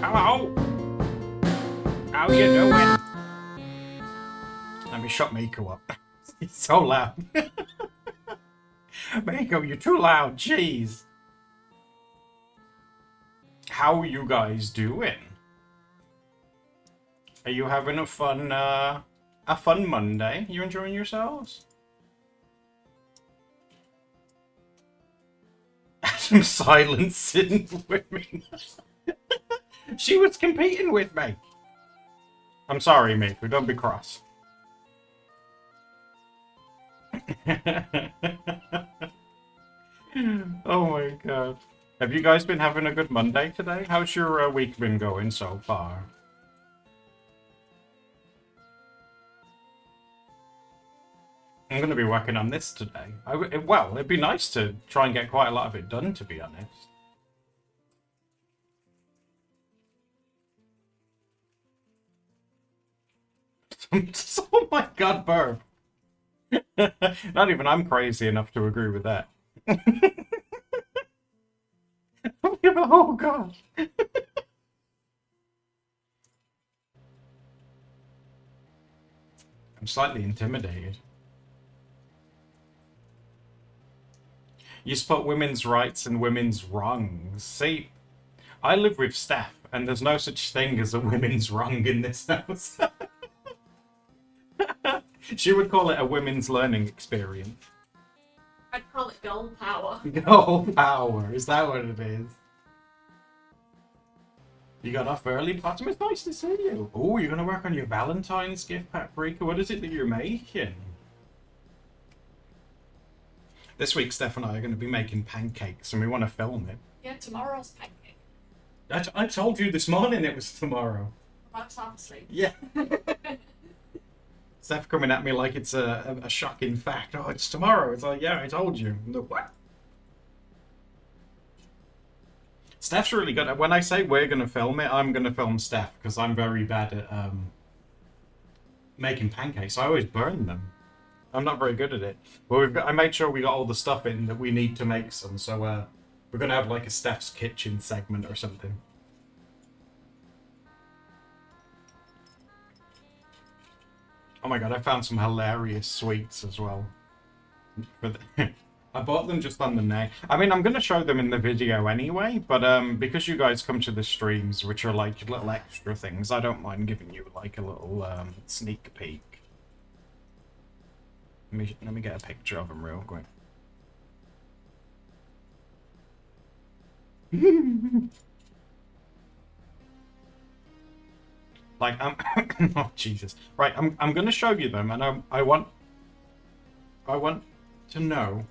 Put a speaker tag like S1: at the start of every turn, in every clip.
S1: Hello. How you doing? Let me shut Miko up. He's so loud. Miko, you're too loud. Jeez. How are you guys doing? Are you having a fun Monday? You enjoying yourselves? Adam silencing women. She was competing with me. I'm sorry, Miko. Don't be cross. Oh my god. Have you guys been having a good Monday today? How's your week been going so far? I'm going to be working on this today. Well, it'd be nice to try and get quite a lot of it done, to be honest. Oh my god, Burb. Not even I'm crazy enough to agree with that. Oh god. I'm slightly intimidated. You spot women's rights and women's wrongs. See, I live with Steph, and there's no such thing as a women's wrong in this house. She would call it a women's learning experience.
S2: I'd call it girl power.
S1: Girl power, is that what it is? You got off early, Bottom. It's nice to see you. Oh, you're going to work on your Valentine's gift, Paprika. What is it that you're making? This week, Steph and I are going to be making pancakes, and we want to film it.
S2: Yeah, tomorrow's pancake.
S1: I told you this morning it was tomorrow.
S2: I was half asleep.
S1: Yeah. Steph coming at me like it's a shocking fact. Oh, it's tomorrow. It's like, yeah, I told you. No, what? Steph's really good at, when I say we're going to film it, I'm going to film Steph, because I'm very bad at making pancakes. I always burn them. I'm not very good at it. But I made sure we got all the stuff in that we need to make some, so we're going to have like a Steph's Kitchen segment or something. Oh my god, I found some hilarious sweets as well. I bought them just on the name. I mean, I'm going to show them in the video anyway, but because you guys come to the streams, which are like little extra things, I don't mind giving you like a little sneak peek. Let me get a picture of them real quick. Like, oh Jesus! Right, I'm gonna show you them, and I want to know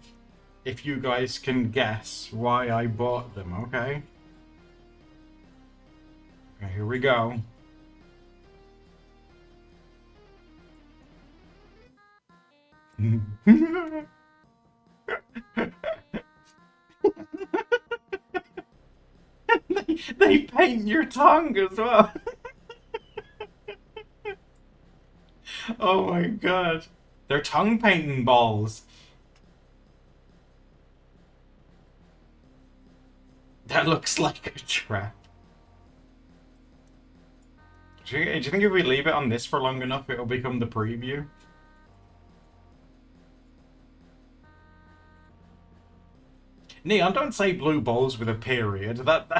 S1: if you guys can guess why I bought them. Okay. Okay, here we go. they paint your tongue as well. Oh my god. They're tongue painting balls. That looks like a trap. Do you think if we leave it on this for long enough, it'll become the preview? Neon, don't say blue balls with a period.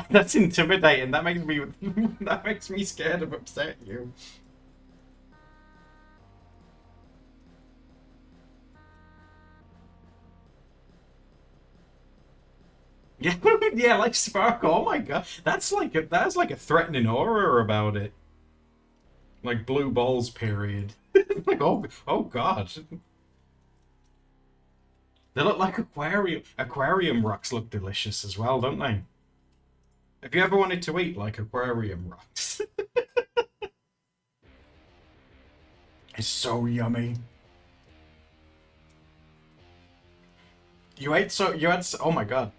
S1: That's intimidating. That makes me that makes me scared of upset you. Yeah, yeah, like Sparkle. Oh my god, that's like a threatening aura about it. Like blue balls period. Like oh god. They look like aquarium rocks look delicious as well, don't they? Have you ever wanted to eat like aquarium rocks? It's so yummy. You had oh my god.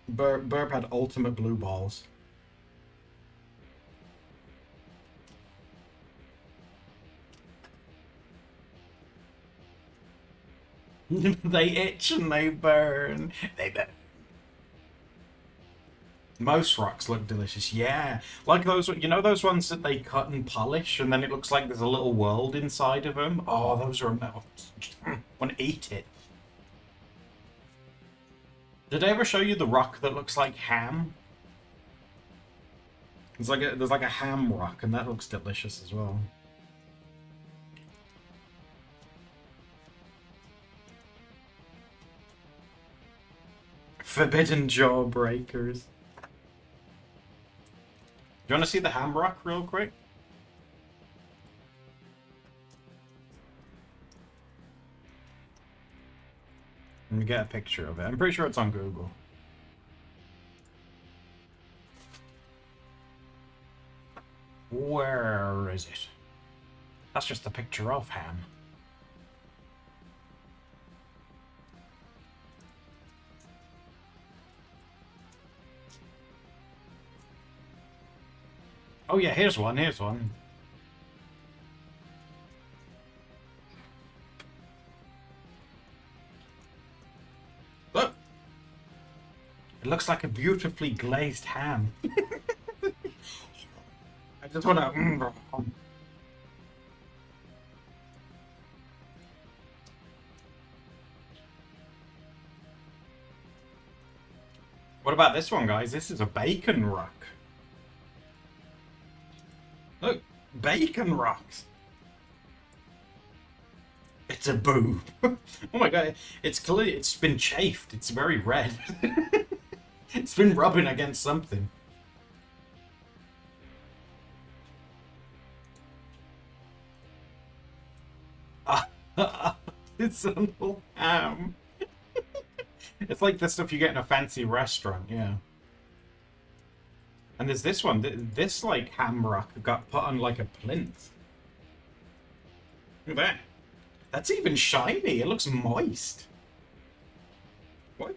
S1: Burp had ultimate blue balls. They itch and they burn. They burn. Most rocks look delicious, yeah. Like those, you know, those ones that they cut and polish, and then it looks like there's a little world inside of them. Oh, those are. I want to eat it. Did I ever show you the rock that looks like ham? There's like a ham rock, and that looks delicious as well. Forbidden jawbreakers. Do you want to see the ham rock real quick? Let me get a picture of it. I'm pretty sure it's on Google. Where is it? That's just a picture of ham. Oh yeah, here's one, here's one. Look! It looks like a beautifully glazed ham. I just wanna... What about this one, guys? This is a bacon rock. Look, bacon rocks. It's a boob. Oh my god, it's clear. It's been chafed. It's very red. It's been rubbing against something. It's a little ham. It's like the stuff you get in a fancy restaurant, yeah. And there's this one. This like ham rock got put on like a plinth. Look at that. That's even shiny. It looks moist. What?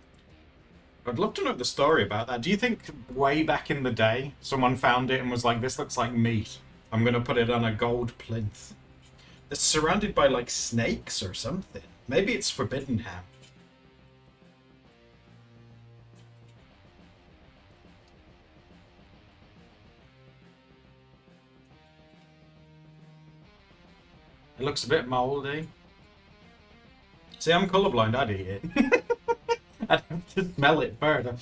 S1: I'd love to know the story about that. Do you think way back in the day someone found it and was like, this looks like meat. I'm going to put it on a gold plinth. It's surrounded by like snakes or something. Maybe it's forbidden ham. It looks a bit moldy. See, I'm colorblind. I'd eat it. I'd have to smell it further.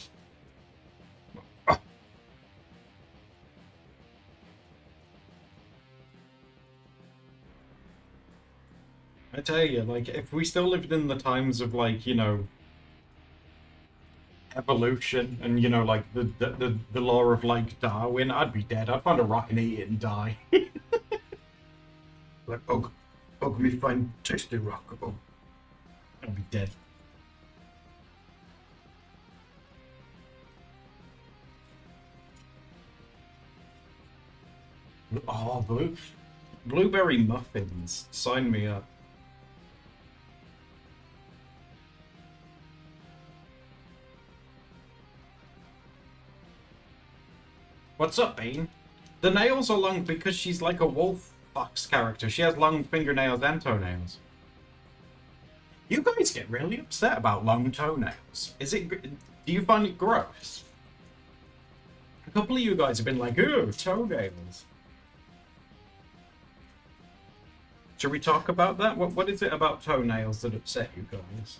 S1: I tell you, like, if we still lived in the times of, like, you know, evolution and, you know, like, the law of, like, Darwin, I'd be dead. I'd find a rock and eat it and die. Like, oh, me find tasty rock. Oh, I'd be dead. Oh, blueberry muffins. Sign me up. What's up, Bean? The nails are long because she's like a wolf fox character. She has long fingernails and toenails. You guys get really upset about long toenails. Do you find it gross? A couple of you guys have been like, ooh, toenails. Should we talk about that? What is it about toenails that upset you guys?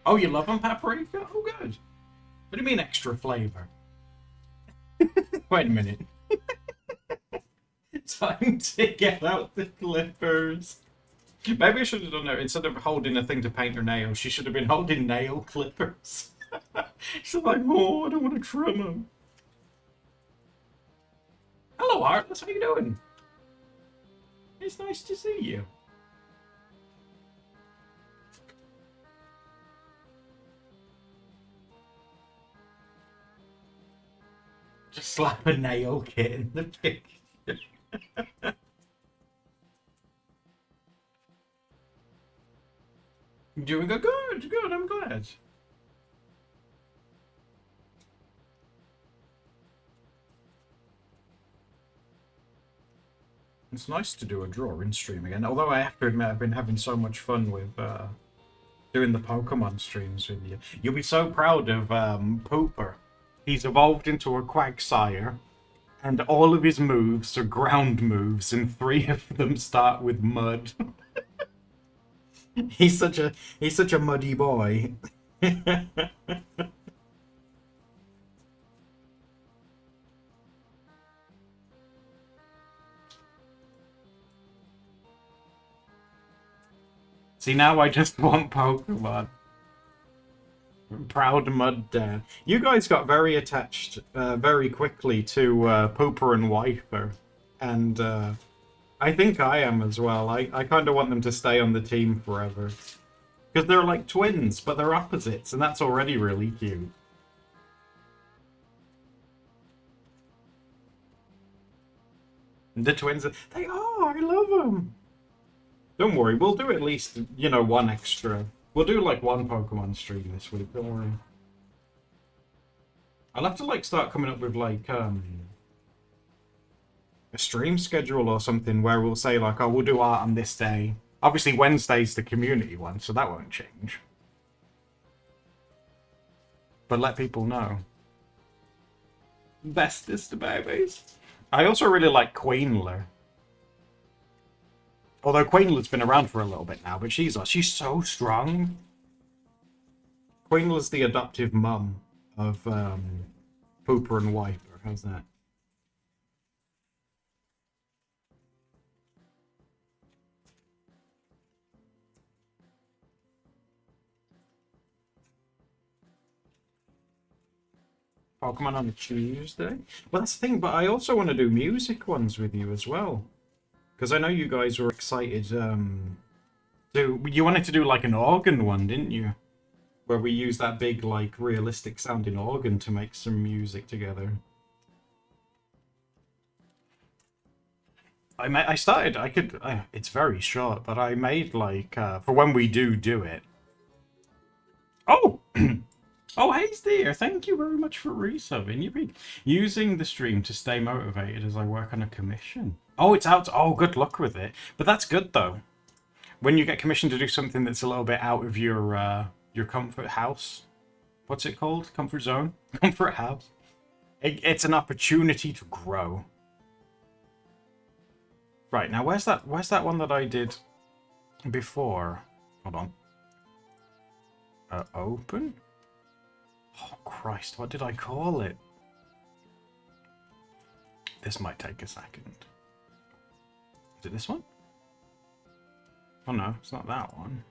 S1: Oh, you love them, paprika? Oh, good. What do you mean extra flavor? Wait a minute. Time to get out the clippers. Maybe I should have done it. Instead of holding a thing to paint her nails, she should have been holding nail clippers. She's like, oh, I don't want to trim them. Hello, Heartless. How you doing? It's nice to see you. Just slap a nail kit in the picture. Doing a good, I'm glad. It's nice to do a draw in stream again, although I have to admit I've been having so much fun with doing the Pokemon streams with you. You'll be so proud of Pooper. He's evolved into a Quagsire, and all of his moves are ground moves, and 3 of them start with mud. He's such a muddy boy. See, now I just want Pokemon. Proud Mud Dad. You guys got very attached very quickly to Pooper and Wiper. And I think I am as well. I kind of want them to stay on the team forever. Because they're like twins, but they're opposites. And that's already really cute. The twins, they are. I love them. Don't worry, we'll do at least, you know, one extra. We'll do like one Pokemon stream this week, don't worry. I'll have to like start coming up with like a stream schedule or something where we'll say like, oh, we'll do art on this day. Obviously Wednesday's the community one, so that won't change. But let people know. Bestest babies. I also really like Queenler. Although Queenler's been around for a little bit now, but she's so strong. Queenler's the adoptive mum of Pooper and Wiper. How's that? Pokemon on a Tuesday? Well, that's the thing, but I also want to do music ones with you as well. Because I know you guys were excited. You wanted to do like an organ one, didn't you? Where we use that big, like, realistic sounding organ to make some music together. It's very short, but I made like, for when we do it. Oh! Oh, hey, dear. Thank you very much for resubbing. You've been using the stream to stay motivated as I work on a commission. Oh, it's out. Oh, good luck with it. But that's good, though. When you get commissioned to do something that's a little bit out of your comfort house. What's it called? Comfort zone? Comfort house. It's an opportunity to grow. Right, now where's that one that I did before? Hold on. Open? Oh, Christ, what did I call it? This might take a second. Is it this one? Oh no, it's not that one.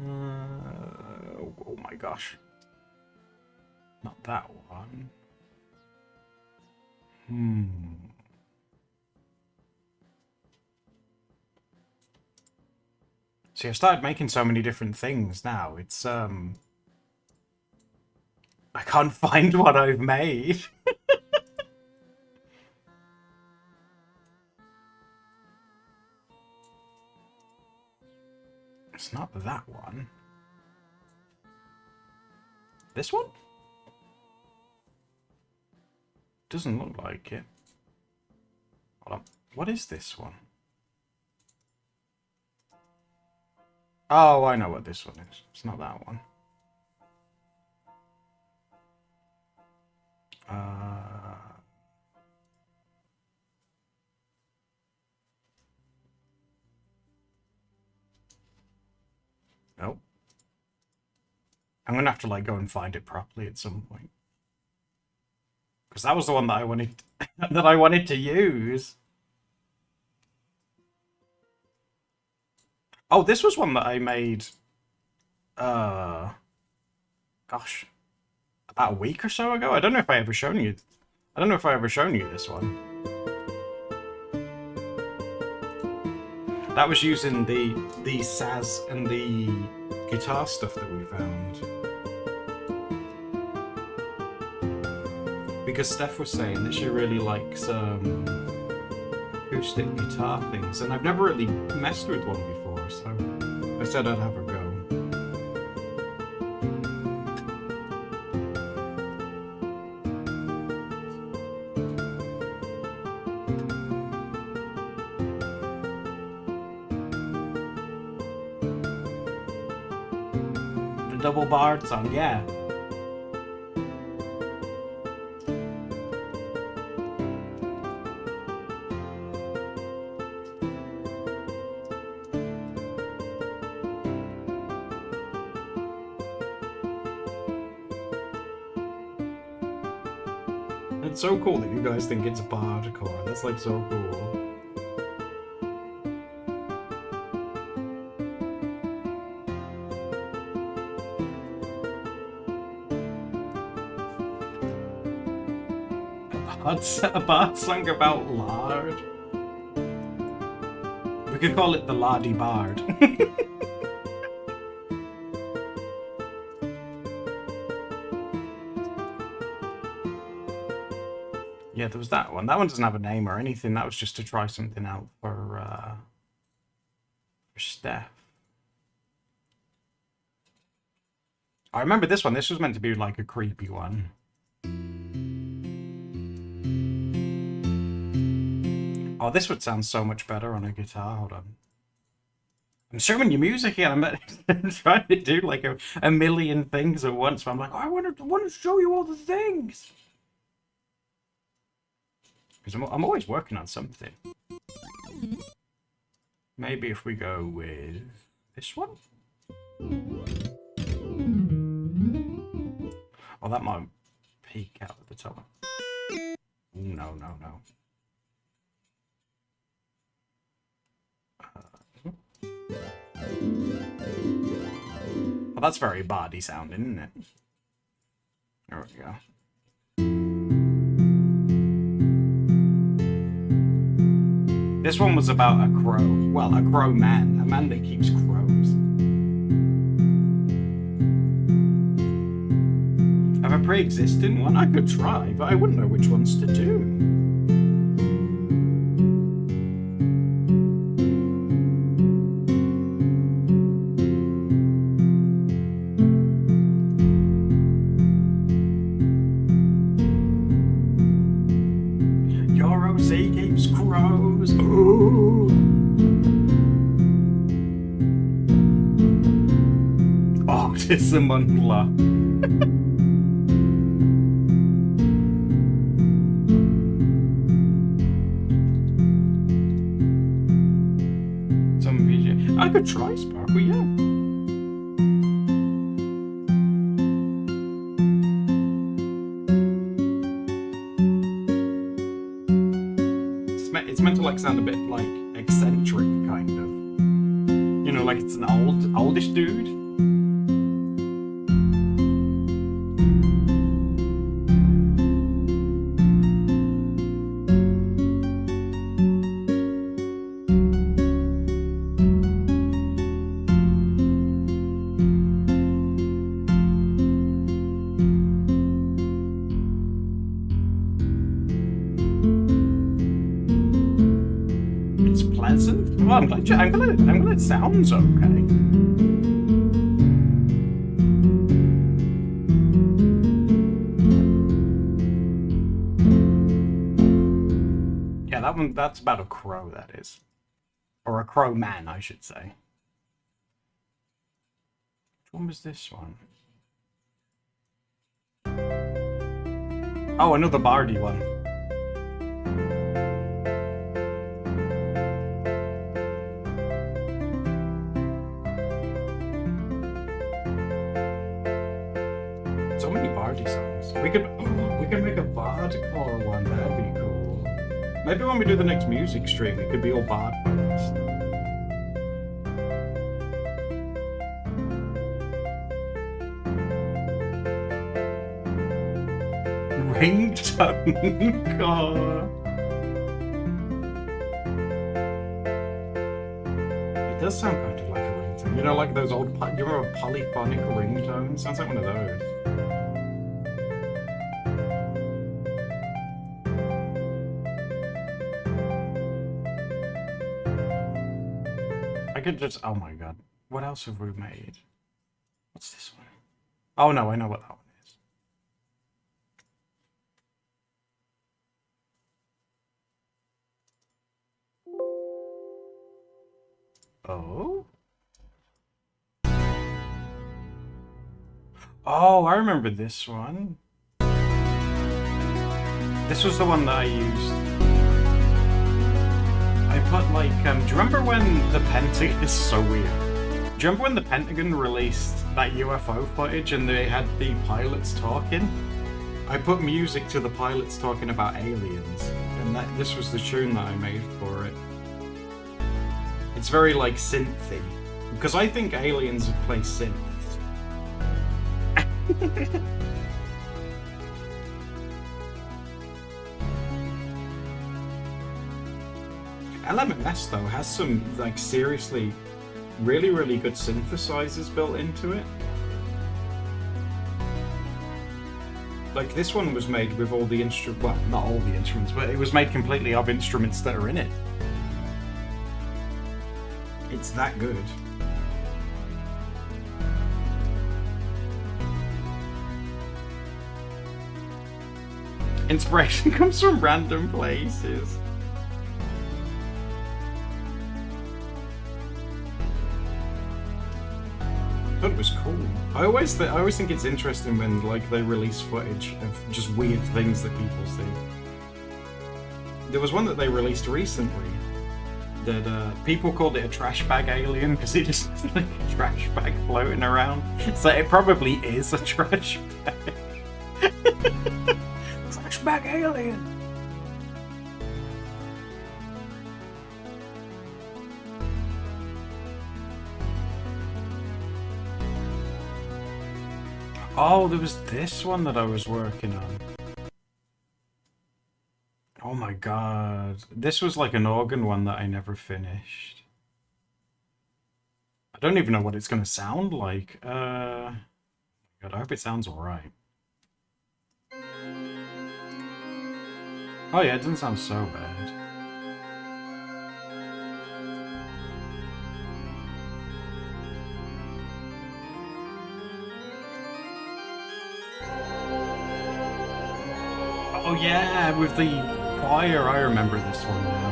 S1: Oh my gosh. Not that one. See, I've started making so many different things now. It's, I can't find what I've made. It's not that one. This one? Doesn't look like it. Hold on. What is this one? Oh, I know what this one is. It's not that one. Nope. I'm gonna have to like go and find it properly at some point. Because that was the one that I wanted that I wanted to use. Oh, this was one that I made gosh, about a week or so ago. I don't know if I ever shown you. I don't know if I ever shown you this one. That was using the Saz and the guitar stuff that we found. Because Steph was saying that she really likes acoustic guitar things, and I've never really messed with one before, so I said I'd have a go. double bard song, yeah. It's so cool that you guys think it's bardcore. That's like so cool. A bard song about lard. We could call it the Lardy Bard. Yeah, there was that one. That one doesn't have a name or anything. That was just to try something out for Steph. I remember this one. This was meant to be like a creepy one. Oh, this would sound so much better on a guitar. Hold on. I'm showing you music here. I'm trying to do like a million things at once. But I'm like, oh, I want to show you all the things. Because I'm always working on something. Maybe if we go with this one. Oh, that might peek out at the top. Ooh, no. Well, that's very bardy sounding, isn't it? There we go. This one was about a crow. Well, a crow man. A man that keeps crows. I have a pre-existing one? I could try, but I wouldn't know which ones to do. Tissamundla. Some VJ. I could try Sparkle, yeah. It's meant to like sound a bit like eccentric, kind of. You know, like it's an oldish dude. Oh, I'm glad it sounds okay. Yeah, that's about a crow, that is. Or a crow man, I should say. Which one was this one? Oh, another bardy one. So many bardy songs. We could make a bardcore one. That'd be cool. Maybe when we do the next music stream, it could be all bard ones. Ringtone. God. It does sound kind of like a ringtone. You know, like those old, you remember polyphonic ringtones? Sounds like one of those. I could just, oh my god. What else have we made? What's this one? Oh no, I know what that one is. Oh? Oh, I remember this one. This was the one that I used. I put like, do you remember when the Pentagon... This is so weird. Do you remember when the Pentagon released that UFO footage and they had the pilots talking? I put music to the pilots talking about aliens, and this was the tune that I made for it. It's very like synthy, because I think aliens play synths. LMS though has some like seriously really, really good synthesizers built into it. Like this one was made with all the well, not all the instruments, but it was made completely of instruments that are in it. It's that good. Inspiration comes from random places. I thought it was cool. I always think it's interesting when like they release footage of just weird things that people see. There was one that they released recently that people called it a trash bag alien because it just looks like a trash bag floating around. So it probably is a trash bag. Trash bag alien. Oh, there was this one that I was working on. Oh my god. This was like an organ one that I never finished. I don't even know what it's going to sound like. God, I hope it sounds alright. Oh yeah, it doesn't sound so bad. Oh yeah, with the choir, I remember this one now.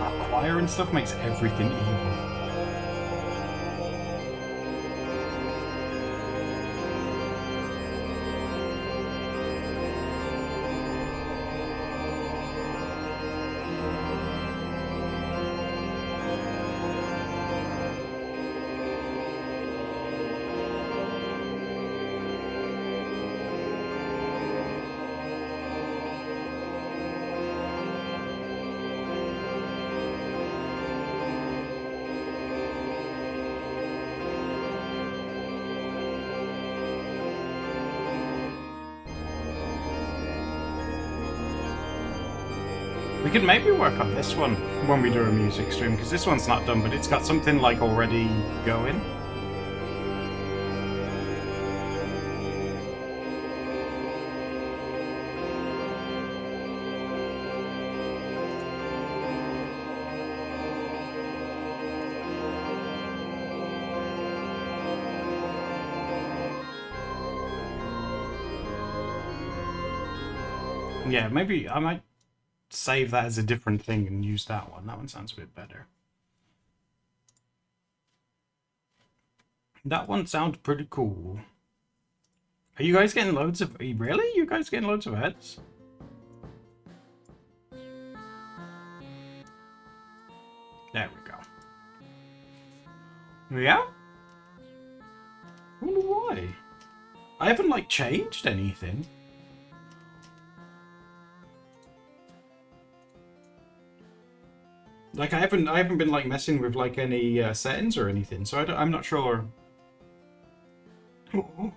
S1: Oh, choir and stuff makes everything evil. We could maybe work on this one when we do a music stream, because this one's not done, but it's got something like already going. Yeah, maybe I might save that as a different thing and use that one. That one sounds a bit better. That one sounds pretty cool. Are you guys getting loads of... Really? You guys getting loads of ads? There we go. Yeah? I wonder why. I haven't, like, changed anything. Like, I haven't been, like, messing with, like, any settings or anything, so I'm not sure. Oh,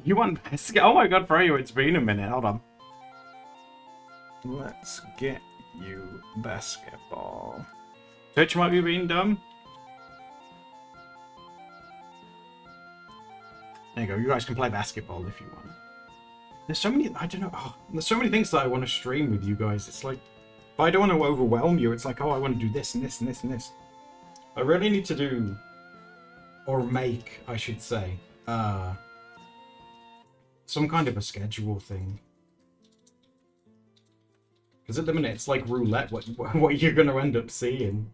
S1: you want basketball? Oh my god, Freyo, it's been a minute. Hold on. Let's get you basketball. Twitch might be being dumb. There you go. You guys can play basketball if you want. There's so many... I don't know. Oh, there's so many things that I want to stream with you guys. It's like... But I don't want to overwhelm you. It's like, oh, I want to do this and this and this and this. I really need to do... Or make, I should say. uh, some kind of a schedule thing. Because at the minute it's like roulette. What you're going to end up seeing.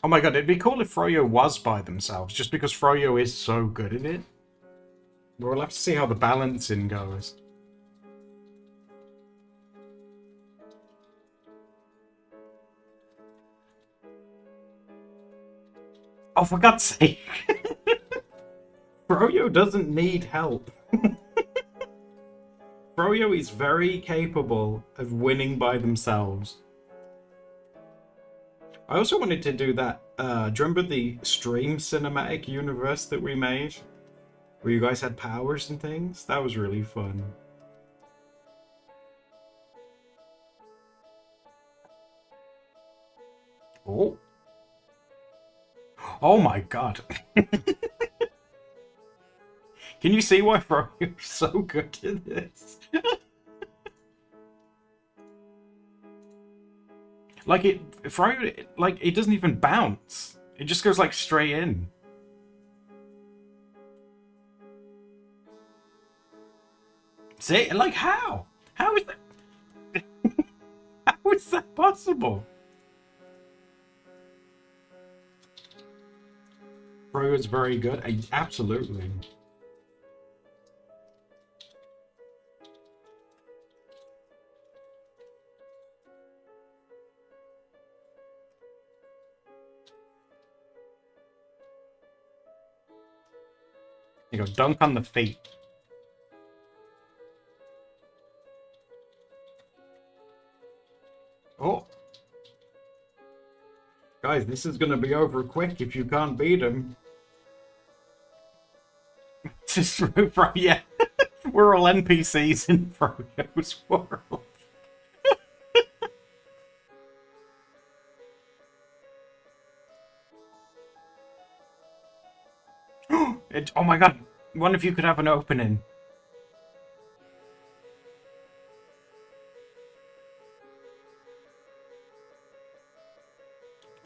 S1: Oh my god, it'd be cool if Froyo was by themselves, just because Froyo is so good at it. We'll have to see how the balancing goes. Oh, for God's sake! Froyo doesn't need help. Froyo is very capable of winning by themselves. I also wanted to do that, do you remember the stream cinematic universe that we made? Where you guys had powers and things? That was really fun. Oh. Oh my god. Can you see why Froyo's so good at this? Like Froyo, like it doesn't even bounce. It just goes like straight in. See, like how? How is that? How is that possible? Froyo is very good. Absolutely. You go dunk on the feet. Oh. Guys, this is going to be over quick if you can't beat him. Just yeah. We're all NPCs in Froyo's world. Oh my god, one of you could have an opening.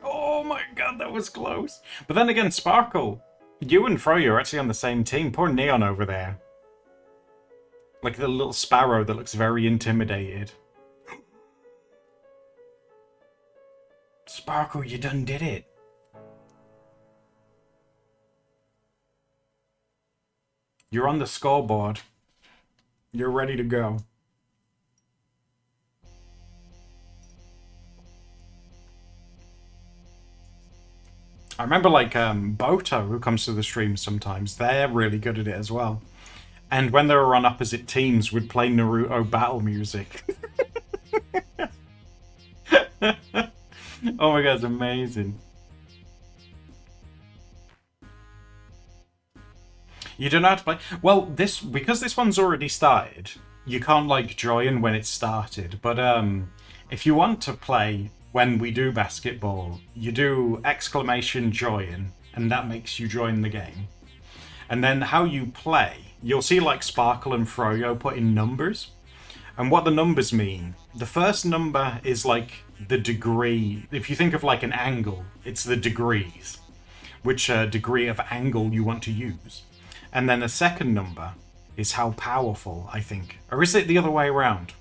S1: Oh my god, that was close. But then again, Sparkle, you and Froyo are actually on the same team. Poor Neon over there. Like the little sparrow that looks very intimidated. Sparkle, you done did it. You're on the scoreboard. You're ready to go. I remember like Boto, who comes to the stream sometimes, they're really good at it as well. And when they were on opposite teams, would play Naruto battle music. Oh my god, it's amazing. You don't know how to play? Well, because this one's already started, you can't like join when it started. But if you want to play when we do basketball, you do !join, and that makes you join the game. And then how you play, you'll see like Sparkle and Froyo put in numbers. And what the numbers mean, the first number is like the degree. If you think of like an angle, it's the degrees, which degree of angle you want to use. And then the second number is how powerful, I think. Or is it the other way around?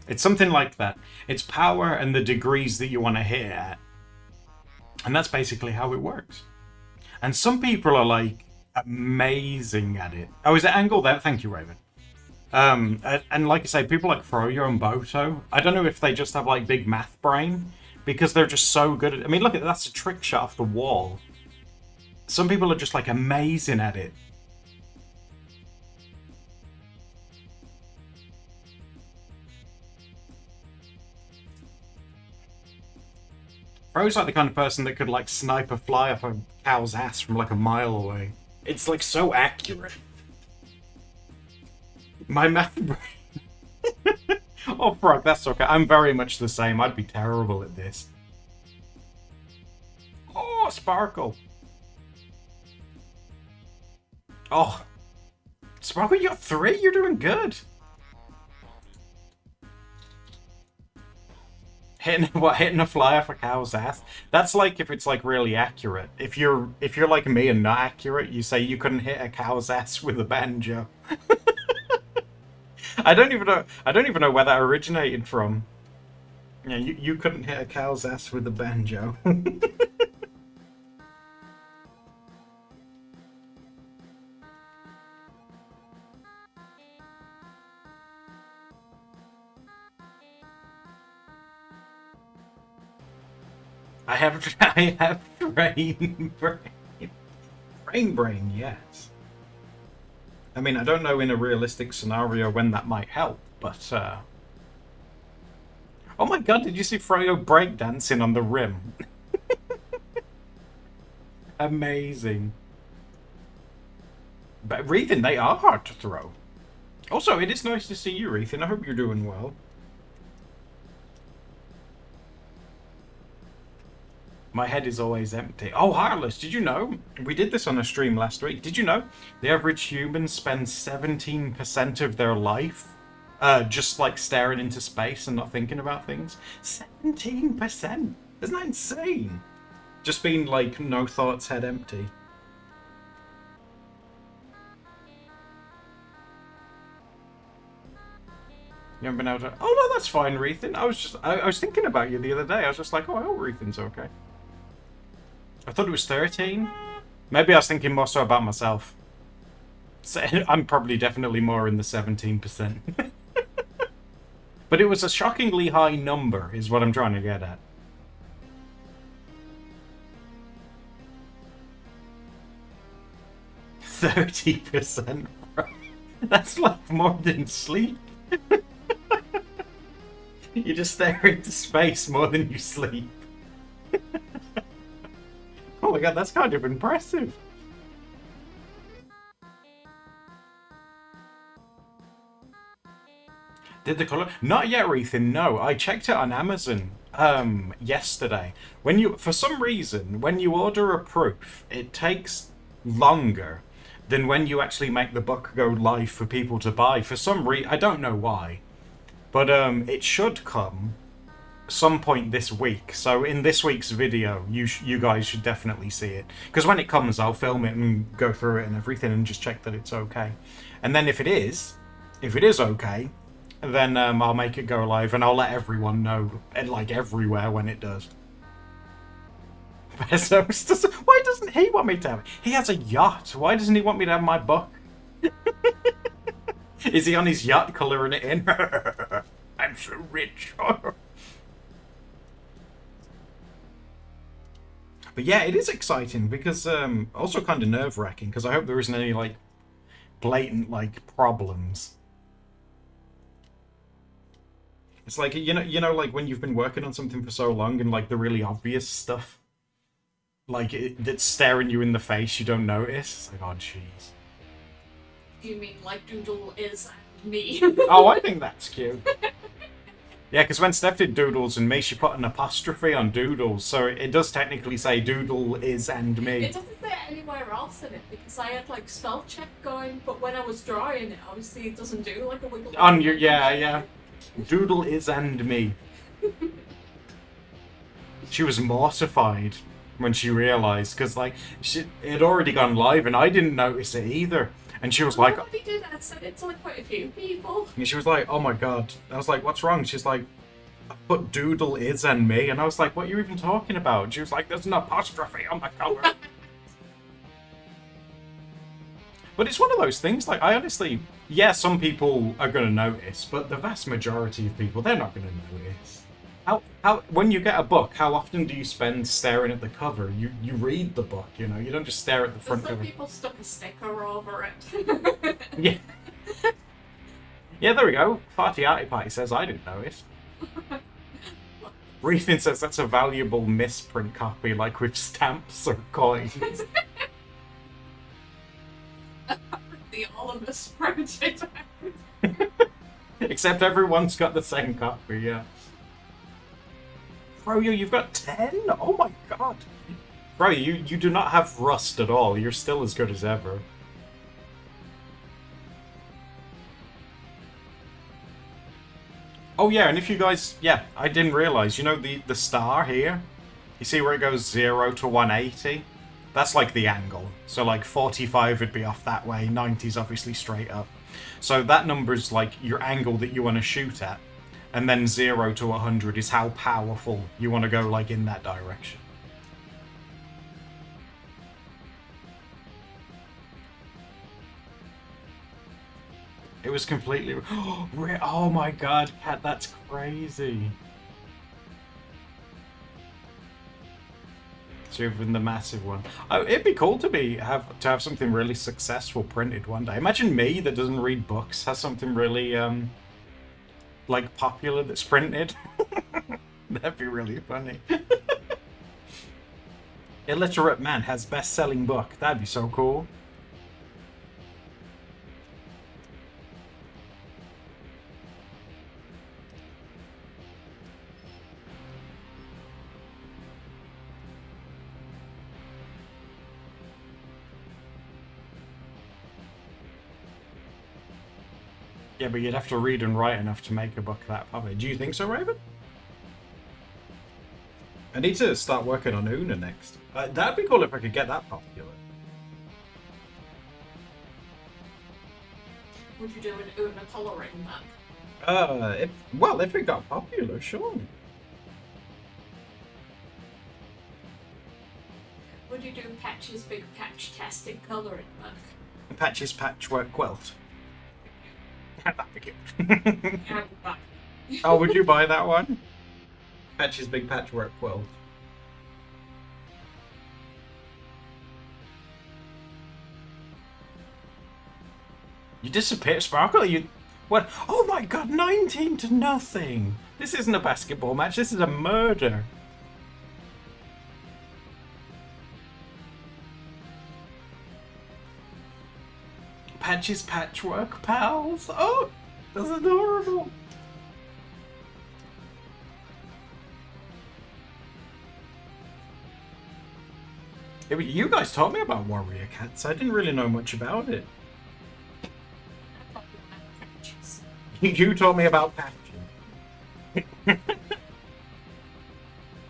S1: It's something like that. It's power and the degrees that you want to hit at. And that's basically how it works. And some people are like amazing at it. Oh, is it angle there? Thank you, Raven. And like I say, people like Froyo and Boto, I don't know if they just have like big math brain, because they're just so good at it. I mean, look at that's a trick shot off the wall. Some people are just like amazing at it. Froyo's like the kind of person that could like snipe a fly off a cow's ass from like a mile away. It's like so accurate. My math brain. Oh, Frog, that's okay. I'm very much the same. I'd be terrible at this. Oh, Sparkle. Oh, Sparkle, you got 3? You're doing good. Hitting a fly off a cow's ass? That's like if it's like really accurate. If you're like me and not accurate, you say you couldn't hit a cow's ass with a banjo. I don't even know where that originated from. Yeah, you couldn't hit a cow's ass with a banjo. I have brain, yes. I mean, I don't know in a realistic scenario when that might help, but oh my god, did you see Froyo breakdancing on the rim? Amazing. But Rethan, they are hard to throw. Also, it is nice to see you, Rethan. I hope you're doing well. My head is always empty. Oh, Heartless, did you know? We did this on a stream last week. Did you know the average human spends 17% of their life just like staring into space and not thinking about things? 17%? Isn't that insane? Just being like no thoughts, head empty. You haven't been able to... Oh no, that's fine, Rethan. I was thinking about you the other day. I was just like, oh, I hope Rethan's okay. I thought it was 13. Maybe I was thinking more so about myself. So, I'm probably definitely more in the 17%. But it was a shockingly high number, is what I'm trying to get at. %30%. That's like more than sleep. You just stare into space more than you sleep. Oh my god, that's kind of impressive. Did the color? Not yet, Rethan. No, I checked it on Amazon yesterday. When you, for some reason, when you order a proof, it takes longer than when you actually make the book go live for people to buy. For some reason, I don't know why, but it should come some point this week. So in this week's video, you guys should definitely see it, because when it comes, I'll film it and go through it and everything and just check that it's okay. And then if it is okay, then I'll make it go live and I'll let everyone know, and like everywhere when it does. Bezos why doesn't he want me to have it? He has a yacht. Why doesn't he want me to have my book? Is he on his yacht colouring it in? I'm so rich. But yeah, it is exciting because also kind of nerve-wracking, because I hope there isn't any like blatant like problems. It's like you know like when you've been working on something for so long and like the really obvious stuff, like that's staring you in the face, you don't notice. It's like, oh jeez.
S2: You mean like Doodle is me?
S1: Oh, I think that's cute. Yeah, because when Steph did Doodles and me, she put an apostrophe on Doodles, so it does technically say Doodle is and me.
S2: It doesn't say it anywhere else in it, because I had like spell check going, but when I was drawing it, obviously it doesn't do like a wiggle.
S1: On your, yeah. Doodle is and me. She was mortified when she realised, because like it had already gone live and I didn't notice it either. And she was like,
S2: nobody did. I said it to like quite a few people.
S1: And she was like, oh my god. I was like, what's wrong? She's like, I put Doodle is and me. And I was like, what are you even talking about? And she was like, there's an apostrophe on the cover. But it's one of those things, like, I honestly, yeah, some people are going to notice, but the vast majority of people, they're not going to notice. How when you get a book, how often do you spend staring at the cover? You read the book, you know, you don't just stare at the front cover.
S2: Some people stuck a sticker over it.
S1: Yeah. Yeah, there we go. Farty Arty Party says I didn't notice. Rethan says that's a valuable misprint copy, like with stamps or coins.
S2: The all of us printed.
S1: Except everyone's got the same copy, yeah. Bro, you've got 10? Oh my god. Bro, you do not have rust at all. You're still as good as ever. Oh yeah, and if you guys... Yeah, I didn't realize. You know the star here? You see where it goes 0 to 180? That's like the angle. So like 45 would be off that way, 90's obviously straight up. So that number's like your angle that you want to shoot at. And then 0 to 100 is how powerful you want to go like in that direction. It was completely... Oh my god, Cat, that's crazy. So even the massive one. Oh, it'd be cool to have something really successful printed one day. Imagine me that doesn't read books has something really like popular that's printed. That'd be really funny. Illiterate man has best-selling book. That'd be so cool. Yeah, but you'd have to read and write enough to make a book that popular. Do you think so, Raven? I need to start working on Una next. That'd be cool if I could get that popular.
S2: Would you do an Una colouring book?
S1: If it got popular, sure.
S2: Would you do Patch's Big Patch Tastic colouring book?
S1: Patch's Patchwork Quilt. That'd be cute. Oh, would you buy that one? Patch's Big Patchwork Quilt. You disappear, Sparkle? You... What? Oh my god, 19 to nothing! This isn't a basketball match, this is a murder. Patch's Patchwork Pals. Oh, that's adorable. You guys taught me about Warrior Cats. I didn't really know much about it. You taught me about patching.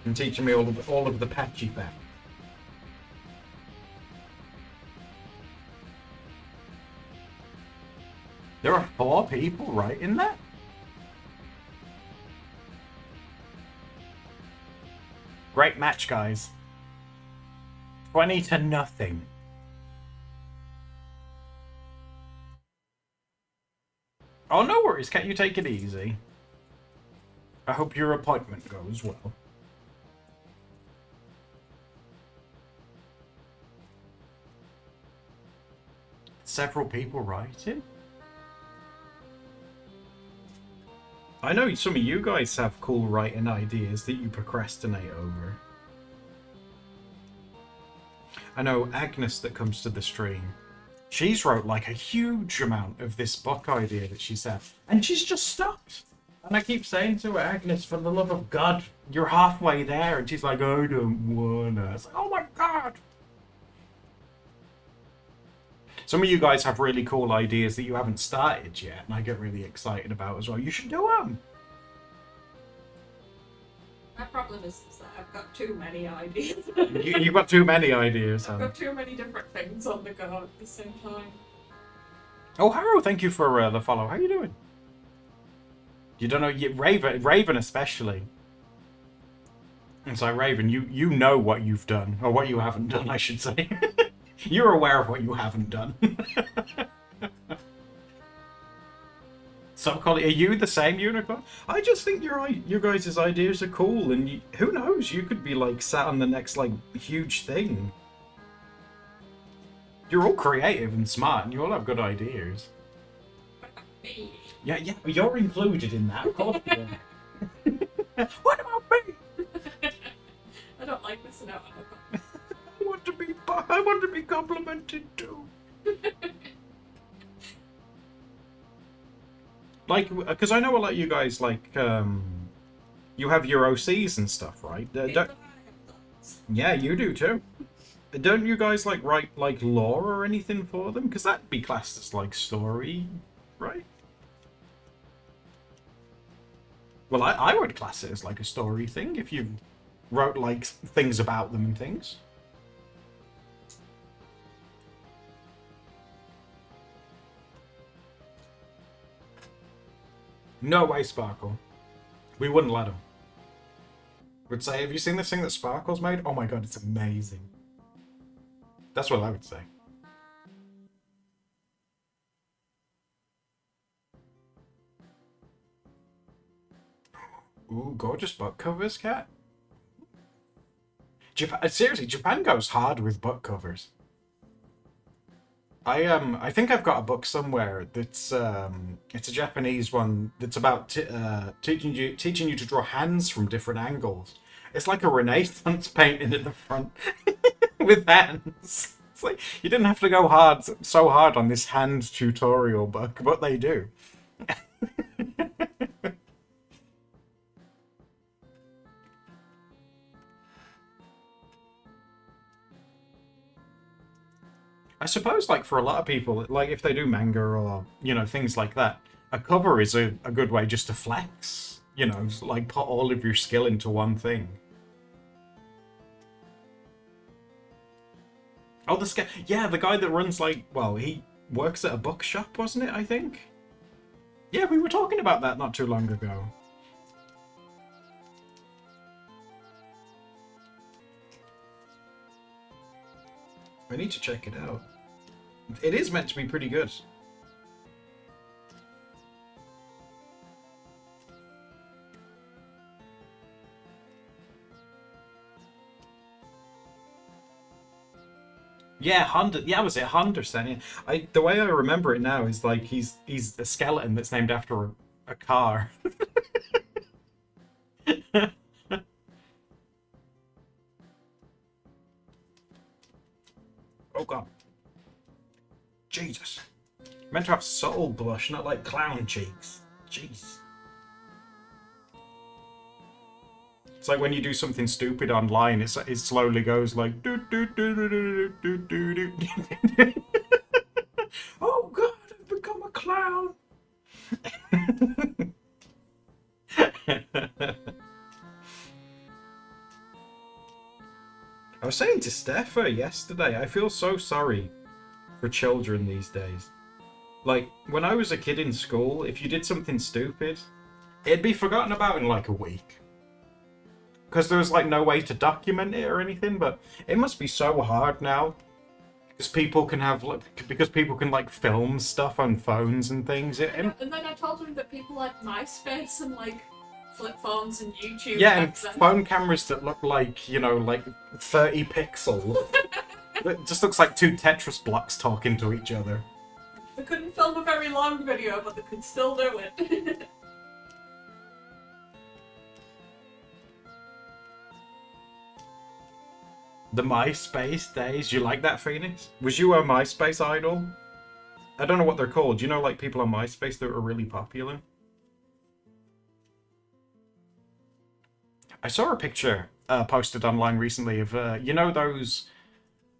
S1: And teaching me all of the patchy facts. There are 4 people right in that? Great match, guys. 20 to nothing. Oh, no worries. Can't you take it easy? I hope your appointment goes well. Several people writing? I know some of you guys have cool writing ideas that you procrastinate over. I know Agnes that comes to the stream. She's wrote like a huge amount of this book idea that she's had. And she's just stopped. And I keep saying to her, Agnes, for the love of God, you're halfway there. And she's like, I don't wanna. It's like, oh my God. Some of you guys have really cool ideas that you haven't started yet, and I get really excited about as well. You should do them.
S2: My problem is that I've got too many ideas.
S1: You've got too many ideas.
S2: I've got too many different things on the go at the same time.
S1: Oh, Harrow, thank you for the follow. How you doing? You don't know, Raven especially. It's like, Raven, you know what you've done, or what you haven't done, I should say. You're aware of what you haven't done. Stop calling. Are you the same unicorn? I just think your guys' ideas are cool, and who knows? You could be like sat on the next like huge thing. You're all creative and smart, and you all have good ideas.
S2: Me.
S1: Yeah, you're included in that. Of course. What about me?
S2: I don't like missing out on the
S1: I want to be complimented too. Like, because I know a lot of you guys, like, you have your OCs and stuff, right? Don't, yeah, you do too. Don't you guys, like, write, like, lore or anything for them? Because that'd be classed as, like, story, right? Well, I would class it as, like, a story thing if you wrote, like, things about them and things. No way, Sparkle. We wouldn't let him. Would say, have you seen this thing that Sparkle's made? Oh my god, it's amazing. That's what I would say. Ooh, gorgeous book covers, Cat. Japan, seriously, Japan goes hard with book covers. I think I've got a book somewhere that's it's a Japanese one that's about teaching you to draw hands from different angles. It's like a Renaissance painting in the front with hands. It's like you didn't have to go so hard on this hand tutorial book, but they do. I suppose, like, for a lot of people, like, if they do manga or, you know, things like that, a cover is a good way just to flex, you know, just, like, put all of your skill into one thing. Oh, this guy, yeah, the guy that runs, like, well, he works at a bookshop, wasn't it, I think? Yeah, we were talking about that not too long ago. I need to check it out. It is meant to be pretty good. Yeah, Honda. Yeah, was it Henderson? Yeah. The way I remember it now is like he's a skeleton that's named after a car. Oh god, Jesus! Meant to have soul blush, not like clown cheeks. Jeez. It's like when you do something stupid online, it slowly goes like do do do do do do do do. Oh god, I've become a clown. I was saying to Steph yesterday, I feel so sorry for children these days. Like, when I was a kid in school, if you did something stupid, it'd be forgotten about in like a week. Because there was like no way to document it or anything, but it must be so hard now. Because people can like film stuff on phones and things.
S2: And then I told him that people had MySpace and like flip phones and YouTube.
S1: Yeah, and phone cameras that look like, you know, like 30 pixels. It just looks like two Tetris blocks talking to each other.
S2: They couldn't film a very long video, but they could still do it.
S1: The MySpace days. You like that, Phoenix? Was you a MySpace idol? I don't know what they're called. You know, like people on MySpace that were really popular? I saw a picture posted online recently of, you know, those...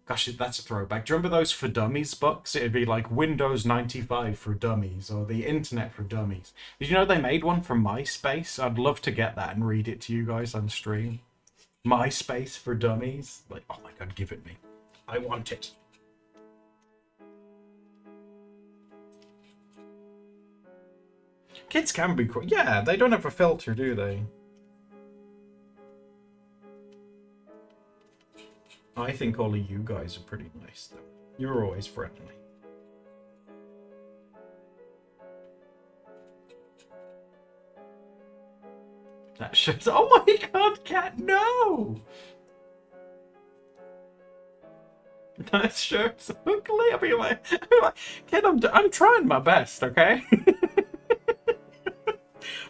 S1: Gosh, that's a throwback. Do you remember those For Dummies books? It'd be like Windows 95 for Dummies or the Internet for Dummies. Did you know they made one for MySpace? I'd love to get that and read it to you guys on stream. MySpace for Dummies? Like, oh my god, give it me. I want it. Kids can be cool. Yeah, they don't have a filter, do they? I think all of you guys are pretty nice, though. You're always friendly. That shit's... Oh my god, Cat, no! That shirt's ugly. I'll be like, Kid, I'm trying my best, okay?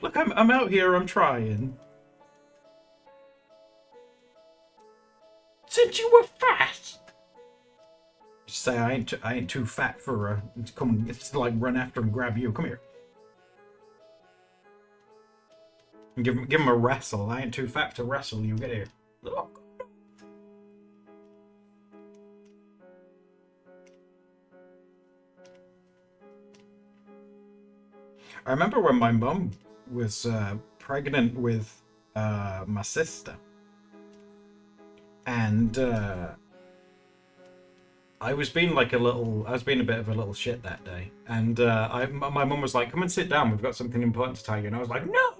S1: Look, I'm out here, I'm trying. Since you were fat! Just say I ain't too fat for to come to like run after and grab you. Come here. Give him a wrestle. I ain't too fat to wrestle. You get here. Oh. I remember when my mum was pregnant with my sister, and I was being I was being a bit of a little shit that day, and my mum was like, "Come and sit down. We've got something important to tell you." And I was like, "No,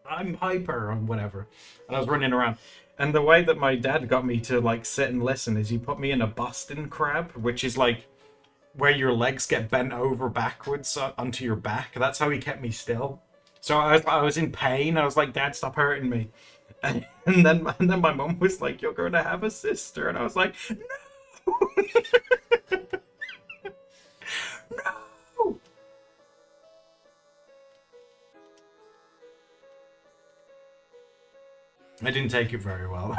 S1: I'm hyper or whatever," and I was running around. And the way that my dad got me to like sit and listen is he put me in a Boston crab, which is like where your legs get bent over backwards onto your back. That's how he kept me still. So I was in pain. I was like, "Dad, stop hurting me." And then my mum was like, "You're going to have a sister," and I was like, "No." No. I didn't take it very well.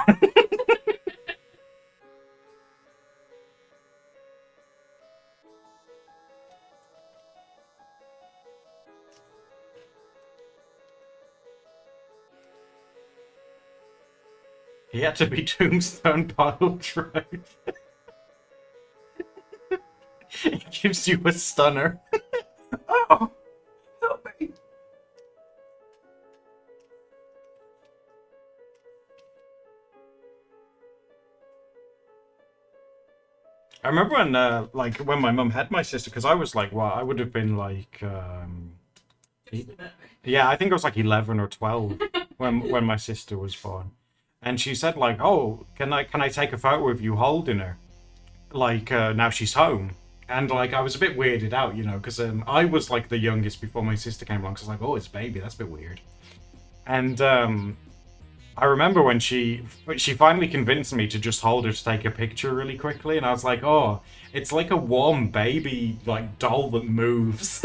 S1: He had to be tombstone pile drive. It gives you a stunner. Oh, help me. I remember when, like, when my mum had my sister, because I was like, well, I would have been like,
S2: Just a bit.
S1: yeah, I think I was like 11 or 12 when my sister was born, and she said like, "Oh, can I take a photo of you holding her? Like, now she's home." And like, I was a bit weirded out, because I was like the youngest before my sister came along. So I was like, "Oh, it's a baby. That's a bit weird." And I remember when she finally convinced me to just hold her to take a picture really quickly, and I was like, "Oh, it's like a warm baby like doll that moves."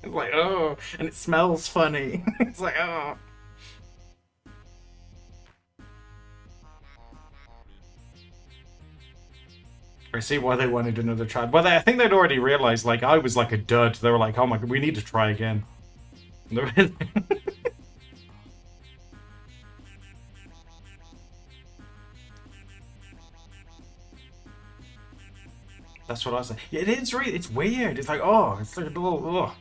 S1: It's like, oh, and it smells funny. It's like, oh. I see why they wanted another child. Well, I think they'd already realized, like, I was like a dud. They were like, "Oh my god, we need to try again." That's what I said. Yeah, it is really, it's weird. It's like, oh, it's like a little, oh.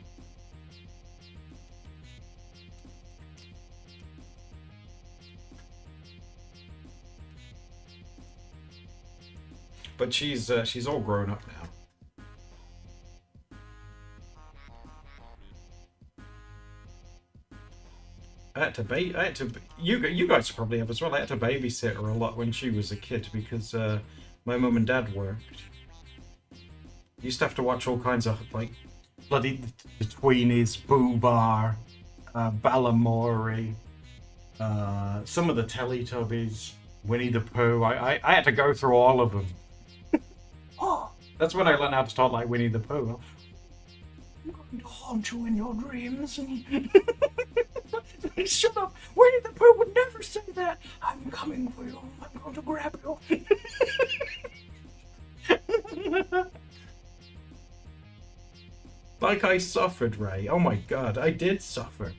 S1: But she's all grown up now. I had to. You guys probably have as well. I had to babysit her a lot when she was a kid because my mum and dad worked. Used to have to watch all kinds of like bloody the Tweenies, Boo Bar, Balamori, some of the Teletubbies, Winnie the Pooh. I had to go through all of them. Oh, that's when I learned how to talk like Winnie the Pooh. "I'm going to haunt you in your dreams." Shut up! Winnie the Pooh would never say that. "I'm coming for you. I'm going to grab you." Like I suffered, Ray. Oh my god, I did suffer.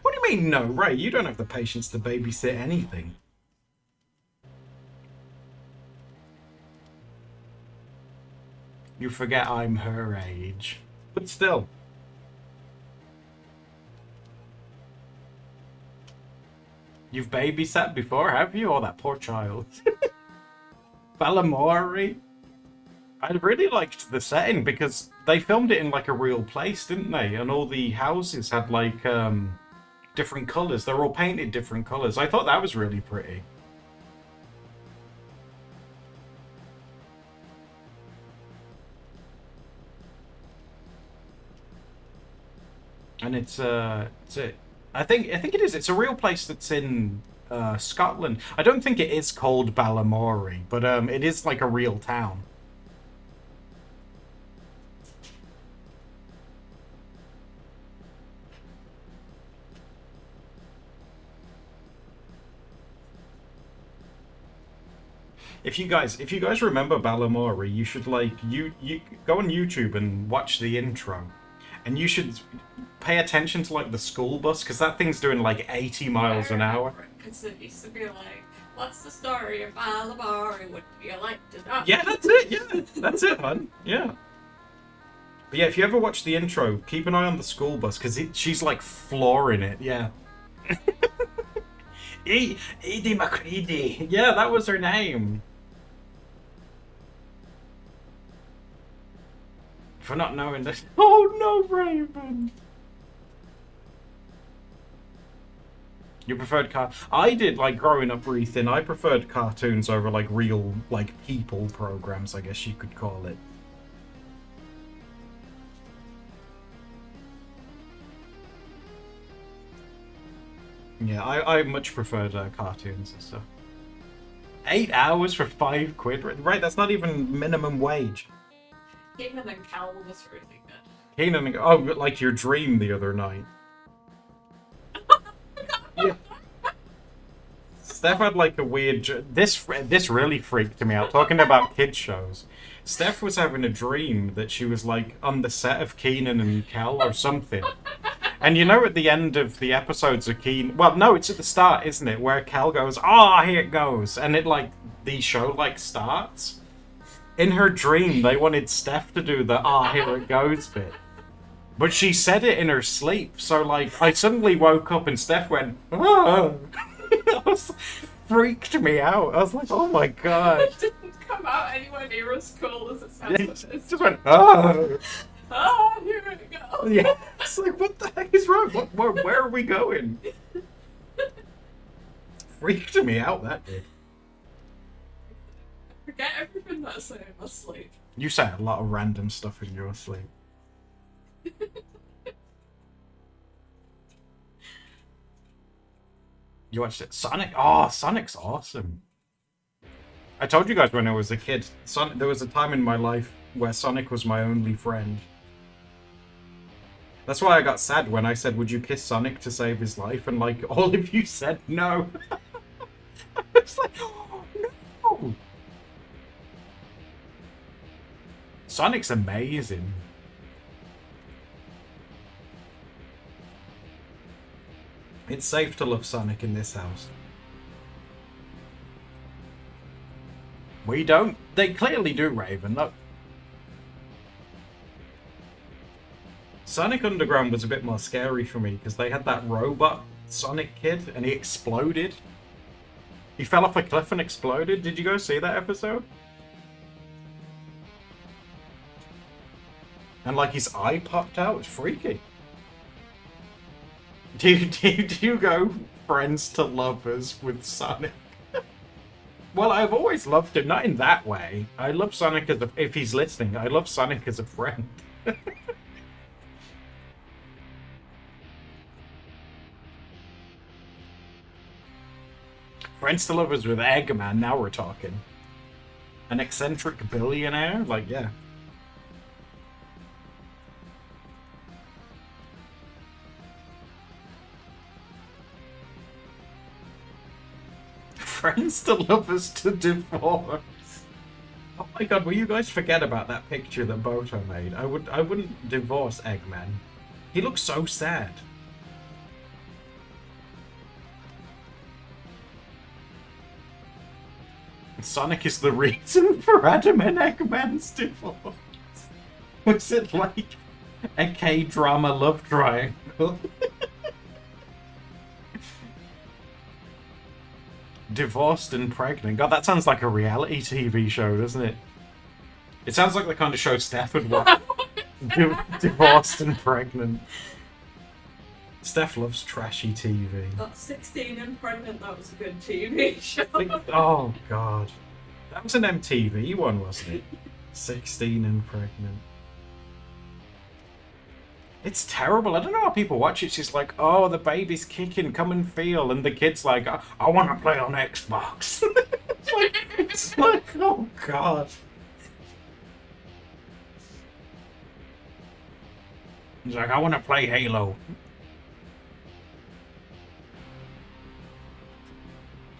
S1: What do you mean, no, Ray? You don't have the patience to babysit anything. You forget I'm her age. But still. You've babysat before, have you? Oh, that poor child. Balamori. I really liked the setting because they filmed it in like a real place, didn't they? And all the houses had like different colors. They're all painted different colors. I thought that was really pretty. And it's it. I think it is. It's a real place that's in Scotland. I don't think it is called Balamori, but it is like a real town. If you guys remember Balamori, you should like you go on YouTube and watch the intro, and you should pay attention to like the school bus because that thing's doing like 80 miles an hour.
S2: Because it used to be like, what's the story of Balamori? Would you like to know?
S1: Yeah, that's it. Yeah, that's it, hun. Yeah. But yeah, if you ever watch the intro, keep an eye on the school bus because she's like flooring it. Yeah. Edie McCready. Yeah, that was her name. For not knowing this. Oh no, Raven. You preferred I did, like, growing up, Ethan. I preferred cartoons over, like, real, like, people programs, I guess you could call it. Yeah, I much preferred cartoons and stuff. 8 hours for 5 quid? Right, that's not even minimum wage.
S2: Kenan and Kel was really good.
S1: Kenan and... Oh, like your dream the other night. Yeah. Steph had like a weird... This really freaked me out. Talking about kids shows. Steph was having a dream that she was like on the set of Kenan and Kel or something. And you know at the end of the episodes of Kenan... Well, no, it's at the start, isn't it? Where Kel goes, "Oh, here it goes." And it like... The show like starts. In her dream, they wanted Steph to do the "Ah, here it goes" bit. But she said it in her sleep, so like I suddenly woke up and Steph went, "Ah." Freaked me out. I was like, "Oh my god!"
S2: It didn't come out anywhere near as cool as it sounds.
S1: It just went, "Ah."
S2: Oh, here it goes.
S1: Yeah, it's like, what the heck is wrong? Where are we going? Freaked me out, that did.
S2: Forget everything that I say in my sleep.
S1: You say a lot of random stuff in your sleep. You watched it? Sonic? Oh, Sonic's awesome. I told you guys when I was a kid, there was a time in my life where Sonic was my only friend. That's why I got sad when I said, "Would you kiss Sonic to save his life?" And like, all of you said no. I was like, oh, no. Sonic's amazing. It's safe to love Sonic in this house. We don't. They clearly do, Raven. Look. Sonic Underground was a bit more scary for me because they had that robot Sonic kid and he exploded. He fell off a cliff and exploded. Did you go see that episode? And like his eye popped out. It's freaky. Do you go friends to lovers with Sonic? Well, I've always loved him, not in that way. I love Sonic as if he's listening, I love Sonic as a friend. Friends to lovers with Eggman, now we're talking. An eccentric billionaire? Like, yeah. Friends to lovers to divorce. Oh my god, will you guys forget about that picture that Boto made? I wouldn't divorce Eggman. He looks so sad. Sonic is the reason for Adam and Eggman's divorce. Was it like a K-drama love triangle? Divorced and pregnant. God, that sounds like a reality TV show, doesn't it? It sounds like the kind of show Steph would watch. Divorced and pregnant. Steph loves trashy TV.
S2: That's 16 and Pregnant, that was a good TV show.
S1: Oh, God. That was an MTV one, wasn't it? 16 and Pregnant. It's terrible. I don't know how people watch it. It's just like, oh, the baby's kicking, come and feel. And the kid's like, I want to play on Xbox. it's like, oh, God. He's like, I want to play Halo.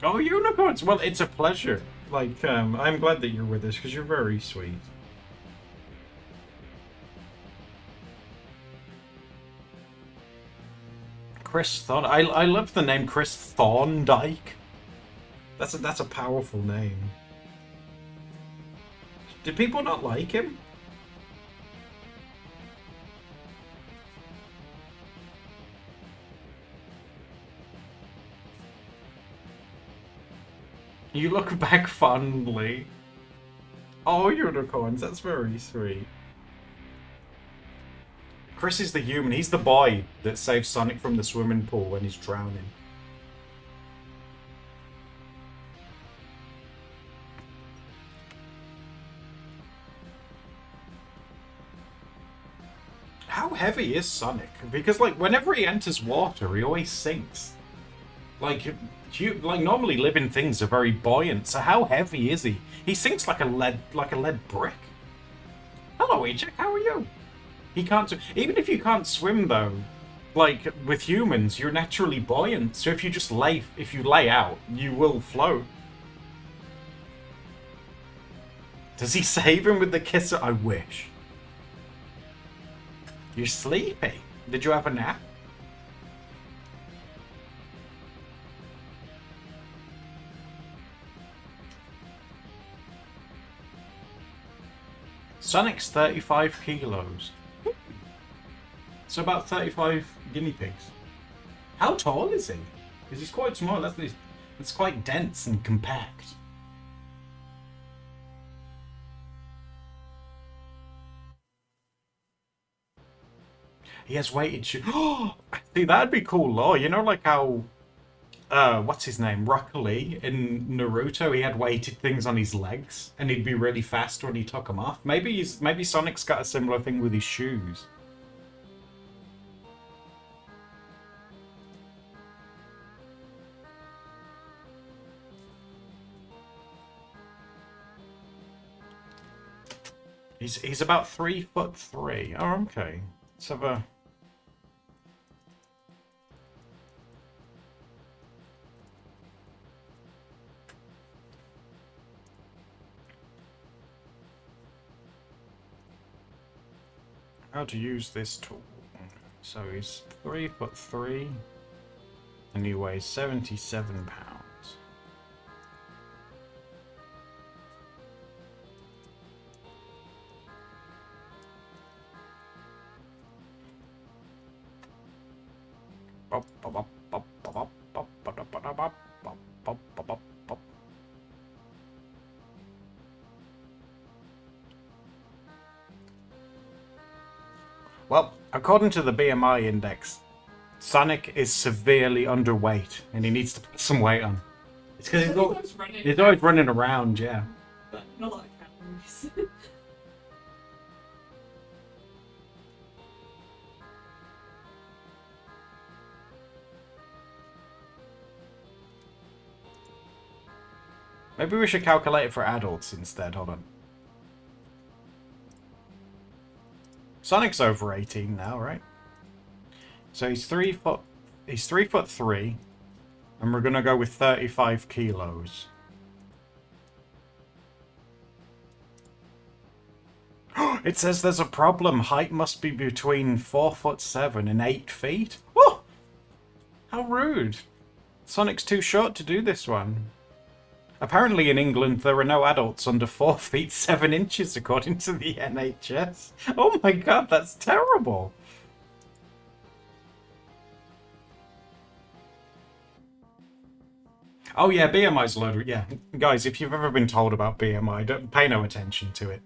S1: Oh, unicorns! Well, it's a pleasure. Like, I'm glad that you're with us because you're very sweet. Chris Thorn. I love the name Chris Thorndyke. That's a powerful name. Did people not like him? You look back fondly. Oh, unicorns, that's very sweet. Chris is the human. He's the boy that saves Sonic from the swimming pool when he's drowning. How heavy is Sonic? Because, like, whenever he enters water, he always sinks. Like, normally living things are very buoyant. So how heavy is he? He sinks like a lead brick. Hello, Ejek. How are you? He can't. Even if you can't swim, though, like with humans, you're naturally buoyant. So if you lay out, you will float. Does he save him with the kiss? I wish. You're sleepy. Did you have a nap? Sonic's 35 kilos. So about 35 guinea pigs. How tall is he? Because he's quite small. That's quite dense and compact. He has weighted shoes. Oh, see, that'd be cool lore. You know, like how what's his name? Rock Lee in Naruto, he had weighted things on his legs, and he'd be really fast when he took them off. Maybe Sonic's got a similar thing with his shoes. He's about 3'3". Oh, okay. Let's have a. How to use this tool. So he's 3'3", and he weighs 77 pounds. Well, according to the BMI index, Sonic is severely underweight, and he needs to put some weight on. It's because he's always running around, yeah.
S2: But not a lot of calories.
S1: Maybe we should calculate it for adults instead. Hold on. Sonic's over 18 now, right? So he's 3'3", and we're gonna go with 35 kilos. It says there's a problem. Height must be between 4'7" and 8 feet. Oh, how rude! Sonic's too short to do this one. Apparently in England there are no adults under 4 feet 7 inches according to the NHS. Oh my god, that's terrible. Oh yeah, BMI's a load of... Yeah, guys, if you've ever been told about BMI, don't pay no attention to it.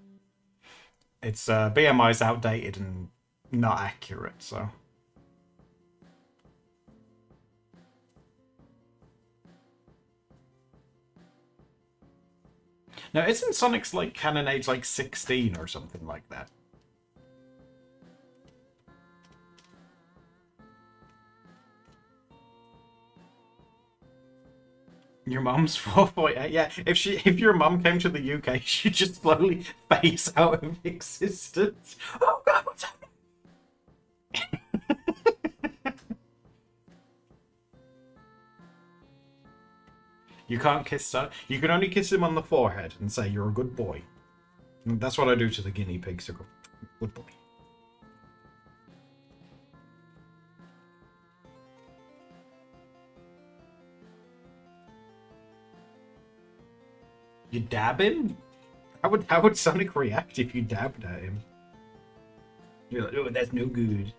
S1: It's BMI's outdated and not accurate, so... Now, isn't Sonic's, like, canon age, like, 16 or something like that? Your mum's 4'8". Yeah, if your mum came to the UK, she'd just slowly phase out of existence. Oh god, what's happening? You can't kiss Sonny. You can only kiss him on the forehead and say you're a good boy. And that's what I do to the guinea pigs. I go, good boy. You dab him? How would Sonic react if you dabbed at him? You're like, oh, that's no good.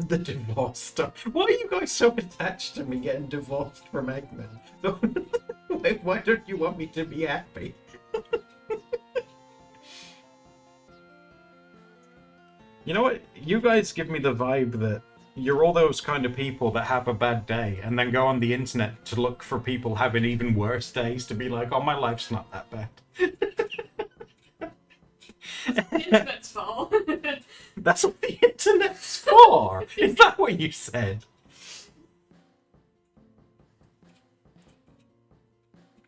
S1: The divorce stuff. Why are you guys so attached to me getting divorced from Eggman? Why don't you want me to be happy? You know what? You guys give me the vibe that you're all those kind of people that have a bad day and then go on the internet to look for people having even worse days to be like, oh, my life's not that bad.
S2: The internet's fault.
S1: That's what the internet's for. Is that what you said?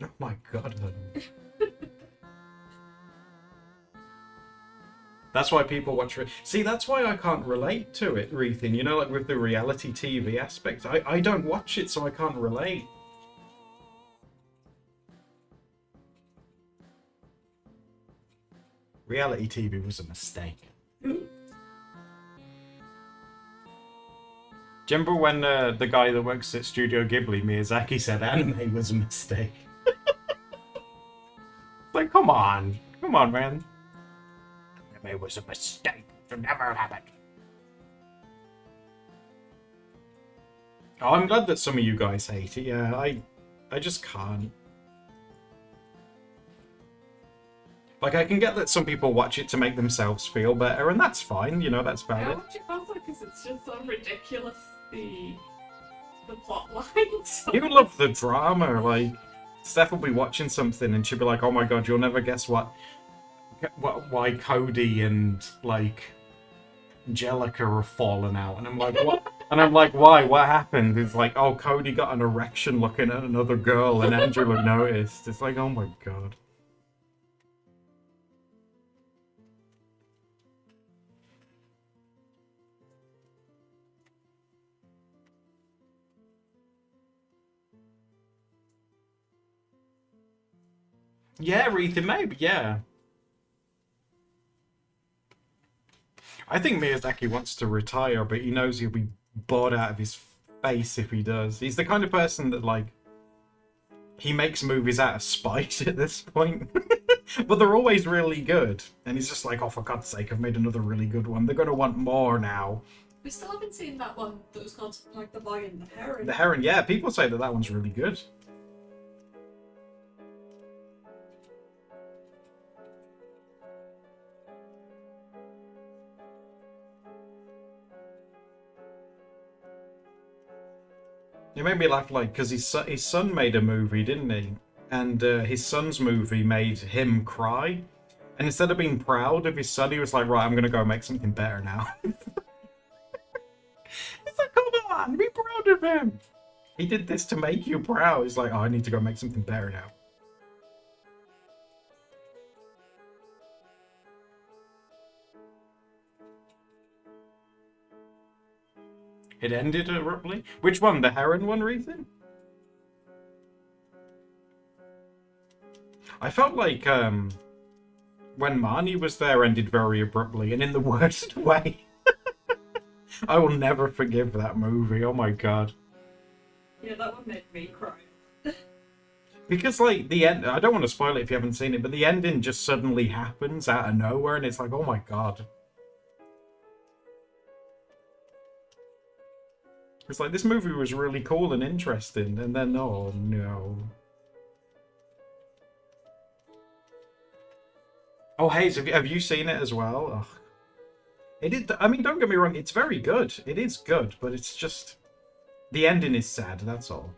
S1: Oh my god, honey. That's why people watch it. See, that's why I can't relate to it, Rethan. You know, like with the reality TV aspect. I don't watch it, so I can't relate. Reality TV was a mistake. Do you remember when the guy that works at Studio Ghibli, Miyazaki, said anime was a mistake? Like, come on, man. Anime was a mistake. It should never happen. Oh, I'm glad that some of you guys hate it. Yeah, I just can't. Like, I can get that some people watch it to make themselves feel better, and that's fine. You know, that's
S2: I
S1: valid.
S2: watch it also because it's just so ridiculous. The plot lines.
S1: You love the drama. Like, Steph will be watching something and she'll be like, "Oh my god, you'll never guess why Cody and like Angelica are falling out." And I'm like, "What?" And I'm like, "Why? What happened?" It's like, "Oh, Cody got an erection looking at another girl, and Angela noticed." It's like, "Oh my god." Yeah, Ethan, maybe, yeah. I think Miyazaki wants to retire, but he knows he'll be bored out of his face if he does. He's the kind of person that, like, he makes movies out of spite at this point. But they're always really good. And he's just like, oh, for God's sake, I've made another really good one. They're going to want more now.
S2: We still haven't seen that one that was called, like, The Boy and the Heron.
S1: The Heron, yeah, people say that that one's really good. It made me laugh, like, because his son made a movie, didn't he? And his son's movie made him cry. And instead of being proud of his son, he was like, right, I'm going to go make something better now. It's like, come on, be proud of him. He did this to make you proud. He's like, oh, I need to go make something better now. It ended abruptly? Which one? The Heron one, Rethan? I felt like when Marnie was there ended very abruptly and in the worst way. I will never forgive that movie. Oh my god.
S2: Yeah, that one made me cry.
S1: Because, like, the end... I don't want to spoil it if you haven't seen it, but the ending just suddenly happens out of nowhere and it's like, oh my god. It's like, this movie was really cool and interesting, and then, oh no. Oh, Hayes, have you seen it as well? Ugh. I mean, don't get me wrong, it's very good. It is good, but it's just... The ending is sad, that's all.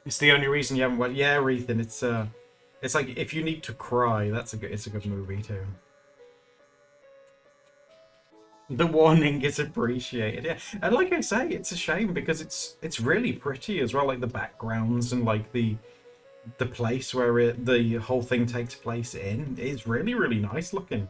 S1: It's the only reason you haven't went. Yeah, Ethan, it's like, if you need to cry, it's a good movie too. The warning is appreciated. Yeah. And like I say, it's a shame because it's really pretty as well, like the backgrounds and like the the place where the whole thing takes place in is really, really nice looking.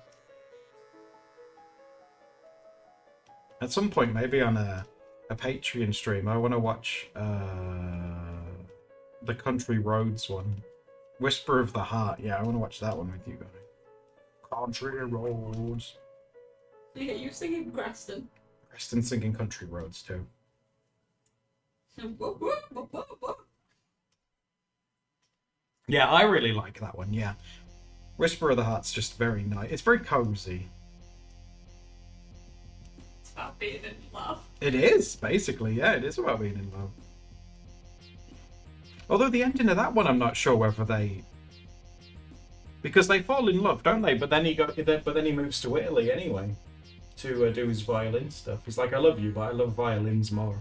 S1: At some point, maybe on a Patreon stream, I want to watch the Country Roads one. Whisper of the Heart. Yeah, I want to watch that one with you guys. Country Roads.
S2: Yeah, you singing Preston.
S1: Preston singing Country Roads too. Yeah, I really like that one, yeah. Whisper of the Heart's just very nice. It's very cozy.
S2: It's about being in love.
S1: It is, basically, yeah, it is about being in love. Although the ending of that one, I'm not sure whether they... Because they fall in love, don't they? But then he moves to Italy anyway to do his violin stuff. He's like, I love you, but I love violins more.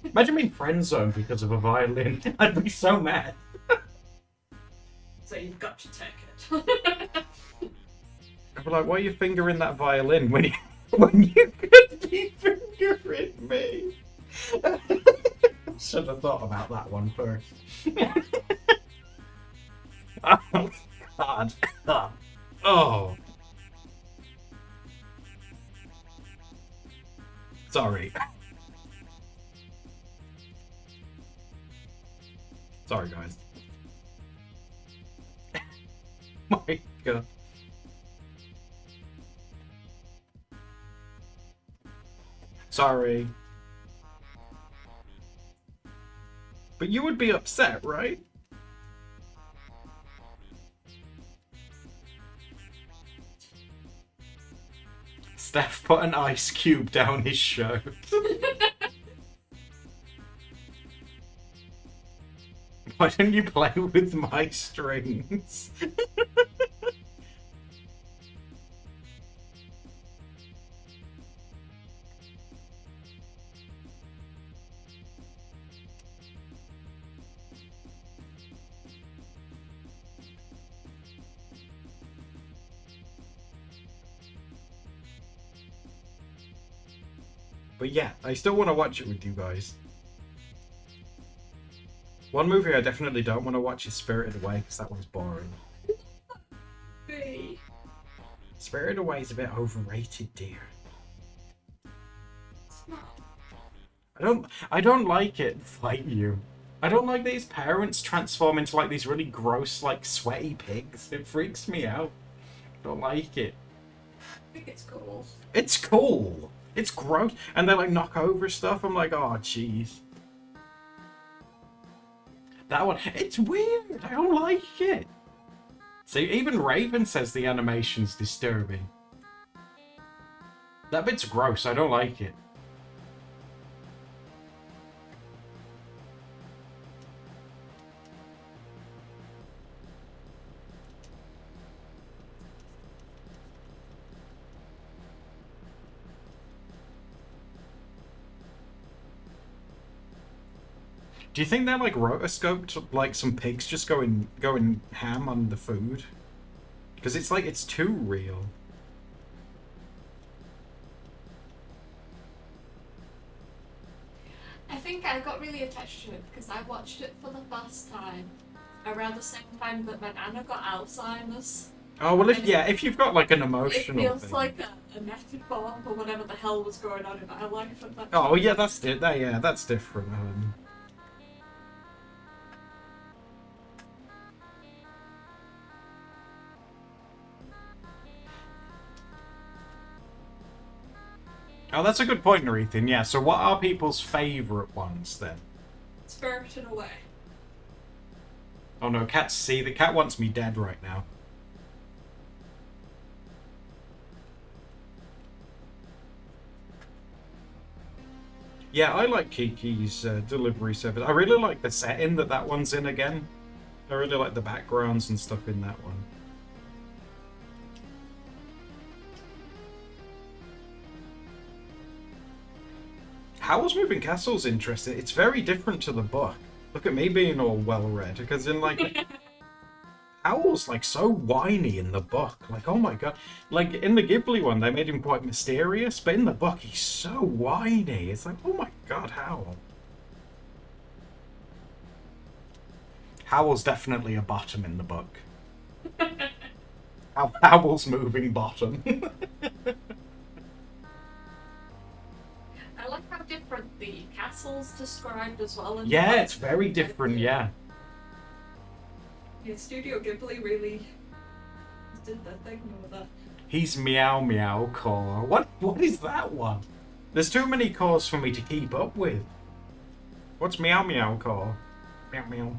S1: Imagine being friend zoned because of a violin. I'd be so mad.
S2: So you've got to take it.
S1: I'd be like, why are you fingering that violin when you could be fingering me? Should have thought about that one first. Oh, God. Oh. Sorry. Sorry, guys. My God. Sorry. But you would be upset, right? Steph put an ice cube down his shirt. Why don't you play with my strings? But yeah, I still want to watch it with you guys. One movie I definitely don't want to watch is Spirited Away, because that one's boring.
S2: Hey.
S1: Spirited Away is a bit overrated, dear.
S2: It's not.
S1: I don't like it, fight you. I don't like these parents transform into like these really gross, like sweaty pigs. It freaks me out. Don't like it.
S2: I think it's cool.
S1: It's cool. It's gross. And they like knock over stuff. I'm like, oh jeez. That one, it's weird. I don't like it. See, even Raven says the animation's disturbing. That bit's gross. I don't like it. Do you think they're like rotoscoped, like some pigs just going ham on the food? Because it's like, it's too real.
S2: I think I got really attached to it because I watched it for the first time around the same time that my nana got Alzheimer's.
S1: Oh, well, if you've got like an emotional
S2: It feels
S1: thing.
S2: like a metaphor for whatever the hell was going on in my life at that
S1: Oh,
S2: time.
S1: yeah, that's it. Yeah, that's different. Oh, that's a good point, Ethan. Yeah, so what are people's favourite ones then?
S2: Spirited Away.
S1: Oh no, the cat wants me dead right now. Yeah, I like Kiki's delivery service. I really like the setting that one's in again. I really like the backgrounds and stuff in that one. Howl's Moving Castle's interesting. It's very different to the book. Look at me being all well-read, because in like... Howl's like so whiny in the book. Like, oh my god. Like, in the Ghibli one, they made him quite mysterious, but in the book, he's so whiny. It's like, oh my god, Howl. Howl's definitely a bottom in the book. Howl's moving bottom.
S2: I like how different the castle's described as well. And
S1: Yeah, it's very different, yeah.
S2: Yeah, Studio Ghibli really did their thing with that.
S1: He's Meow Meow Core. What is that one? There's too many cores for me to keep up with. What's Meow Meow Core? Meow Meow.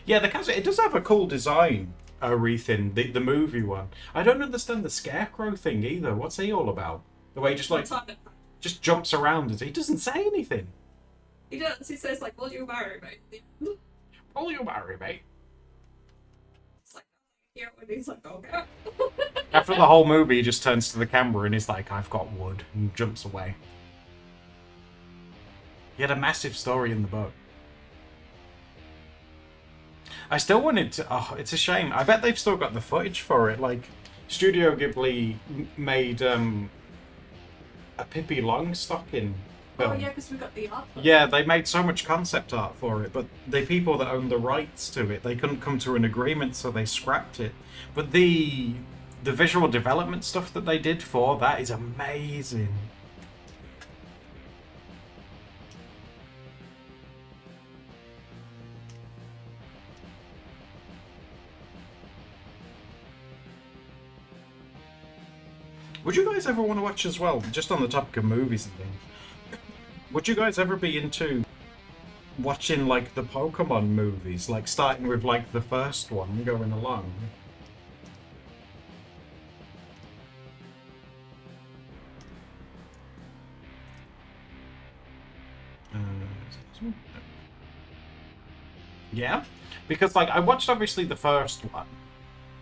S1: Yeah, the castle, it does have a cool design, Arethin, the movie one. I don't understand the scarecrow thing either. What's he all about? The way he just jumps around and he doesn't say anything.
S2: He does. He says like, "Will you marry me?"
S1: Will you marry me?
S2: It's like, yeah, and he's like, "Okay."
S1: After the whole movie, he just turns to the camera and he's like, "I've got wood," and jumps away. He had a massive story in the book. I still wanted to... Oh, it's a shame. I bet they've still got the footage for it. Like, Studio Ghibli made a Pippi Longstocking film.
S2: Oh yeah, because we got the art.
S1: Yeah, they made so much concept art for it, but the people that owned the rights to it, they couldn't come to an agreement, so they scrapped it. But the visual development stuff that they did for that is amazing. Would you guys ever want to watch as well, just on the topic of movies and things, would you guys ever be into watching like the Pokemon movies, like starting with like the first one going along? Yeah, because like I watched obviously the first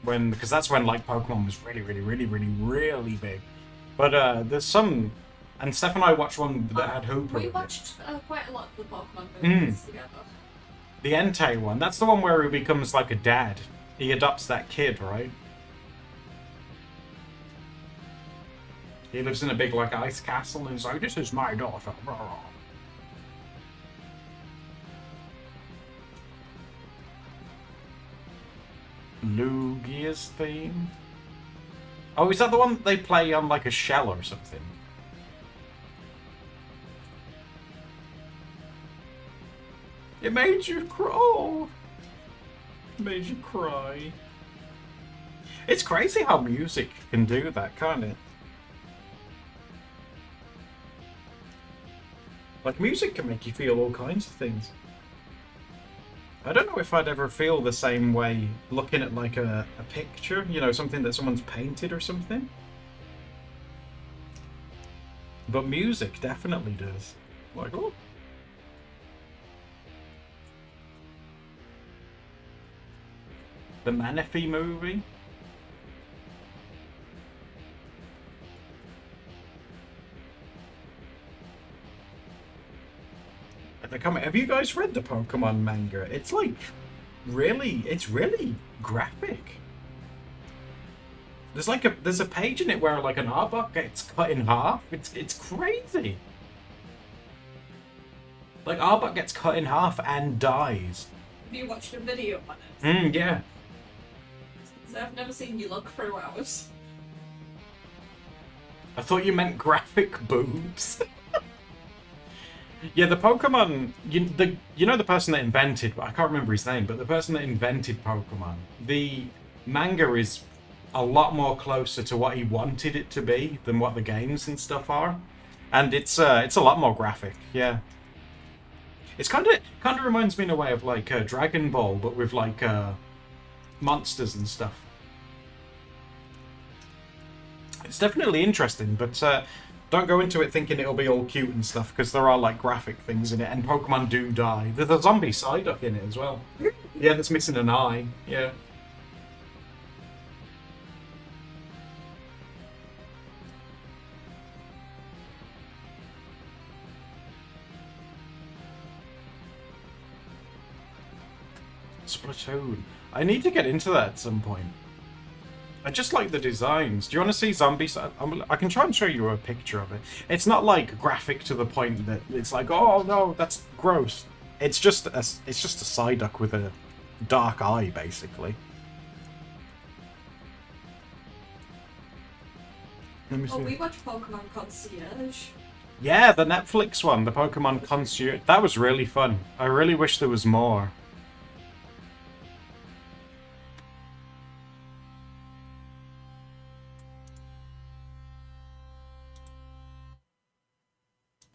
S1: one because that's when like Pokemon was really big. But there's some, and Steph and I watched one that had Hooper.
S2: We watched quite a lot of the Pokemon movies together.
S1: The Entei one, that's the one where he becomes like a dad. He adopts that kid, right? He lives in a big like ice castle and he's like, "This is my daughter." Lugia's theme? Oh, is that the one that they play on like a shell or something? It made you crawl. It made you cry. It's crazy how music can do that, can't it? Like, music can make you feel all kinds of things. I don't know if I'd ever feel the same way looking at like a picture, you know, something that someone's painted or something. But music definitely does. Like, oh. The Manaphy movie. Have you guys read the Pokemon manga? It's like it's really graphic. There's a page in it where like an Arbok gets cut in half. It's crazy. Like Arbok gets cut in half and dies.
S2: Have you watched a video on it?
S1: Yeah.
S2: So I've never seen you look through ours.
S1: I thought you meant graphic boobs. Yeah, the Pokemon, you know the person that invented, I can't remember his name, but the person that invented Pokemon, the manga is a lot more closer to what he wanted it to be than what the games and stuff are, and it's a lot more graphic. Yeah, it's kind of reminds me in a way of like Dragon Ball, but with like monsters and stuff. It's definitely interesting, but don't go into it thinking it'll be all cute and stuff, because there are like graphic things in it, and Pokemon do die. There's a zombie Psyduck in it as well. Yeah, that's missing an eye. Yeah. Splatoon. I need to get into that at some point. I just like the designs. Do you want to see zombies? I can try and show you a picture of it. It's not like graphic to the point that it's like, oh no, that's gross. It's just a Psyduck with a dark eye, basically. Let me see.
S2: Oh, we watched Pokemon Concierge.
S1: Yeah, the Netflix one, the Pokemon Concierge. That was really fun. I really wish there was more.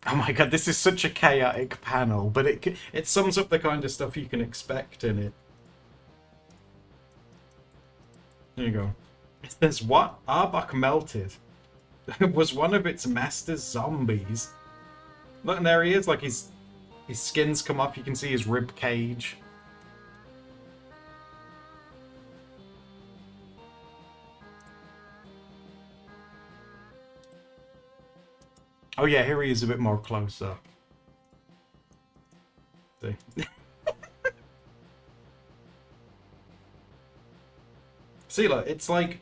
S1: Oh my god, this is such a chaotic panel, but it sums up the kind of stuff you can expect in it. There you go. It says, what? Arbok melted. Was one of its master's zombies. Look, and there he is, like his skin's come off, you can see his rib cage. Oh yeah, here he is a bit more close up. See? See, look, it's like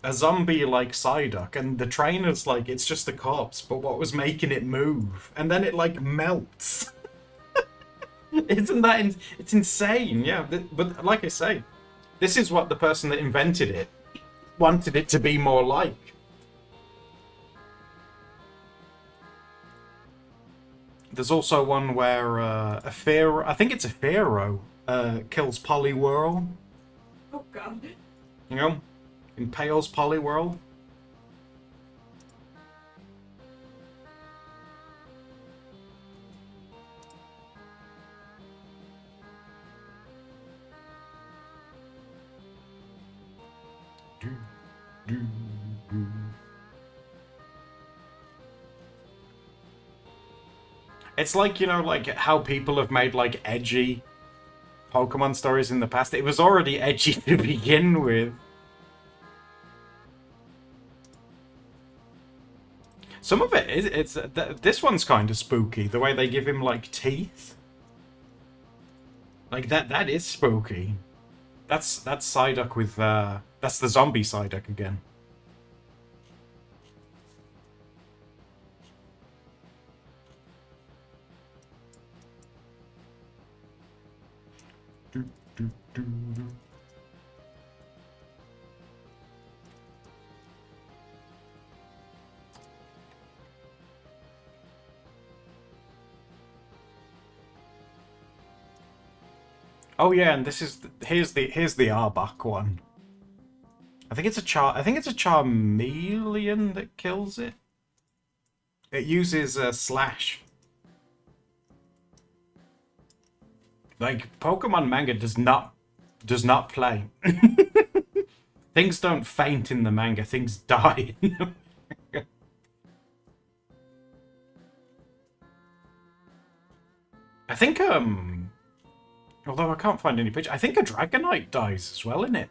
S1: a zombie like Psyduck, and the trainer's like, it's just a corpse, but what was making it move? And then it like melts. Isn't that it's insane, yeah. But like I say, this is what the person that invented it wanted it to be more like. There's also one where I think it's a Pharaoh, kills Poliwhirl.
S2: Oh god.
S1: You know? Impales Poliwhirl. It's like, you know, like how people have made like edgy Pokemon stories in the past. It was already edgy to begin with. Some of it, this one's kind of spooky. The way they give him like teeth, like that is spooky. That's Psyduck with that's the zombie Psyduck again. Oh yeah, and this is here's the Arbok one. I think it's a Charmeleon that kills it. It uses a slash. Like Pokemon manga does not play. Things don't faint in the manga, things die in the manga. I think although I can't find any picture, I think a Dragonite dies as well in it.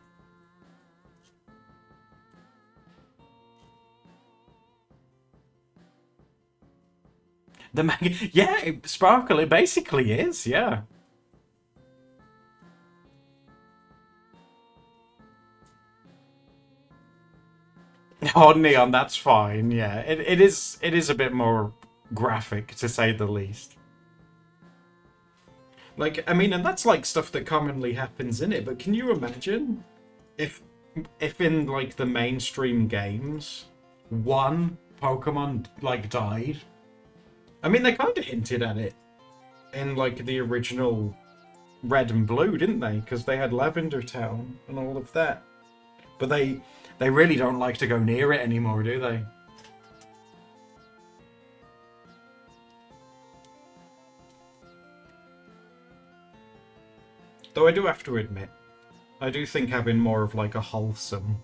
S1: The manga, yeah, Sparkle, it basically is, yeah. Oh, Neon, that's fine, yeah. It is a bit more graphic, to say the least. Like, I mean, and that's like stuff that commonly happens in it, but can you imagine if in like the mainstream games, one Pokemon like died? I mean, they kind of hinted at it in like the original Red and Blue, didn't they? Because they had Lavender Town and all of that. But they really don't like to go near it anymore, do they? Though I do have to admit, I do think having more of like a wholesome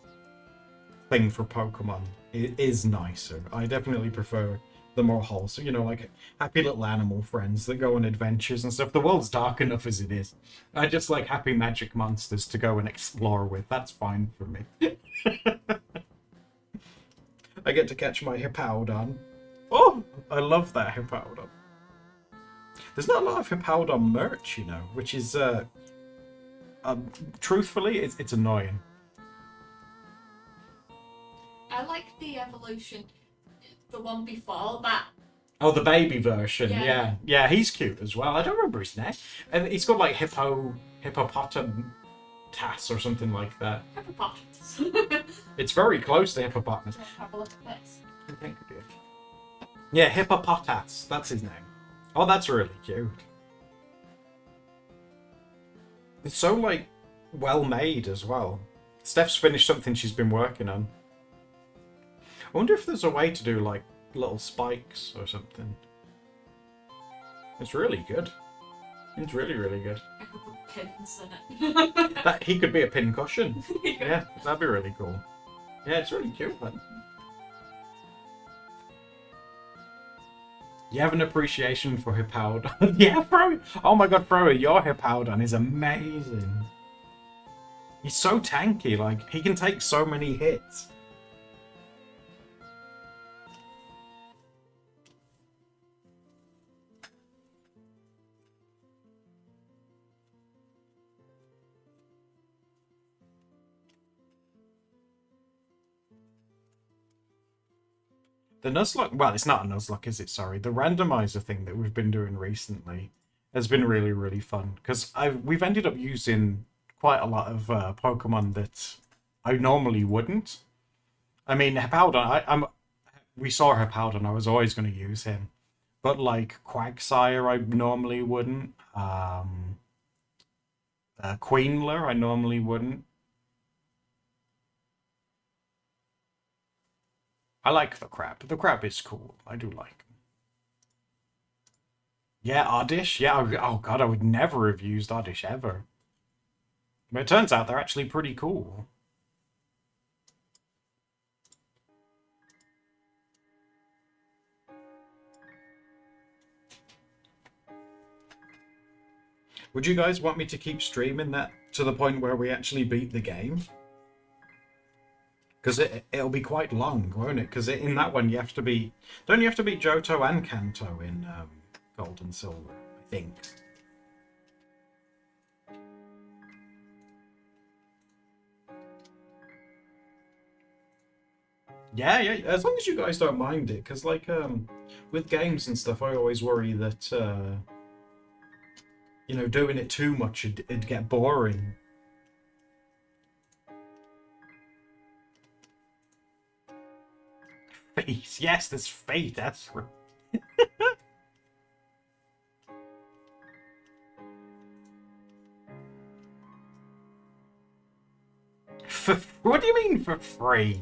S1: thing for Pokemon is nicer. I definitely prefer the more wholesome, you know, like happy little animal friends that go on adventures and stuff. The world's dark enough as it is. I just like happy magic monsters to go and explore with. That's fine for me. I get to catch my Hippowdon. Oh, I love that Hippowdon. There's not a lot of Hippowdon merch, you know, which is, truthfully, it's annoying.
S2: the evolution, the one before that.
S1: Oh, the baby version.
S2: Yeah.
S1: Yeah, he's cute as well. I don't remember his name. And he's got like hippopotamus or something like that.
S2: Hippopotamus.
S1: It's very close to hippopotamus.
S2: Have a look at this.
S1: I think it is. Yeah, hippopotamus. That's his name. Oh, that's really cute. It's so like well made as well. Steph's finished something she's been working on. I wonder if there's a way to do like little spikes or something. It's really good. It's really, really good.
S2: I could put pins in it.
S1: That he could be a pin cushion. Yeah, that'd be really cool. Yeah, it's really cute, man. You have an appreciation for Hippowdon. Yeah, Froyo. Oh my god, Froyo, your Hippowdon is amazing. He's so tanky, like, he can take so many hits. The Nuzlocke, well, it's not a Nuzlocke, is it? Sorry. The randomizer thing that we've been doing recently has been really, really fun. Because we've ended up using quite a lot of Pokemon that I normally wouldn't. I mean, Hippowdon, we saw Hippowdon, I was always going to use him. But, like, Quagsire, I normally wouldn't. Queenler, I normally wouldn't. I like the crab. The crab is cool. I do like him. Yeah, Oddish. Yeah, oh god, I would never have used Oddish ever. But it turns out they're actually pretty cool. Would you guys want me to keep streaming that to the point where we actually beat the game? Because it'll be quite long, won't it? Because in that one you have to be... Don't you have to beat Johto and Kanto in Gold and Silver, I think. Yeah, as long as you guys don't mind it. Because, like, with games and stuff, I always worry that, you know, doing it too much, it'd get boring. Fate. Yes, there's fate. That's right. What do you mean for free?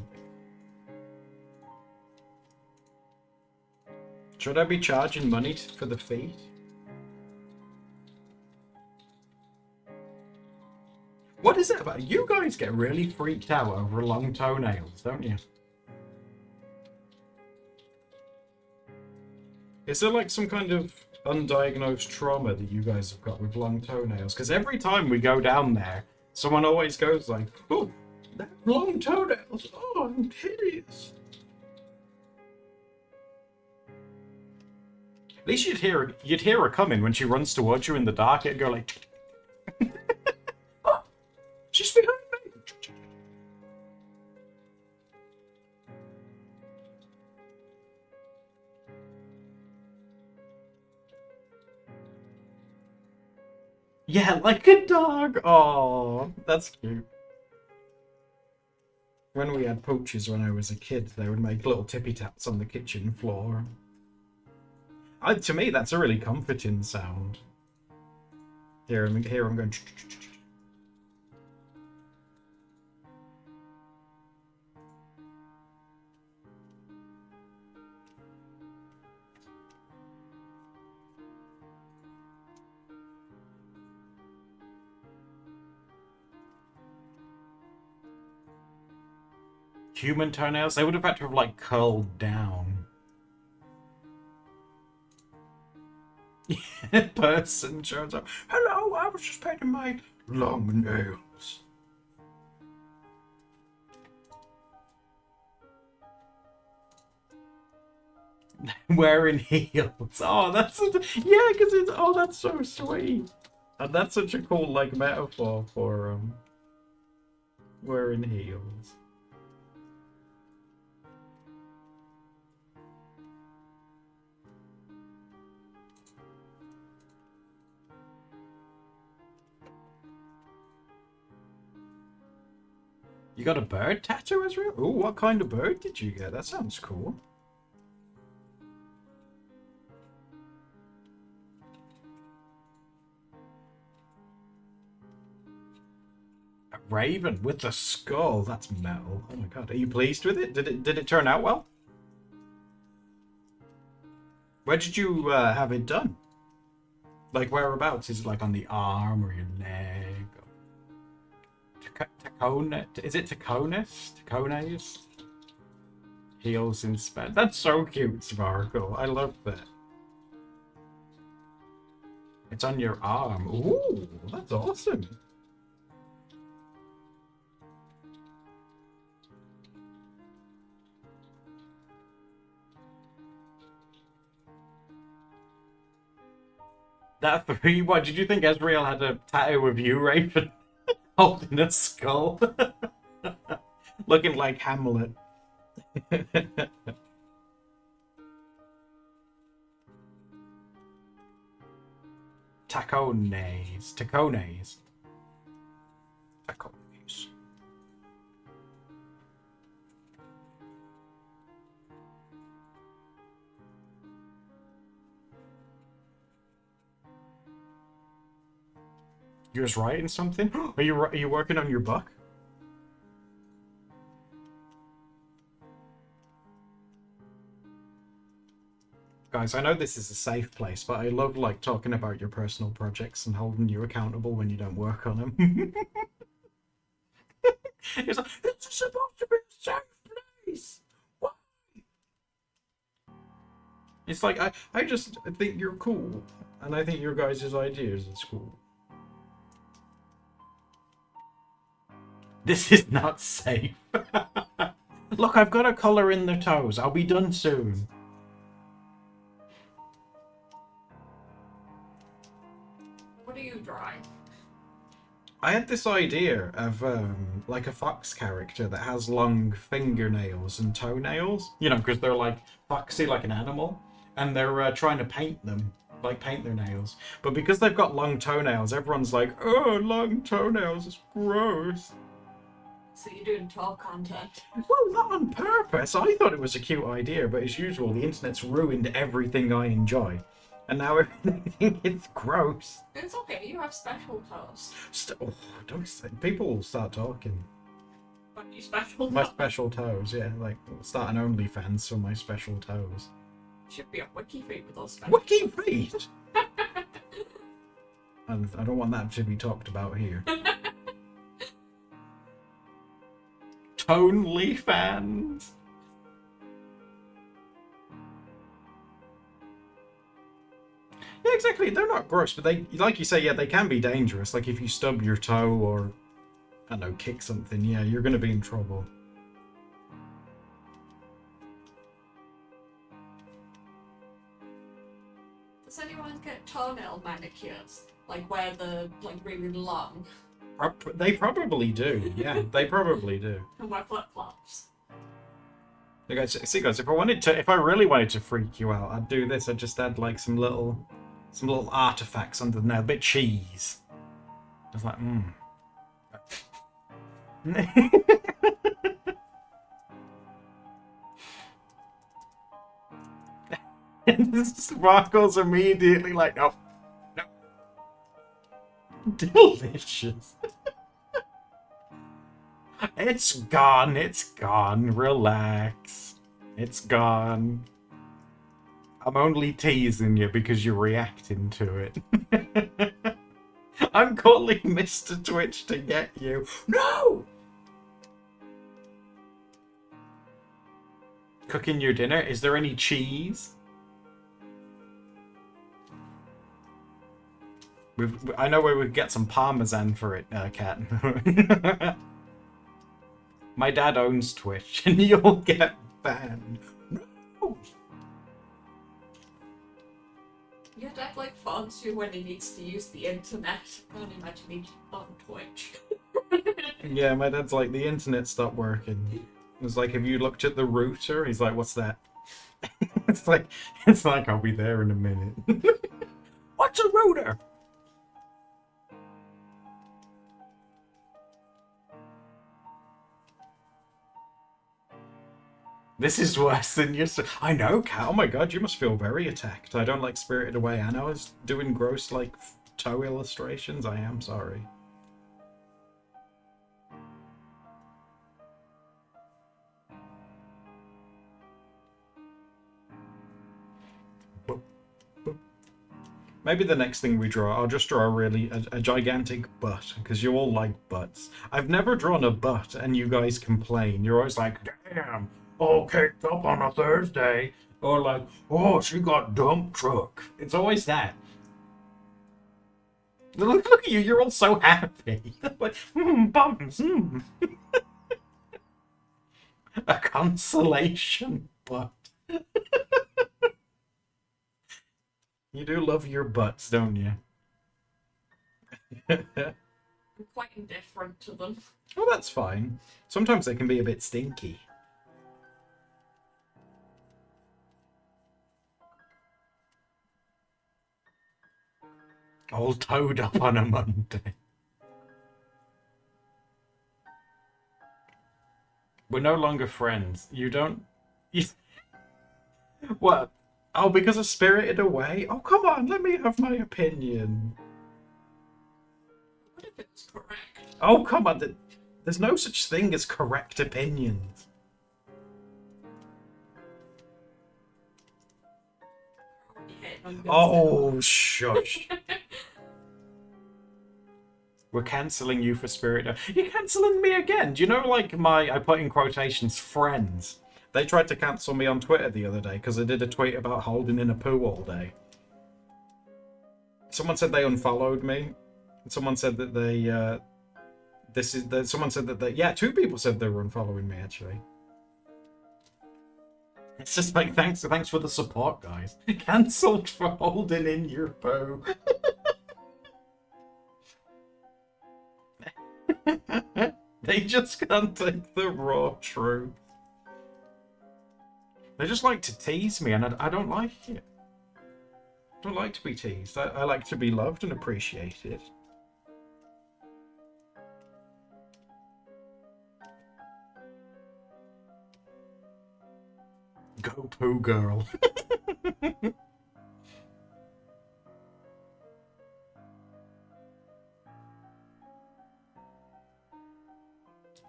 S1: Should I be charging money for the feet? What is it about? You guys get really freaked out over long toenails, don't you? Is there like some kind of undiagnosed trauma that you guys have got with long toenails? Because every time we go down there, someone always goes like, "Oh, that long toenails! Oh, I'm hideous." At least you'd hear her coming when she runs towards you in the dark. It'd go like, "Oh, she's behind me." Yeah, like a dog. Oh, that's cute. When we had pooches when I was a kid, they would make little tippy taps on the kitchen floor. To me, that's a really comforting sound. Here I'm going. Human toenails? They would have had to have, like, curled down. Person shows up. Hello, I was just painting my long nails. Wearing heels. Oh, that's yeah, because it's that's so sweet. And that's such a cool like metaphor for wearing heels. You got a bird tattoo, Ezreal? Ooh, what kind of bird did you get? That sounds cool. A raven with a skull. That's metal. Oh my god. Are you pleased with it? Did it turn out well? Where did you have it done? Like whereabouts? Is it like on the arm or your leg? Tacona? Is it Taconis? Tacones? Heels in Spanish. That's so cute, Sparkle. I love that. It's on your arm. Ooh, that's awesome. That three. What did you think Ezreal had a tattoo of you, Raven? Holding a skull. Looking like Hamlet. Tacones. Tacones. Tacones. You was writing something? Are you working on your book? Guys, I know this is a safe place, but I love like talking about your personal projects and holding you accountable when you don't work on them. It's like, it's supposed to be a safe place. Why? It's like I just think you're cool, and I think your guys' ideas is cool. This is not safe. Look, I've got a color in the toes. I'll be done soon.
S2: What are you drawing?
S1: I had this idea of like a fox character that has long fingernails and toenails. You know, because they're like foxy, like an animal, and they're trying to paint them, like paint their nails. But because they've got long toenails, everyone's like, "Oh, long toenails, it's gross."
S2: So you're doing troll content.
S1: Well, not on purpose. I thought it was a cute idea, but as usual, the internet's ruined everything I enjoy. And now everything is gross.
S2: It's okay, you have special toes.
S1: Don't say. People will start talking.
S2: But you special
S1: My
S2: toes.
S1: special toes, yeah. Like, start an OnlyFans for my special toes.
S2: Should be a wiki feed with those special
S1: Wiki feet! And I don't want that to be talked about here. Tonely fans! Yeah, exactly. They're not gross, but they, like you say, yeah, they can be dangerous. Like if you stub your toe or, I don't know, kick something, yeah, you're going to be in trouble.
S2: Does anyone get toenail manicures? Like where they're like really long
S1: They probably do. Yeah, they probably do.
S2: and wear flip flops?
S1: See, guys, if I really wanted to freak you out, I'd do this. I'd just add like some little artifacts under the nail, a bit cheese. Just like, Sparkle's immediately like, no. Delicious. It's gone. It's gone. Relax. It's gone. I'm only teasing you because you're reacting to it. I'm calling Mr. Twitch to get you. No! Cooking your dinner? Is there any cheese? I know where we could get some parmesan for it, Cat. My dad owns Twitch, and you'll get banned. No!
S2: Your dad like phones you when he needs to use the internet. I can't imagine he's on Twitch.
S1: Yeah, my dad's like, the internet stopped working. It's like, have you looked at the router? He's like, what's that? it's like, I'll be there in a minute. What's a router? This is worse than your... I know, Cat. Oh my god, you must feel very attacked. I don't like Spirited Away, and I was doing gross, like, toe illustrations. I am sorry. Maybe the next thing we draw, I'll just draw a gigantic butt, because you all like butts. I've never drawn a butt, and you guys complain. You're always like, damn, all caked up on a Thursday. Or like, oh, she got dump truck. It's always that. Look at you, you're all so happy. Like, bums, A consolation butt. You do love your butts, don't you?
S2: I'm quite indifferent to them.
S1: Well, that's fine. Sometimes they can be a bit stinky. All toed up on a Monday. We're no longer friends. You don't... What? Oh, because of Spirited Away? Oh, come on, let me have my opinion.
S2: What if it's correct?
S1: Oh, come on. There's no such thing as correct opinions. Oh, shush. We're cancelling you for Spirit. You're cancelling me again. Do you know, like, I put in quotations, friends? They tried to cancel me on Twitter the other day because I did a tweet about holding in a poo all day. Someone said they unfollowed me. Someone said that they, someone said that they, yeah, 2 people said they were unfollowing me, actually. It's just like, thanks for the support, guys. Cancelled for holding in your poo. They just can't take the raw truth. They just like to tease me, and I don't like it. I don't like to be teased. I like to be loved and appreciated. Go poo girl.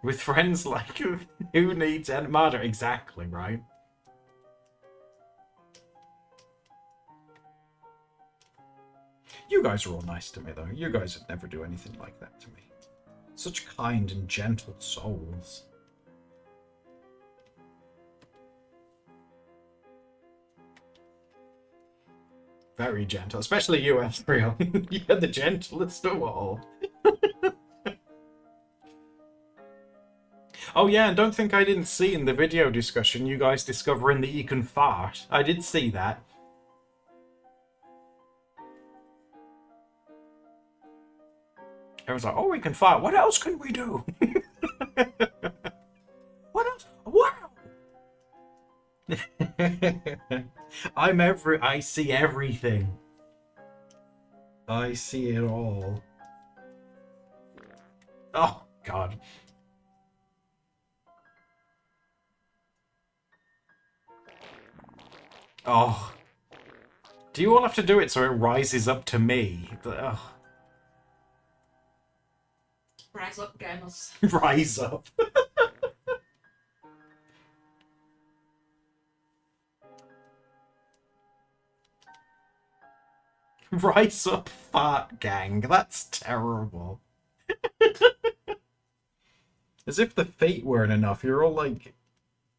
S1: With friends like who needs Enmada? Exactly, right? You guys are all nice to me, though. You guys would never do anything like that to me. Such kind and gentle souls. Very gentle, especially you, Asriel. You're the gentlest of all. Oh yeah, and don't think I didn't see in the video discussion you guys discovering that you can fart. I did see that. Everyone's like, oh, we can fart. What else can we do? What else? Wow! I see everything. I see it all. Oh, God. Oh. Do you all have to do it so it rises up to me? Ugh.
S2: Rise up, gamers.
S1: Rise up. Rise up, fart gang. That's terrible. As if the feet weren't enough. You're all, like,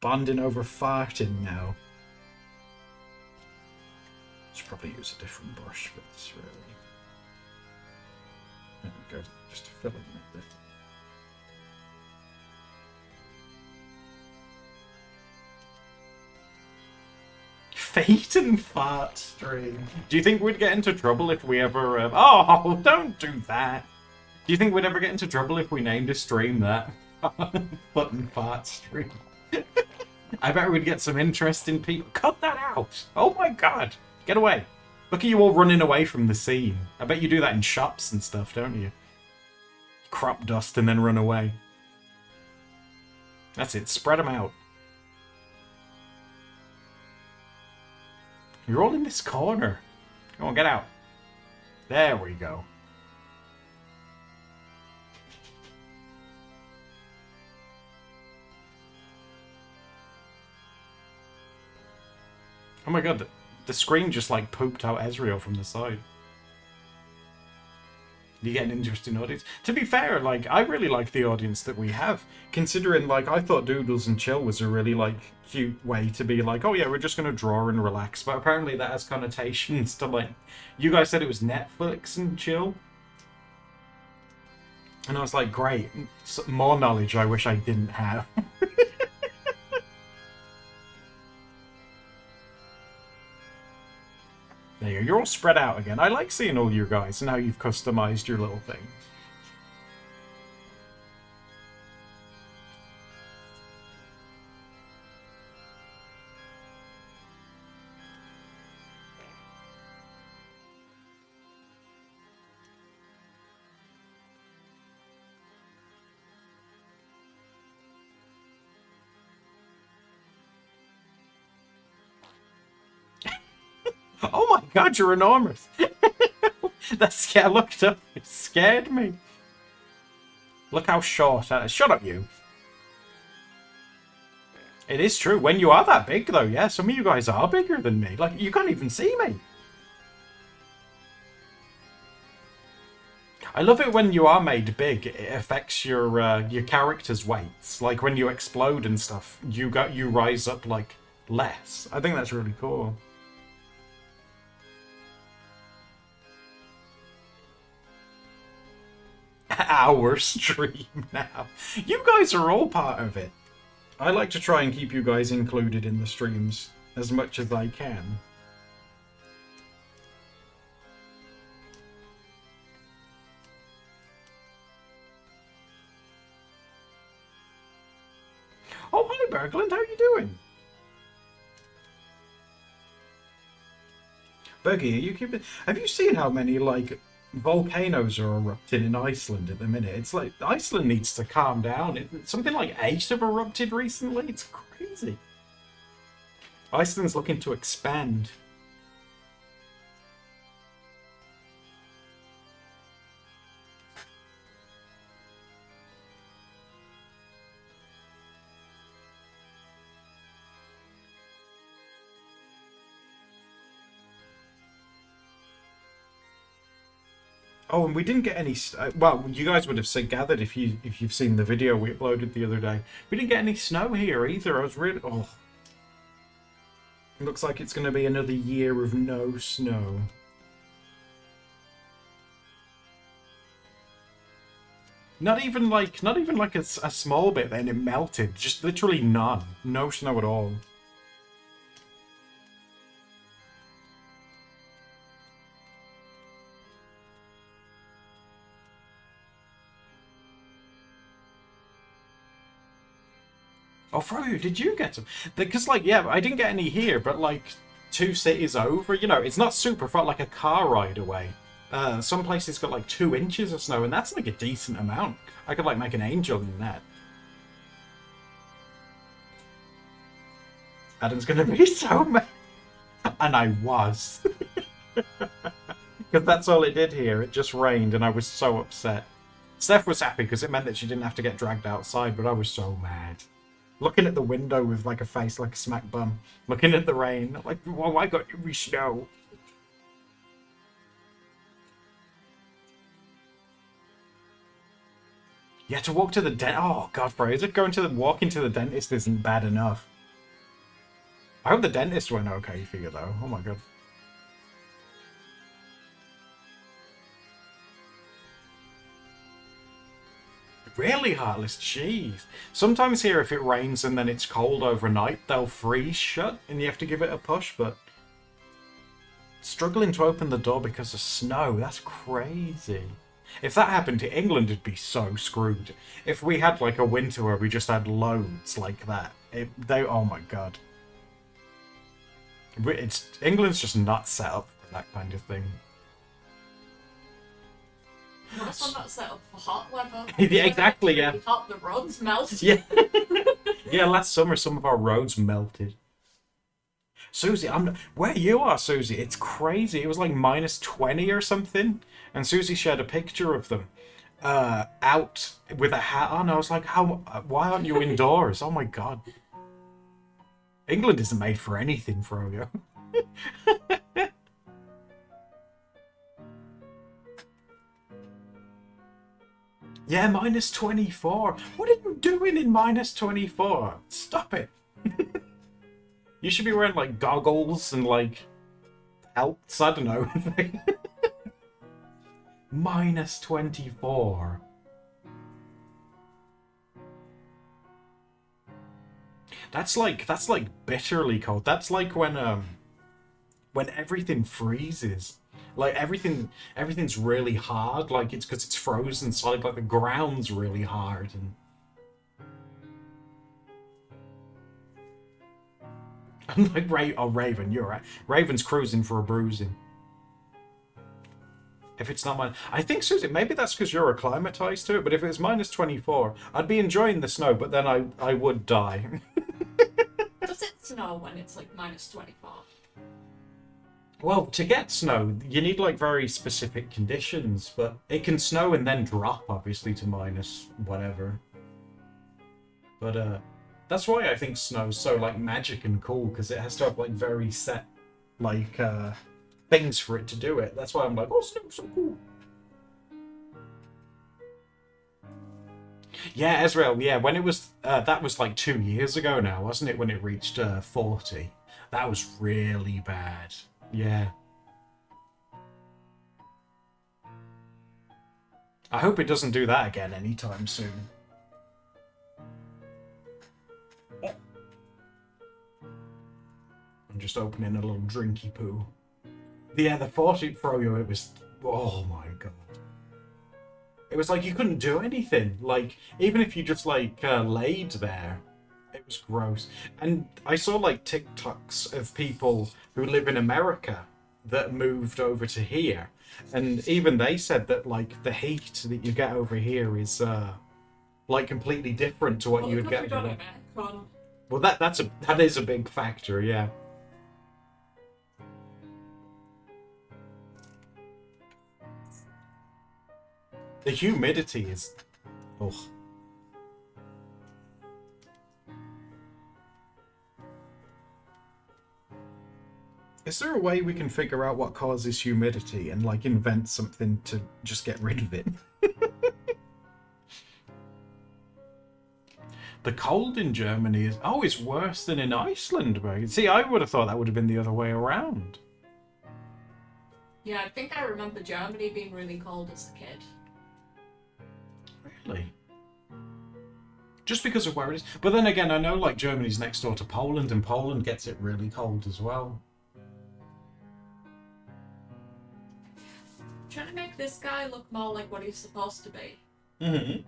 S1: bonding over farting now. Should probably use a different brush for this, really. There we go. Just to fill it a bit. Fate and fart stream. Do you think we'd get into trouble if we ever... Oh, don't do that. Do you think we'd ever get into trouble if we named a stream that? Foot and fart stream. I bet we'd get some interesting people. Cut that out. Oh my god. Get away. Look at you all running away from the scene. I bet you do that in shops and stuff, don't you? Crop dust and then run away. That's it. Spread them out. You're all in this corner. Come on, get out. There we go. Oh my god, the screen just like pooped out Ezreal from the side. You get an interesting audience. To be fair, like, I really like the audience that we have. Considering, like, I thought Doodles and Chill was a really, like, cute way to be like, oh yeah, we're just gonna draw and relax. But apparently that has connotations to, like, you guys said it was Netflix and chill. And I was like, great. More knowledge I wish I didn't have. There you go. You're all spread out again. I like seeing all you guys and how you've customized your little thing. Oh my god, you're enormous! I looked up, it scared me. Look how short that is. Shut up, you. It is true, when you are that big though, yeah, some of you guys are bigger than me. Like, you can't even see me. I love it when you are made big, it affects your character's weights. Like, when you explode and stuff, you rise up, like, less. I think that's really cool. Our stream now. You guys are all part of it. I like to try and keep you guys included in the streams as much as I can. Oh, hi Bergland, how you doing? Bergie, are you keeping... Have you seen how many, like, volcanoes are erupting in Iceland at the minute? It's like Iceland needs to calm down. Something like 8 have erupted recently. It's crazy. Iceland's looking to expand. Oh, and we didn't get any. Well, you guys would have gathered if you've seen the video we uploaded the other day. We didn't get any snow here either. I was really. Oh, it looks like it's going to be another year of no snow. Not even like a small bit. Then it melted. Just literally none. No snow at all. Oh, Froyo, did you get them? Because, like, yeah, I didn't get any here, but, like, 2 cities over, you know, it's not super far, like a car ride away. Some places got, like, 2 inches of snow, and that's, like, a decent amount. I could, like, make an angel in that. Adam's gonna be so mad. And I was. Because that's all it did here. It just rained, and I was so upset. Steph was happy, because it meant that she didn't have to get dragged outside, but I was so mad. Looking at the window with like a face like a smack bum. Looking at the rain. Like, well, why got we snow? You had to walk to the dentist. Oh, God, bro. Is it walking to the dentist isn't bad enough? I hope the dentist went okay for you, though. Oh, my God. Really, Heartless? Jeez. Sometimes here, if it rains and then it's cold overnight, they'll freeze shut and you have to give it a push, but... Struggling to open the door because of snow, that's crazy. If that happened to England, it'd be so screwed. If we had, like, a winter where we just had loads like that, oh my God. England's just not set up for that kind of thing.
S2: Also not set up for hot weather.
S1: Yeah, exactly, yeah.
S2: Really hot, the roads melted.
S1: Yeah. Yeah, last summer some of our roads melted. Susie, where you are, Susie. It's crazy. It was like -20 or something, and Susie shared a picture of them out with a hat on. I was like, how? Why aren't you indoors? Oh my god, England isn't made for anything, Froyo. Yeah, -24. What are you doing in -24? Stop it. You should be wearing like goggles and like helps. I don't know. -24. That's like bitterly cold. That's like when everything freezes. Like everything's really hard. Like it's because it's frozen solid. Like the ground's really hard and like Raven, you're right. Raven's cruising for a bruising. If it's not mine, I think Susie. Maybe that's because you're acclimatized to it. But if it was -24, I'd be enjoying the snow. But then I would die.
S2: Does it snow when it's like -24?
S1: Well, to get snow, you need like very specific conditions, but it can snow and then drop, obviously, to minus whatever. But that's why I think snow's so like magic and cool, because it has to have like very set like things for it to do it. That's why I'm like, oh, snow's so cool. Yeah, Ezreal. Yeah, when it was that was like 2 years ago now, wasn't it? When it reached 40, that was really bad. Yeah. I hope it doesn't do that again anytime soon. I'm just opening a little drinky poo. Yeah, the 40 Froyo, it was... Oh my god. It was like you couldn't do anything. Like, even if you just, like, laid there, it was gross. And I saw, like, TikToks of people who live in America that moved over to here. And even they said that, like, the heat that you get over here is, like, completely different to what you would get over there. Well, that is a big factor, yeah. The humidity is... Ugh. Is there a way we can figure out what causes humidity and, like, invent something to just get rid of it? The cold in Germany is always worse than in Iceland, but see, I would have thought that would have been the other way around.
S2: Yeah, I think I remember Germany being really cold as a kid.
S1: Really? Just because of where it is. But then again, I know like Germany's next door to Poland, and Poland gets it really cold as well.
S2: Trying to make this guy look more like what he's supposed to be.
S1: Mm-hmm.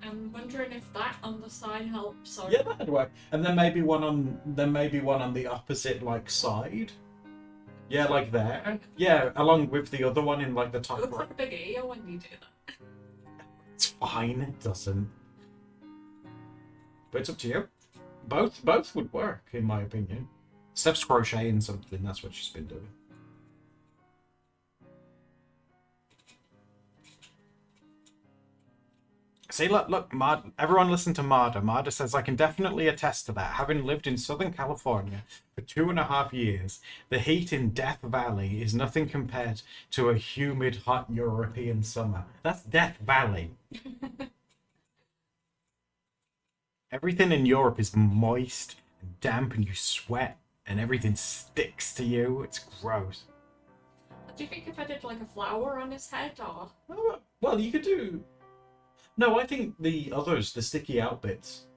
S2: I'm wondering if that on the side helps. Or...
S1: Yeah, that'd work. And then maybe one on the opposite like side. Yeah, like there. Yeah, along with the other one in like the top
S2: It looks
S1: right.
S2: like a big ear when you do that.
S1: It's fine. It doesn't. But it's up to you. Both would work, in my opinion. Steph's crocheting something. That's what she's been doing. See, look, everyone listen to Marda. Marda says, I can definitely attest to that. Having lived in Southern California for 2.5 years, the heat in Death Valley is nothing compared to a humid, hot European summer. That's Death Valley. Everything in Europe is moist and damp, and you sweat, and everything sticks to you. It's gross.
S2: Do you think if I did like a flower on his head, or...?
S1: Oh, well, you could do... No, I think the others, the sticky out bits.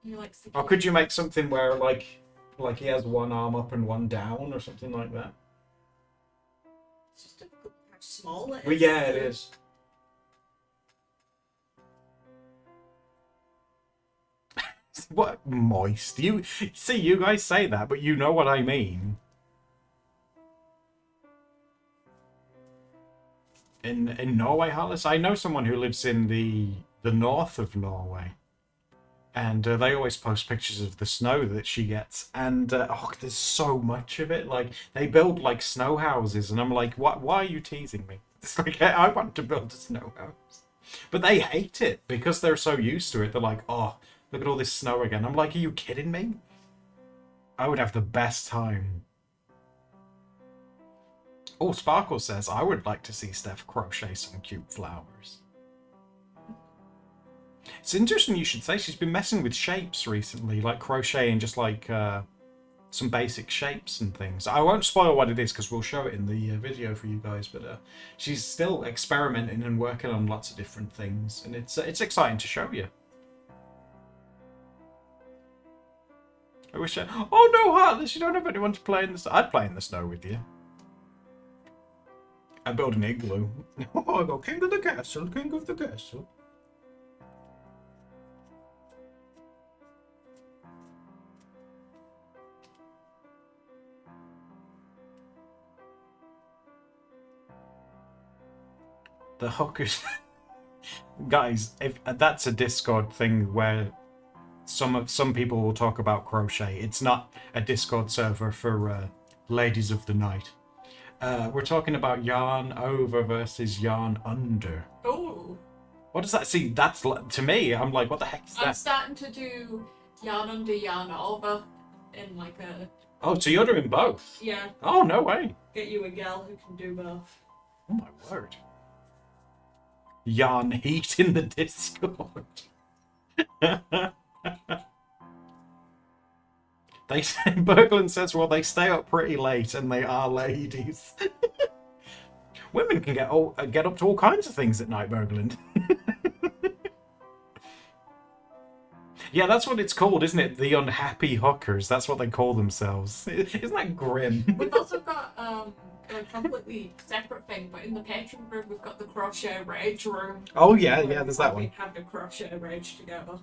S2: You like sticky
S1: Or could you make something where, like he has one arm up and one down, or something like that?
S2: It's just difficult how small it is.
S1: Well, yeah, it is. What moist? You see, you guys say that, but you know what I mean. In Norway, Hollis, I know someone who lives in the north of Norway. And they always post pictures of the snow that she gets, and oh, there's so much of it. Like they build like snow houses, and I'm like, why are you teasing me? It's like I want to build a snow house, but they hate it because they're so used to it. They're like, oh, look at all this snow again. I'm like, are you kidding me? I would have the best time. Oh, Sparkle says I would like to see Steph crochet some cute flowers. It's interesting you should say she's been messing with shapes recently, like crocheting just like some basic shapes and things. I won't spoil what it is because we'll show it in the video for you guys, but she's still experimenting and working on lots of different things, and it's exciting to show you. I wish I... Oh no, Heartless, you don't have anyone to play in the snow. I'd play in the snow with you. I'd build an igloo. Oh, I go, king of the castle, king of the castle. The hookers, guys. If that's a Discord thing where some people will talk about crochet, it's not a Discord server for ladies of the night. We're talking about yarn over versus yarn under.
S2: Oh.
S1: What does that see? That's to me. I'm like, what the heck is that?
S2: I'm starting to do yarn under, yarn over in like a.
S1: Oh, so you're doing both?
S2: Yeah.
S1: Oh, no way.
S2: Get you a gal who can do both.
S1: Oh my word. Yarn heat in the Discord. They say, Berglund says, well, they stay up pretty late and they are ladies. Women can get up to all kinds of things at night, Berglund. Yeah, that's what it's called, isn't it? The unhappy hookers. That's what they call themselves. Isn't that grim?
S2: We've also got a completely separate thing, but in the Patreon group we've got the crochet rage room.
S1: Oh yeah, there's that one.
S2: We have the crochet rage together.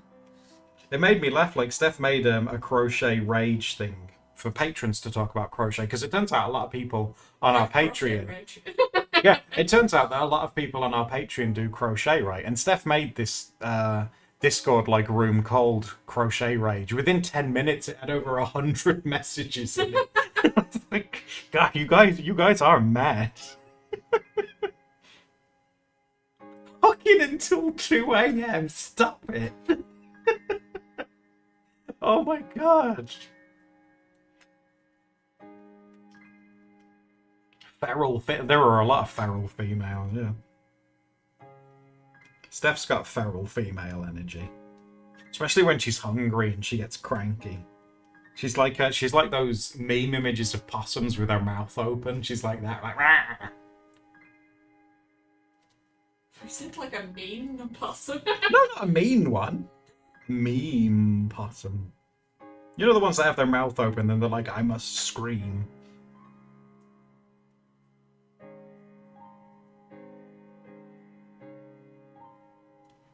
S1: It made me laugh. Like Steph made a crochet rage thing for patrons to talk about crochet, because it turns out a lot of people on our Patreon. Yeah, it turns out that a lot of people on our Patreon do crochet, right? And Steph made this Discord like room called Crochet Rage. Within 10 minutes, it had over 100 messages in it. It's like, God, you guys are mad. Fucking until 2 a.m. Stop it. Oh my God. There are a lot of feral females, yeah. Steph's got feral female energy, especially when she's hungry and she gets cranky. She's like those meme images of possums with her mouth open. She's like that, like. Rah!
S2: Is it like a mean possum?
S1: No, not a mean one. Meme possum. You know the ones that have their mouth open and they're like, I must scream.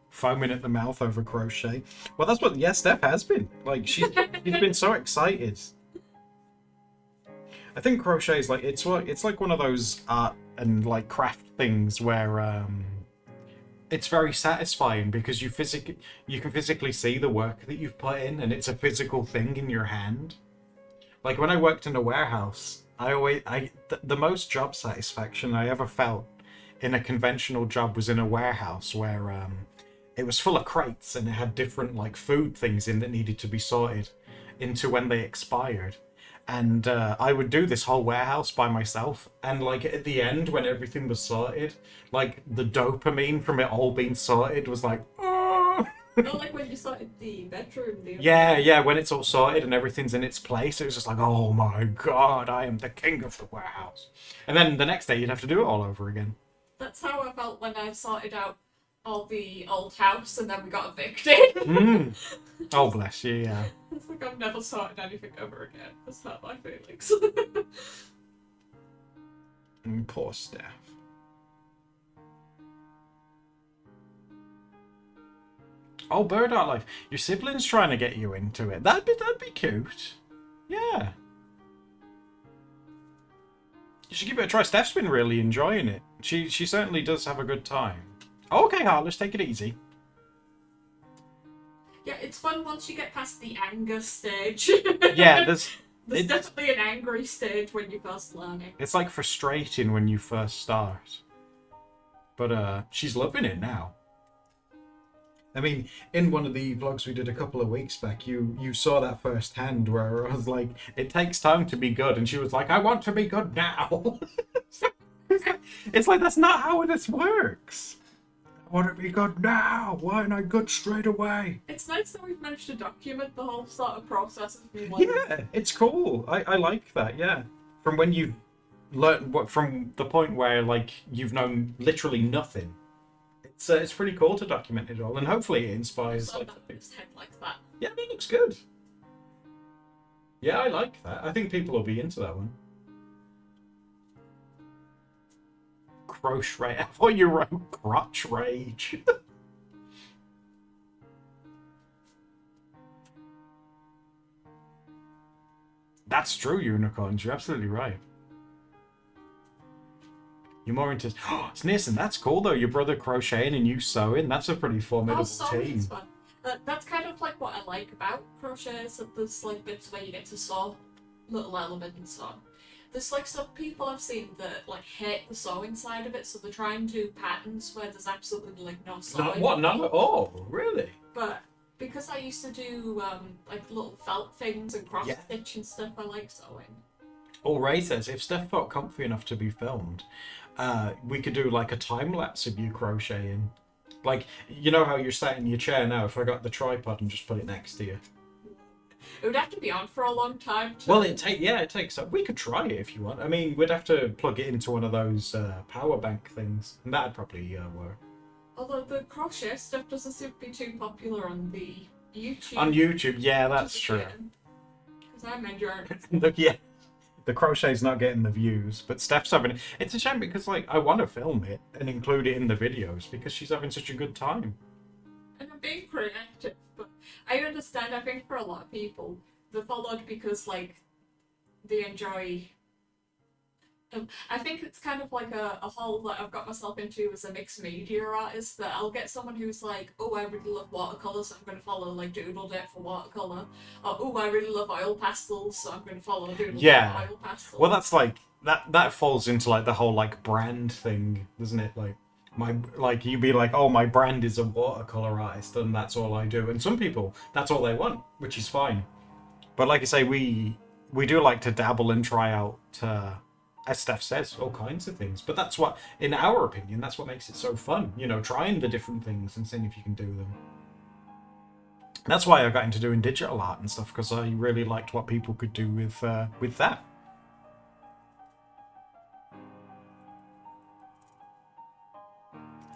S1: Foaming at the mouth over crochet. Well, that's what Steph has been. Like she's been so excited. I think crochet is like it's like one of those art and like craft things where it's very satisfying because you can physically see the work that you've put in, and it's a physical thing in your hand. Like when I worked in a warehouse, the most job satisfaction I ever felt in a conventional job was in a warehouse where it was full of crates and it had different like food things in that needed to be sorted into when they expired. And I would do this whole warehouse by myself. And like at the end, when everything was sorted, like the dopamine from it all being sorted was like, oh.
S2: Not like when you sorted the bedroom.
S1: Yeah, when it's all sorted and everything's in its place, it was just like, oh my God, I am the king of the warehouse. And then the next day you'd have to do it all over again.
S2: That's how I felt when I sorted out all the old house and then we got evicted.
S1: Oh, bless you, yeah.
S2: It's like I've never sorted anything over again. That's not my feelings.
S1: Poor Steph. Oh, Bird Art Life. Your sibling's trying to get you into it. That'd be cute. Yeah. You should give it a try. Steph's been really enjoying it. She certainly does have a good time. Okay, Heartless, take it easy.
S2: Yeah, it's fun once you get past the anger stage.
S1: Yeah, there's
S2: definitely an angry stage when you first learn it.
S1: it's like frustrating when you first start. But she's loving it now. I mean, in one of the vlogs we did a couple of weeks back, you saw that firsthand where I was like, it takes time to be good, and she was like, I want to be good now. It's like that's not how this works. I want to be good now. Why aren't I good straight away?
S2: It's nice that we've managed to document the whole sort of process of me, like,
S1: Yeah, it's cool. I like that. Yeah, from when you learn what from the point where like you've known literally nothing. It's pretty cool to document it all, and hopefully it inspires.
S2: so
S1: Like,
S2: that his head like that.
S1: yeah, it looks good. Yeah, I like that. I think people will be into that one. Crochet. I thought you wrote crotch rage. That's true, unicorns. You're absolutely right. You're more into. Oh, Sneerson, that's cool though. Your brother crocheting and you sewing. That's a pretty formidable team.
S2: Fun. That's kind of like what I like about crochet, is that there's like bits where you get to sew little elements on. There's like some people I've seen that like hate the sewing side of it, so they try and do patterns where there's absolutely like no sewing.
S1: What? Not at all. Really?
S2: But because I used to do like little felt things and cross stitch and stuff, I like sewing.
S1: All Ray says, if Steph felt comfy enough to be filmed, we could do like a time lapse of you crocheting. Like, you know how you're sat in your chair now, if I got the tripod and just put it next to you.
S2: It would have to be on for a long time.
S1: Well, it takes. We could try it if you want. I mean, we'd have to plug it into one of those power bank things, and that'd probably work.
S2: Although the crochet stuff doesn't seem to be too popular on the YouTube.
S1: On YouTube, yeah, that's true.
S2: Because I'm enjoying it.
S1: Yeah, the crochet's not getting the views, but Steph's having it. It's a shame because, like, I want to film it and include it in the videos because she's having such a good time.
S2: And I'm being creative, but I understand. I think for a lot of people, they're followed because like they enjoy. I think it's kind of like a hole that I've got myself into as a mixed media artist, that I'll get someone who's like, oh, I really love watercolour, so I'm going to follow like Doodle Dip for watercolour, or oh, I really love oil pastels, so I'm going to follow Doodle Dip for oil pastels.
S1: Well, that's like that falls into like the whole like brand thing, doesn't it? Like you'd be like, oh, my brand is a watercolor artist and that's all I do, and some people that's all they want, which is fine. But like I say, we do like to dabble and try out, as Steph says, all kinds of things. But that's what, in our opinion, that's what makes it so fun, you know, trying the different things and seeing if you can do them. That's why I got into doing digital art and stuff, because I really liked what people could do with that.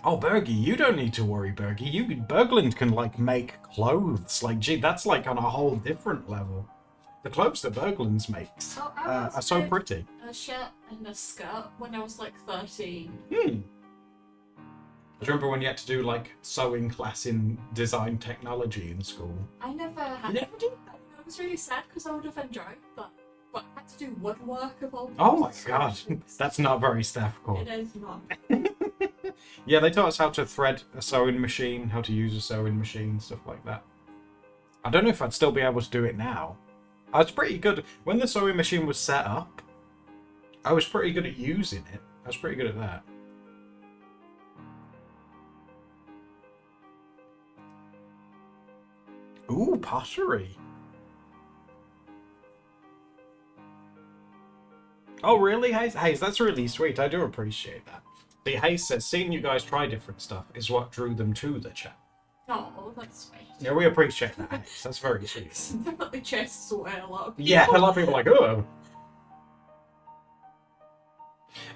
S1: Oh, Bergie, you don't need to worry, Bergie. Bergland can, like, make clothes. Like, gee, that's, like, on a whole different level. The clothes that Berglands makes are so pretty.
S2: A shirt and a skirt when I was, like, 13.
S1: Do you remember when you had to do, like, sewing class in design technology in school?
S2: I never had.
S1: You never did?
S2: I was really sad because I would have enjoyed that. But I had to do woodwork of all
S1: Oh my god, that's not very Steph cool.
S2: It is not.
S1: Yeah, they taught us how to thread a sewing machine, how to use a sewing machine, stuff like that. I don't know if I'd still be able to do it now. I was pretty good. When the sewing machine was set up, I was pretty good at using it. I was pretty good at that. Ooh, pottery. Oh, really, Hayes? Hayes, that's really sweet. I do appreciate that. See, Hayes says, seeing you guys try different stuff is what drew them to the chat.
S2: Oh, that's sweet.
S1: Yeah, we appreciate that, Hayes. That's very sweet.
S2: It definitely chases away a lot of people.
S1: Yeah, a lot of people are like, oh.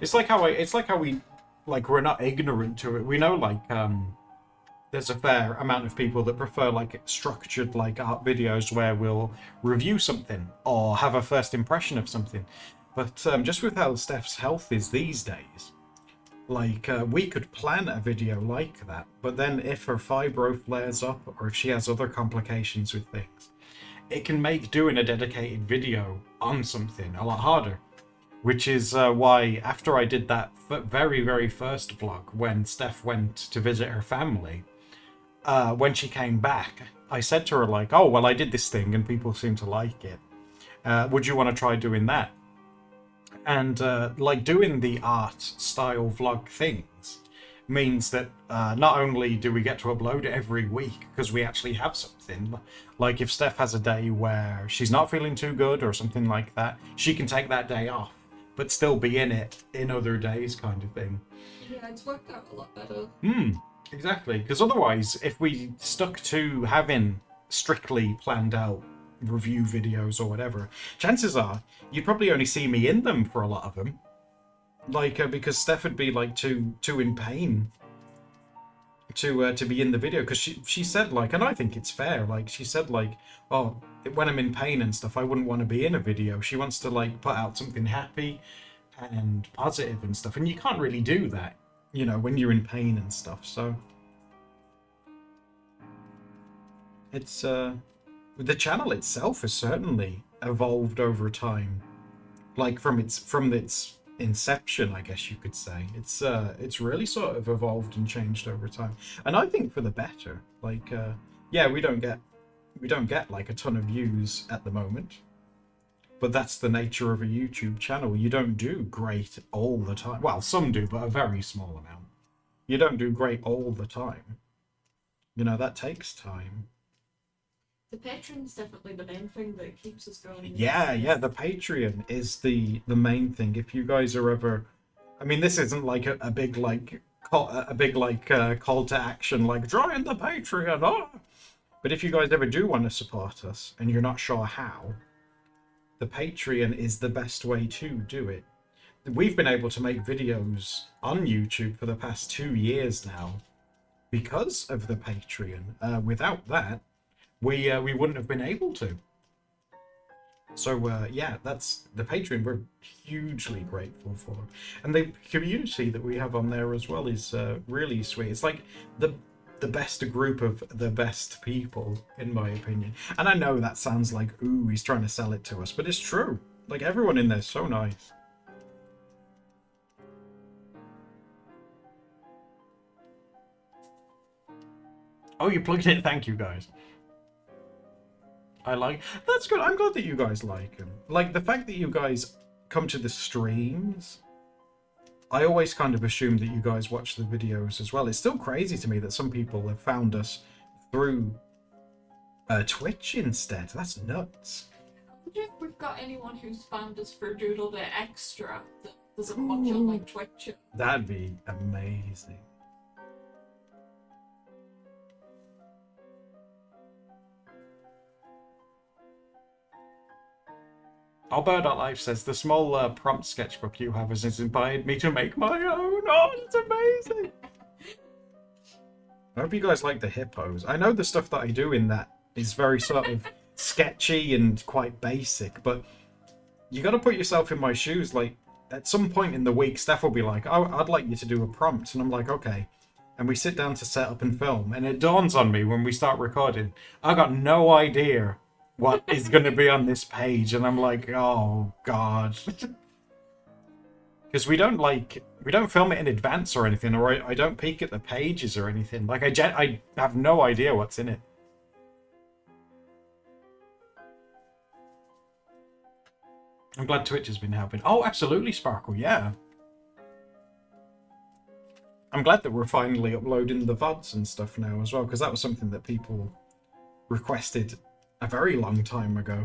S1: It's like how we, like, we're not ignorant to it. We know, like, there's a fair amount of people that prefer, like, structured, like, art videos where we'll review something or have a first impression of something. But just with how Steph's health is these days, like, we could plan a video like that, but then if her fibro flares up or if she has other complications with things, it can make doing a dedicated video on something a lot harder. Which is why after I did that very, very first vlog when Steph went to visit her family, when she came back, I said to her like, "Oh well, I did this thing and people seem to like it. Would you want to try doing that?" And like doing the art style vlog things means that not only do we get to upload it every week because we actually have something, like if Steph has a day where she's not feeling too good or something like that, she can take that day off but still be in it in other days, kind of thing.
S2: Yeah, it's worked out a lot better.
S1: Exactly, because otherwise if we stuck to having strictly planned out review videos or whatever, chances are you'd probably only see me in them for a lot of them, like because Steph would be like too in pain to be in the video, because she said like, and I think it's fair, like she said like, oh, when I'm in pain and stuff I wouldn't want to be in a video. She wants to like put out something happy and positive and stuff, and you can't really do that, you know, when you're in pain and stuff. So it's the channel itself has certainly evolved over time, like from its inception, I guess you could say. It's really sort of evolved and changed over time, and I think for the better. Like yeah, we don't get like a ton of views at the moment, but that's the nature of a YouTube channel. You don't do great all the time. Well, some do, but a very small amount. You don't do great all the time. You know, that takes time.
S2: The Patreon's definitely the main thing that keeps us going.
S1: Yeah, the Patreon is the main thing. If you guys are ever, I mean, this isn't like a big like call to action like join the Patreon, oh! But if you guys ever do want to support us and you're not sure how, the Patreon is the best way to do it. We've been able to make videos on YouTube for the past 2 years now because of the Patreon. Without that, we wouldn't have been able to. So yeah, that's the Patreon. We're hugely grateful for, and the community that we have on there as well is really sweet. It's like the best group of the best people, in my opinion. And I know that sounds like, ooh, he's trying to sell it to us, but it's true. Like everyone in there's so nice. Oh, you plugged in. Thank you, guys. That's good. I'm glad that you guys like them. Like the fact that you guys come to the streams. I always kind of assume that you guys watch the videos as well. It's still crazy to me that some people have found us through Twitch instead. That's nuts.
S2: I wonder if we've got anyone who's found us for Doodle Day Extra that doesn't watch on like Twitch.
S1: That'd be amazing. Albert.life says, the small prompt sketchbook you have has inspired me to make my own. Oh, it's amazing. I hope you guys like the hippos. I know the stuff that I do in that is very sort of sketchy and quite basic, but you got to put yourself in my shoes. Like, at some point in the week, Steph will be like, oh, I'd like you to do a prompt. And I'm like, okay. And we sit down to set up and film. And it dawns on me when we start recording, I got no idea what is going to be on this page, and I'm like, oh god. Because we don't film it in advance or anything, or I don't peek at the pages or anything. Like I have no idea what's in it. I'm glad Twitch has been helping. Oh, absolutely, Sparkle, yeah. I'm glad that we're finally uploading the VODs and stuff now as well, because that was something that people requested a very long time ago.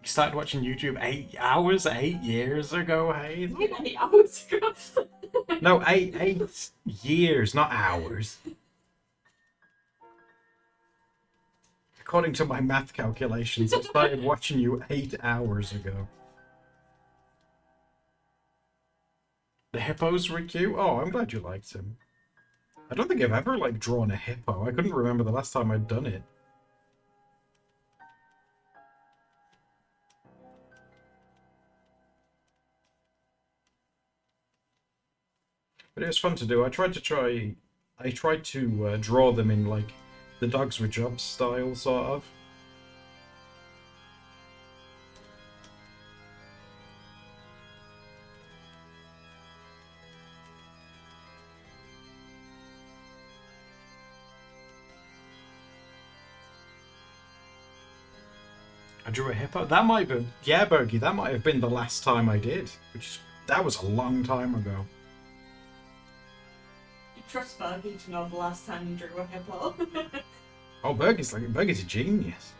S1: You started watching YouTube 8 years ago, hey?
S2: 8 hours ago.
S1: No, 8 years, not hours. According to my math calculations, I started watching you 8 hours ago. The hippos were cute? Oh, I'm glad you liked them. I don't think I've ever, like, drawn a hippo. I couldn't remember the last time I'd done it. But it was fun to do. I tried to draw them in, like, the Dogs with Jobs style, sort of. I drew a hippo. That might have, yeah, Bergie, that might have been the last time I did. That was a long time ago.
S2: You trust Fergie to know the last time you drew a hippo.
S1: Oh, Bergie's a genius.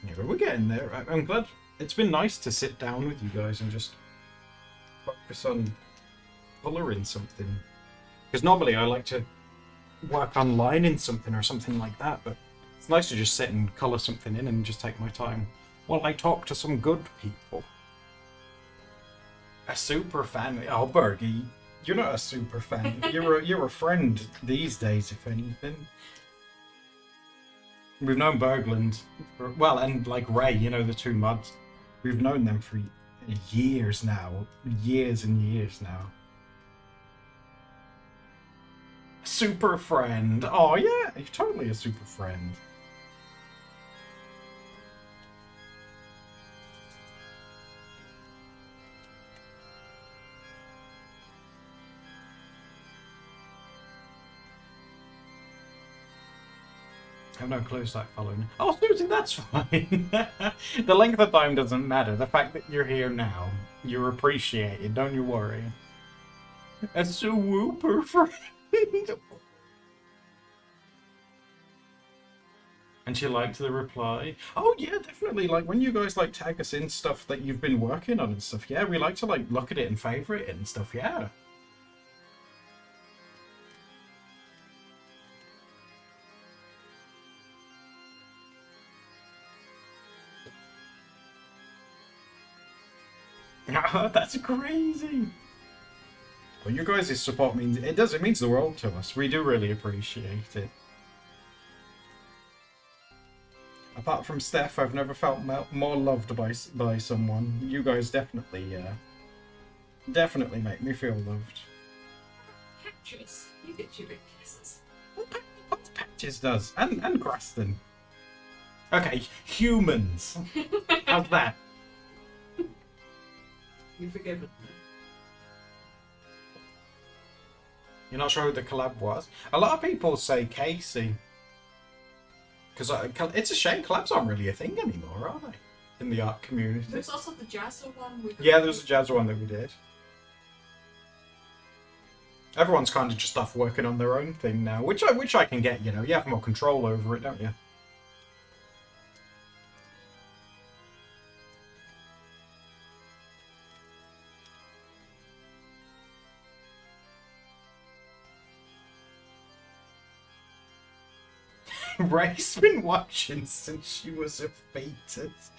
S1: Yeah, but we're getting there. I'm glad. It's been nice to sit down with you guys and just focus on colouring something. Because normally I like to work online in something or something like that, but it's nice to just sit and colour something in and just take my time while I talk to some good people. A super fan? Oh, Bergie, you're not a super fan. You're a friend these days, if anything. We've known Bergland, well, and like Ray, you know, the two mods. We've known them for years now, years and years now. Super friend. Oh yeah, you're totally a super friend. I have no clue, start following. Oh, Susie, that's fine. The length of time doesn't matter. The fact that you're here now, you're appreciated. Don't you worry. A super friend. And she liked the reply. Oh yeah, definitely. Like when you guys like tag us in stuff that you've been working on and stuff. Yeah, we like to like look at it and favorite it and stuff. Yeah. Oh, that's crazy. Well, you guys' support means it means the world to us. We do really appreciate it. Apart from Steph, I've never felt more loved by someone. You guys definitely make me feel loved.
S2: Patches, you get your big kisses.
S1: What Patches does, and Graston. Okay, humans. How's that?
S2: You're forgiven.
S1: You're not sure who the collab was? A lot of people say Casey. Because it's a shame collabs aren't really a thing anymore, are they? In the art community.
S2: There's also the Jazza one.
S1: Yeah, there was a Jazza one that we did. Everyone's kind of just off working on their own thing now, which I can get, you know. You have more control over it, don't you? Ray's been watching since she was a fetus.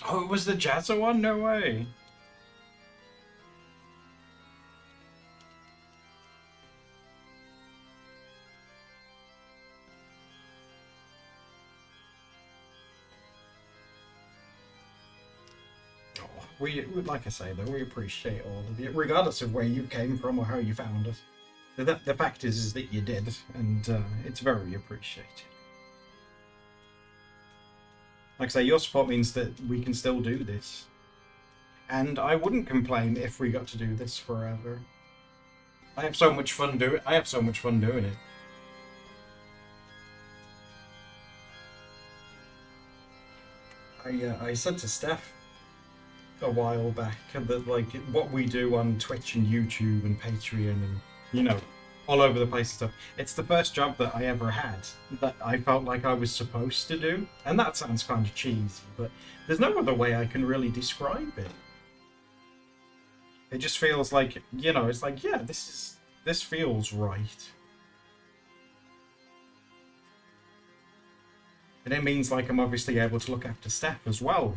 S1: Oh, it was the Jazza one? No way. We, like I say, though, we appreciate all of you, regardless of where you came from or how you found us. The fact is that you did, and it's very appreciated. Like I say, your support means that we can still do this. And I wouldn't complain if we got to do this forever. I have so much fun doing it. I said to Steph a while back that like what we do on Twitch and YouTube and Patreon and you know all over the place and stuff, it's the first job that I ever had that I felt like I was supposed to do, and that sounds kind of cheesy, but there's no other way I can really describe it. It just feels like, you know, it's like, yeah, this feels right. And it means like I'm obviously able to look after Steph as well.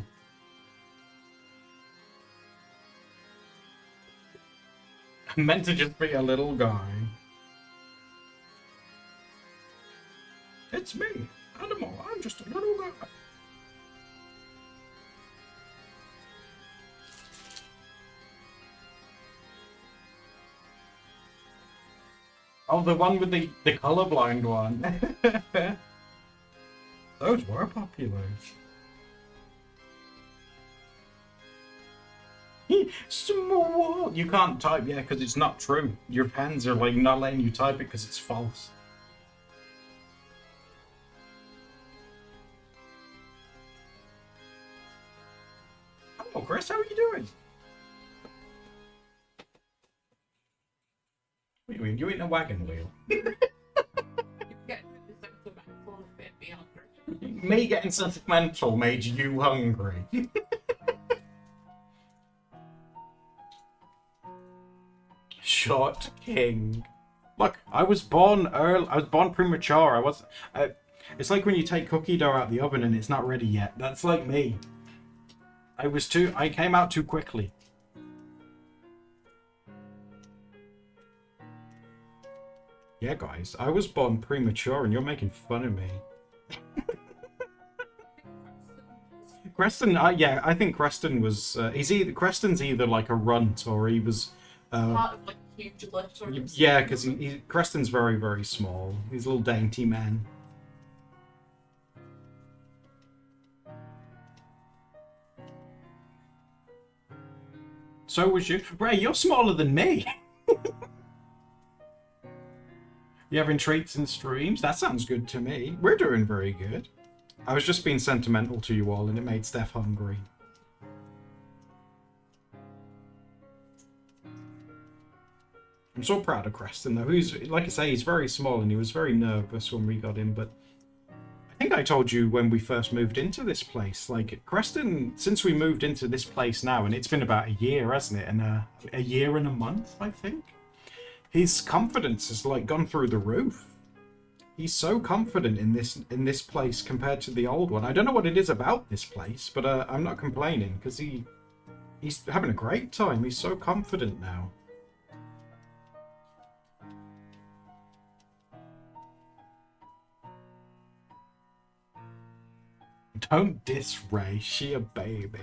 S1: I'm meant to just be a little guy. It's me, Animal. I'm just a little guy. Oh, the one with the colorblind one. Those were popular. Small. You can't type, yeah, because it's not true. Your pens are like not letting you type it because it's false. Oh, Chris, how are you doing? What are you doing? You eating a wagon wheel? Me getting sentimental made you hungry. Short king. Look, I was born early. I was born premature. It's like when you take cookie dough out of the oven and it's not ready yet. That's like me. I came out too quickly. Yeah, guys, I was born premature and you're making fun of me. Creston, yeah, I think Creston was. Creston's either like a runt or he was.
S2: Part of like a huge lift or something.
S1: Yeah, because Creston's very, very small. He's a little dainty man. So was you. Ray, you're smaller than me. You having treats and streams? That sounds good to me. We're doing very good. I was just being sentimental to you all and it made Steph hungry. I'm so proud of Creston though. He's, like I say, he's very small and he was very nervous when we got him, but I think I told you when we first moved into this place, like Creston, since we moved into this place now, and it's been about a year, hasn't it? And a year and a month, I think. His confidence has like gone through the roof. He's so confident in this place compared to the old one. I don't know what it is about this place, but I'm not complaining because he's having a great time. He's so confident now. Don't diss Ray. She a baby.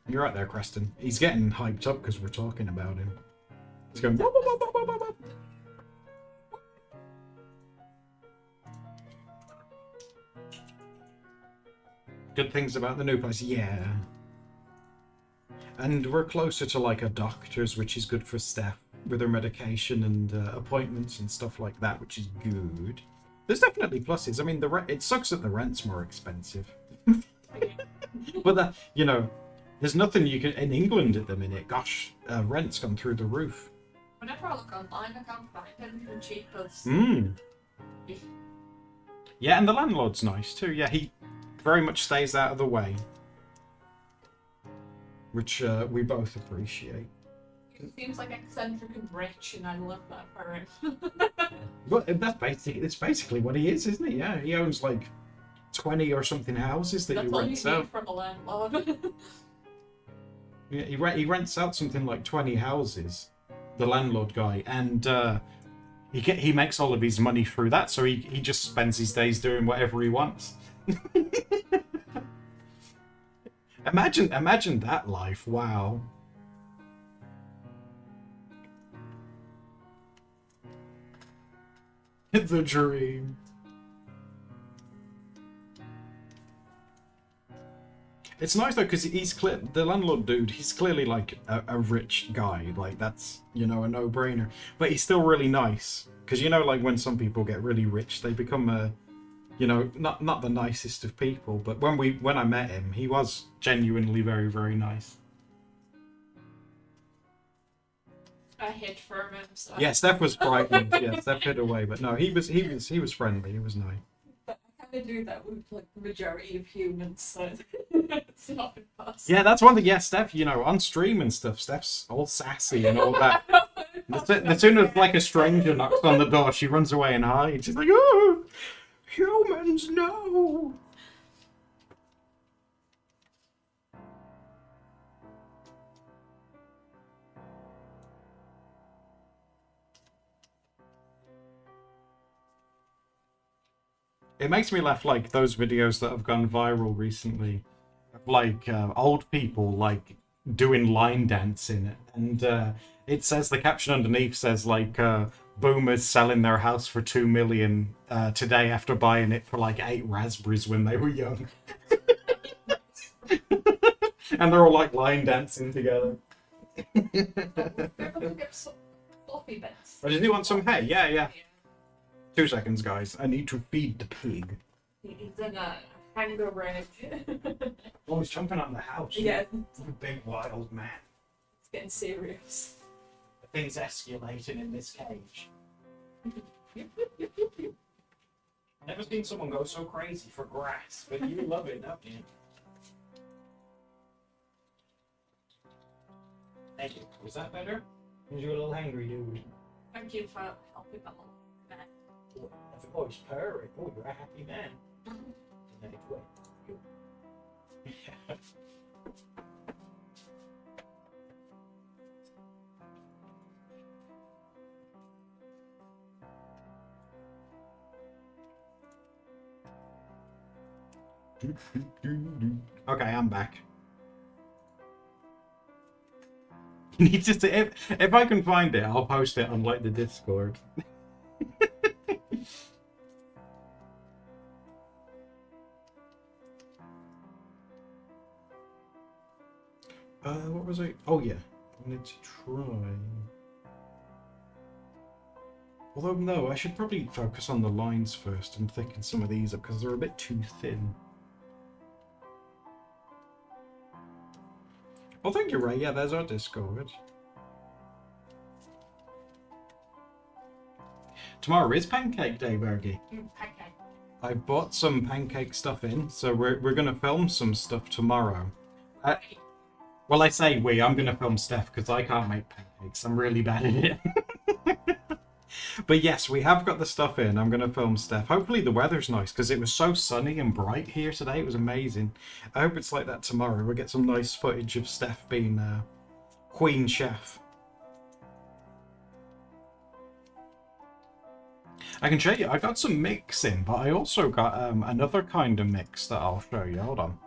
S1: You're right there, Creston. He's getting hyped up because we're talking about him. He's going. Blah, blah, blah, blah, blah, blah. Good things about the new place, yeah. And we're closer to like a doctor's, which is good for Steph with her medication and appointments and stuff like that, which is good. There's definitely pluses. I mean, it sucks that the rent's more expensive, but you know. There's nothing you can in England at the minute. Gosh, rent's gone through the roof.
S2: Whenever I look online, I can't find anything cheap as.
S1: Yeah, and the landlord's nice too. Yeah, he very much stays out of the way, which we both appreciate.
S2: He seems like eccentric and rich, and I love that for him.
S1: Well, it's basically what he is, isn't he? Yeah, he owns like 20 or something houses that he rents out.
S2: That's all you need from a landlord.
S1: Yeah, he rents out something like 20 houses, the landlord guy, and he makes all of his money through that, so he just spends his days doing whatever he wants. Imagine that life, wow. The dream. It's nice though because the landlord dude. He's clearly like a rich guy. Like that's a no-brainer. But he's still really nice because like when some people get really rich, they become not the nicest of people. But when I met him, he was genuinely very, very nice.
S2: I hid from him. So.
S1: Yeah, Steph was frightened. Yeah, Steph hid away, but no, he was friendly. He was nice.
S2: I do that with like the majority of humans, so it's not impossible.
S1: Yeah, that's one thing. Yeah, Steph, on stream and stuff, Steph's all sassy and all that. As soon as like a stranger knocks on the door, she runs away and hides. She's like, "Oh, humans, no!" It makes me laugh, like those videos that have gone viral recently, like old people like doing line dancing, and it says the caption underneath says like boomers selling their house for 2 million today after buying it for like 8 raspberries when they were young, and they're all like line dancing together.
S2: We're gonna get some fluffy bits.
S1: Oh, does he want some hay? Yeah, yeah. 2 seconds, guys. I need to feed the pig.
S2: He's in a hunger rage.
S1: Oh, he's jumping on the house.
S2: Yeah,
S1: What a big wild man.
S2: it's getting serious.
S1: The thing's escalating in this cage. Never seen someone go so crazy for grass, but you love it, don't you? Thank you. Was that better? Was you a little angry, dude?
S2: Thank you for helping that little man.
S1: Oh, he's purring. Oh, you're a happy man. Anyway. Okay, I'm back. You need to say, if I can find it, I'll post it on like the Discord. What was it? Oh yeah, I wanted to try. Although no, I should probably focus on the lines first and thicken some of these up because they're a bit too thin. Oh, thank you, Ray. Yeah, there's our Discord. Tomorrow is Pancake Day, Bergie.
S2: Pancake.
S1: I bought some pancake stuff in, so we're gonna film some stuff tomorrow. Well, I say we. I'm gonna film Steph because I can't make pancakes. I'm really bad at it. But yes, we have got the stuff in. I'm gonna film Steph. Hopefully the weather's nice because it was so sunny and bright here today. It was amazing. I hope it's like that tomorrow. We'll get some nice footage of Steph being Queen Chef. I can show you. I got some mix in, but I also got another kind of mix that I'll show you. Hold on.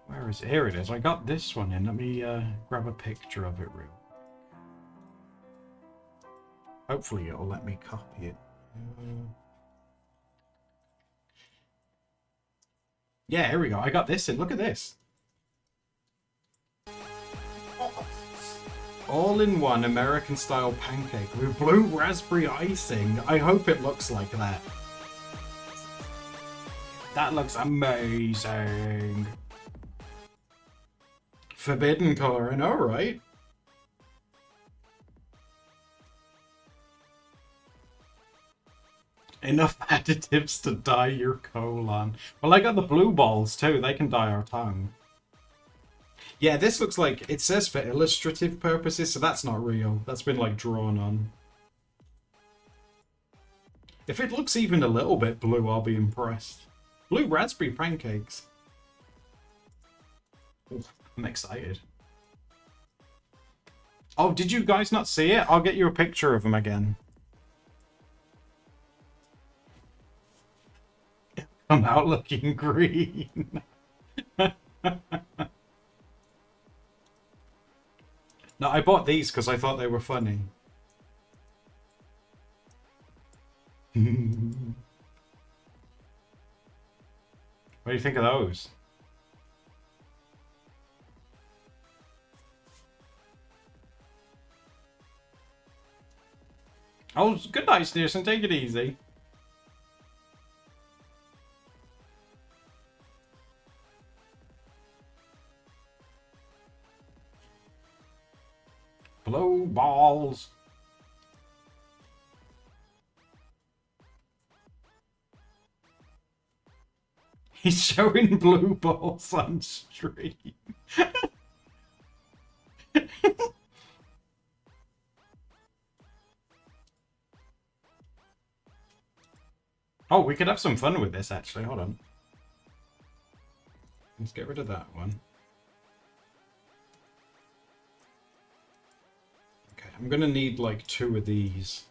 S1: Where is it? Here it is. I got this one in. Let me grab a picture of it real quick. Hopefully it'll let me copy it. Yeah, here we go. I got this in. Look at this. All-in-one American-style pancake with blue raspberry icing. I hope it looks like that. That looks amazing. Forbidden coloring, alright. Enough additives to dye your colon. Well, I got the blue balls too. They can dye our tongue. Yeah, this looks like, it says for illustrative purposes, so that's not real. That's been like drawn on. If it looks even a little bit blue, I'll be impressed. Blue raspberry pancakes. Ooh, I'm excited. Oh, did you guys not see it? I'll get you a picture of them again. I'm out looking green. No, I bought these because I thought they were funny. What do you think of those? Oh, good night, Steerson. Take it easy. Blue balls. He's showing blue balls on stream. Oh, we could have some fun with this, actually. Hold on. Let's get rid of that one. Okay, I'm gonna need like 2 of these.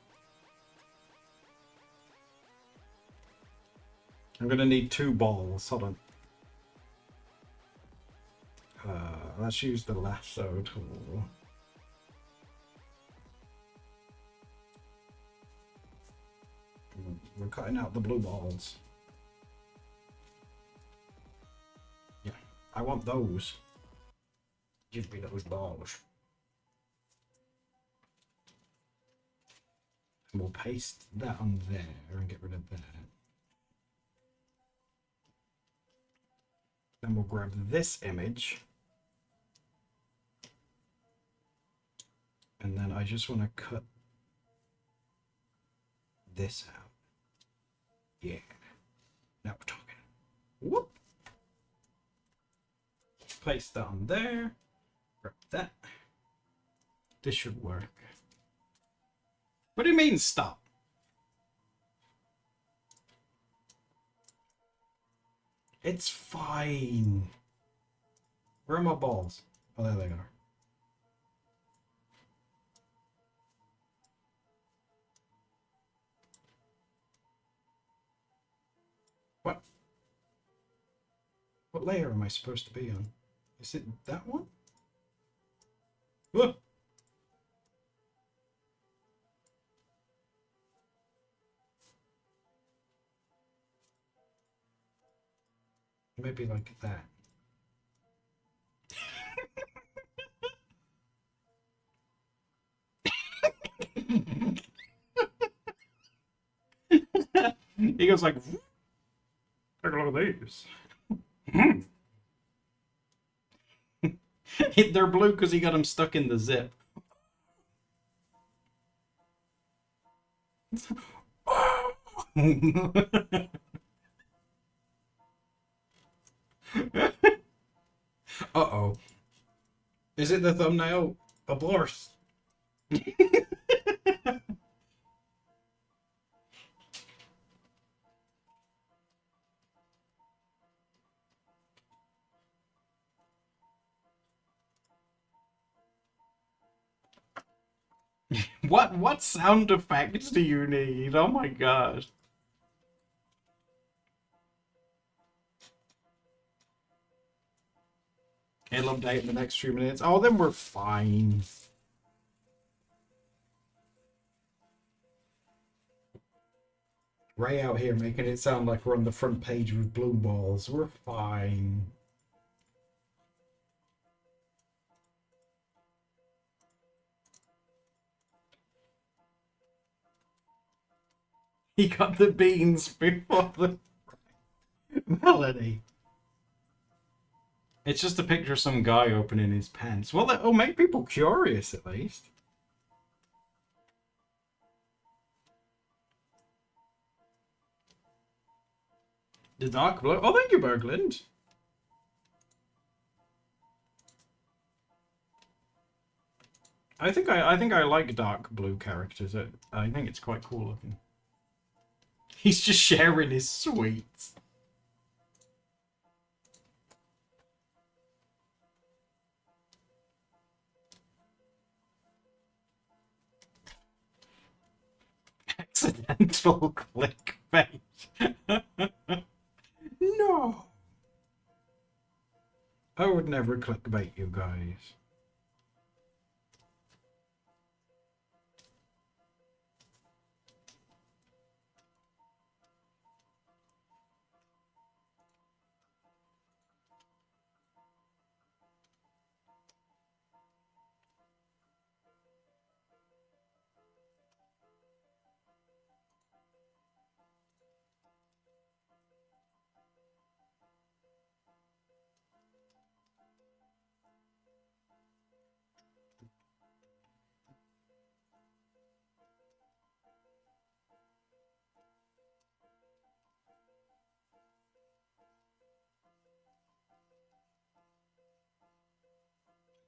S1: I'm gonna need 2 balls. Hold on. Let's use the lasso tool. We're cutting out the blue balls. Yeah, I want those. Give me those balls. And we'll paste that on there and get rid of that. Then we'll grab this image. And then I just want to cut this out. Yeah. Now we're talking. Whoop. Place that on there. Grab that. This should work. What do you mean stop? It's fine. Where are my balls? Oh, there they are. What? What layer am I supposed to be on? Is it that one? Whoa! Maybe like that. He goes like, take a look at these. They're blue because he got them stuck in the zip. Uh-oh. Is it the thumbnail? Abortion. What sound effects do you need? Oh my god. It'll update in the next few minutes. Oh, then we're fine. Ray out here making it sound like we're on the front page with blue balls. We're fine. He got the beans before the melody. It's just a picture of some guy opening his pants. Well, that'll make people curious at least. The dark blue. Oh, thank you, Berglind. I think I like dark blue characters. I think it's quite cool looking. He's just sharing his sweets. Accidental clickbait. No. I would never clickbait you guys.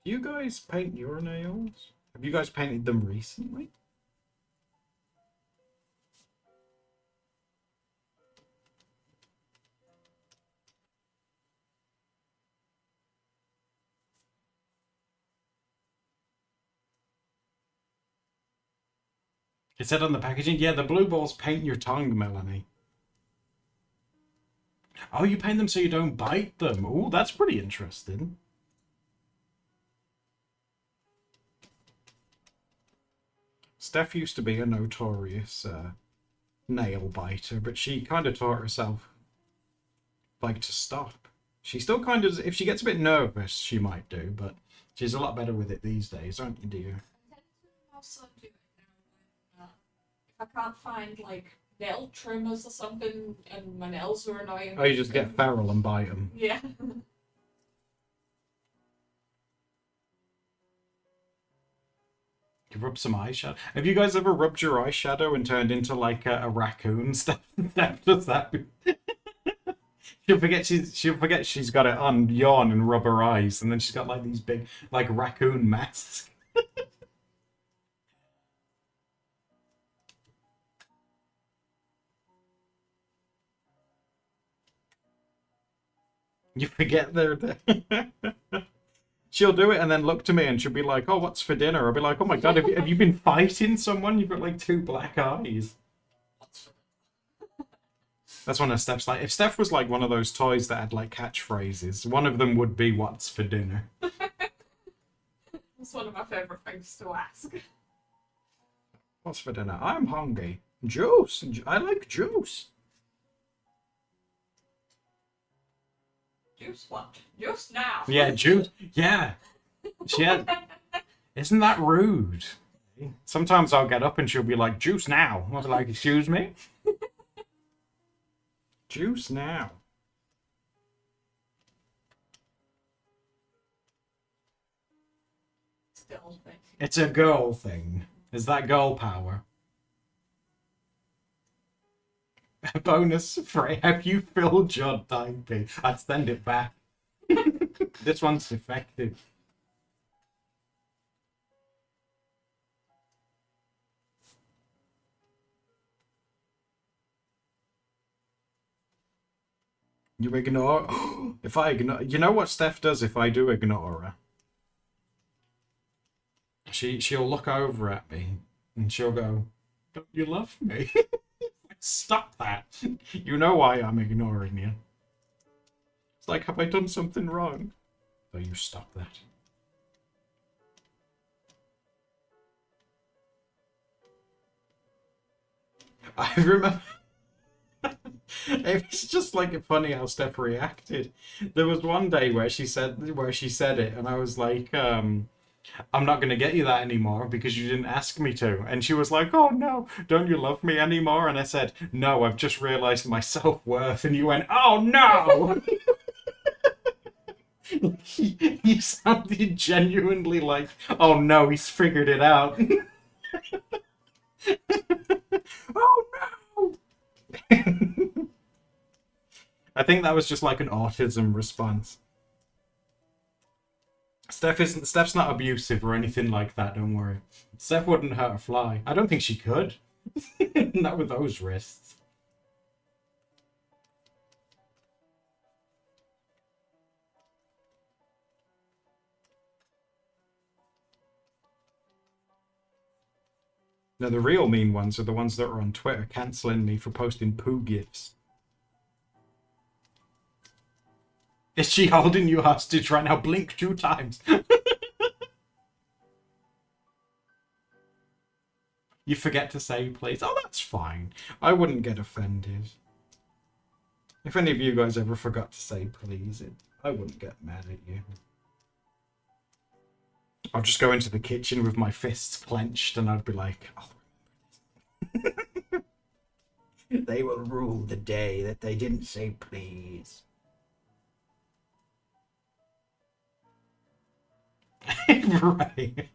S1: Do you guys paint your nails? Have you guys painted them recently? It said on the packaging, yeah, the blue balls paint your tongue, Melanie. Oh, you paint them so you don't bite them. Oh, that's pretty interesting. Steph used to be a notorious nail biter, but she kind of taught herself like to stop. She still kind of, if she gets a bit nervous, she might do, but she's a lot better with it these days, aren't you, dear?
S2: I tend to also do it now when, if I can't find like nail trimmers or something and my nails are annoying.
S1: Oh, you just get feral and bite them.
S2: Yeah.
S1: You rub some eyeshadow. Have you guys ever rubbed your eyeshadow and turned into like a raccoon? Stuff does that. She'll forget she's got it on, yawn and rub her eyes, and then she's got like these big like raccoon masks. You forget they're there. She'll do it and then look to me and she'll be like, "Oh, what's for dinner?" I'll be like, "Oh my god, have you been fighting someone? You've got like two black eyes." That's one of Steph's like. If Steph was like one of those toys that had like catchphrases, one of them would be "What's for dinner?"
S2: It's one of my favourite things to ask.
S1: What's for dinner? I'm hungry. Juice. I like juice.
S2: Juice what? Juice now.
S1: Yeah, juice. Yeah. She had... Isn't that rude? Sometimes I'll get up and she'll be like, "Juice now." I'll be like, "Excuse me?" Juice now.
S2: It's a girl thing.
S1: It's a girl thing. Is that girl power? A bonus for have you filled your diaper? I'd send it back. This one's defective. You ignore. If I ignore, you know what Steph does if I do ignore her. She'll look over at me and she'll go, "Don't you love me?" Stop that. You know why I'm ignoring you. It's like, have I done something wrong? So you stop that. I remember. It's just like funny how Steph reacted. There was one day where she said it, and I was like, "I'm not gonna get you that anymore because you didn't ask me to." And she was like, "Oh no, don't you love me anymore?" And I said, "No, I've just realised my self-worth." And you went, "Oh no!" You sounded genuinely like, "Oh no, he's figured it out." Oh no! I think that was just like an autism response. Steph's not abusive or anything like that, don't worry. Steph wouldn't hurt a fly. I don't think she could. Not with those wrists. No, the real mean ones are the ones that are on Twitter cancelling me for posting poo gifs. Is she holding you hostage right now? Blink 2 times. You forget to say please. Oh, that's fine. I wouldn't get offended. If any of you guys ever forgot to say please, I wouldn't get mad at you. I'll just go into the kitchen with my fists clenched and I'd be like, "Oh, they will rue the day that they didn't say please." Right.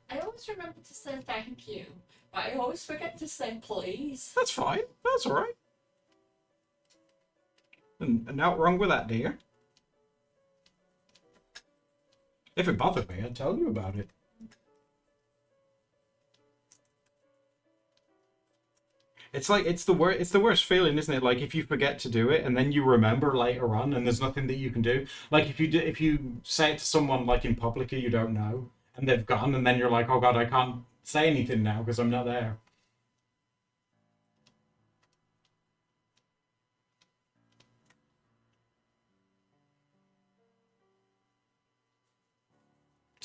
S2: I always remember to say thank you, but I always forget to say please.
S1: That's fine. That's alright. And nothing wrong with that, dear. If it bothered me, I'd tell you about it. It's like it's the worst feeling, isn't it? Like if you forget to do it and then you remember later on and there's nothing that you can do. Like if you say it to someone like in public who you don't know and they've gone and then you're like, "Oh god, I can't say anything now because I'm not there."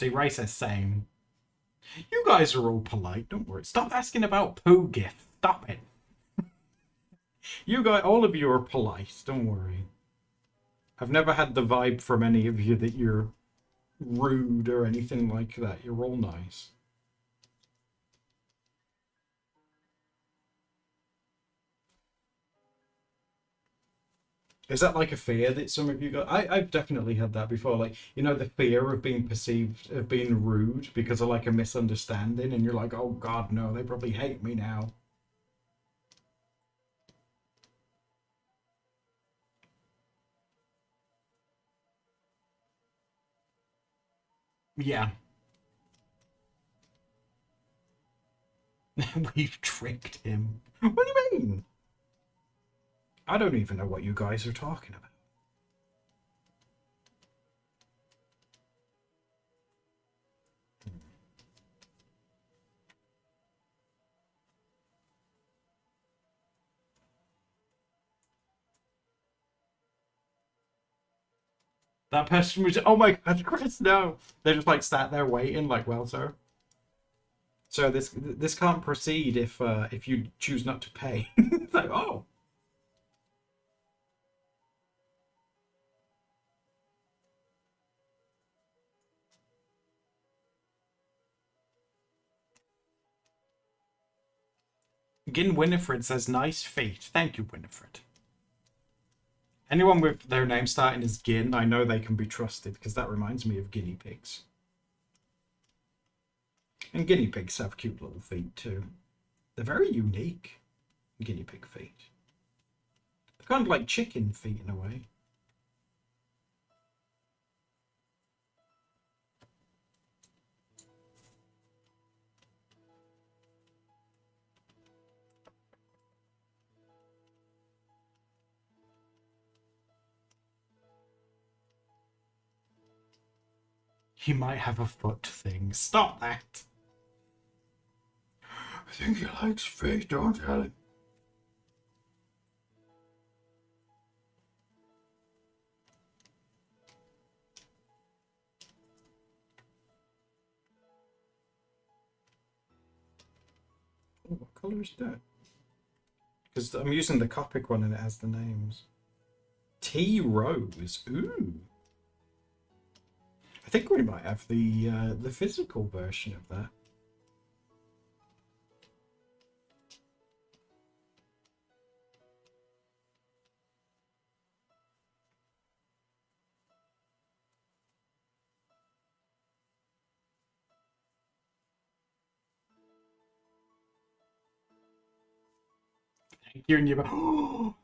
S1: See, Ray says same. You guys are all polite, don't worry. Stop asking about poo gifts. Stop it. You guys, all of you are polite, don't worry. I've never had the vibe from any of you that you're rude or anything like that. You're all nice. Is that like a fear that some of you got? I've definitely had that before. Like, you know, the fear of being perceived, of being rude because of like a misunderstanding, and you're like, oh God, no, they probably hate me now. Yeah, we've tricked him. What do you mean? I don't even know what you guys are talking about. That person was, oh my God, Chris, no. They just like sat there waiting, like, well, sir. So this can't proceed if you choose not to pay. It's like, oh, Gin Winifred says nice feet. Thank you, Winifred. Anyone with their name starting as Gin, I know they can be trusted because that reminds me of guinea pigs. And guinea pigs have cute little feet too. They're very unique, guinea pig feet. They're kind of like chicken feet in a way. He might have a foot thing. Stop that. I think he likes feet, don't tell him. Oh, what colour is that? Because I'm using the Copic one and it has the names. Tea Rose. Ooh. I think we might have the physical version of that. Thank you, and your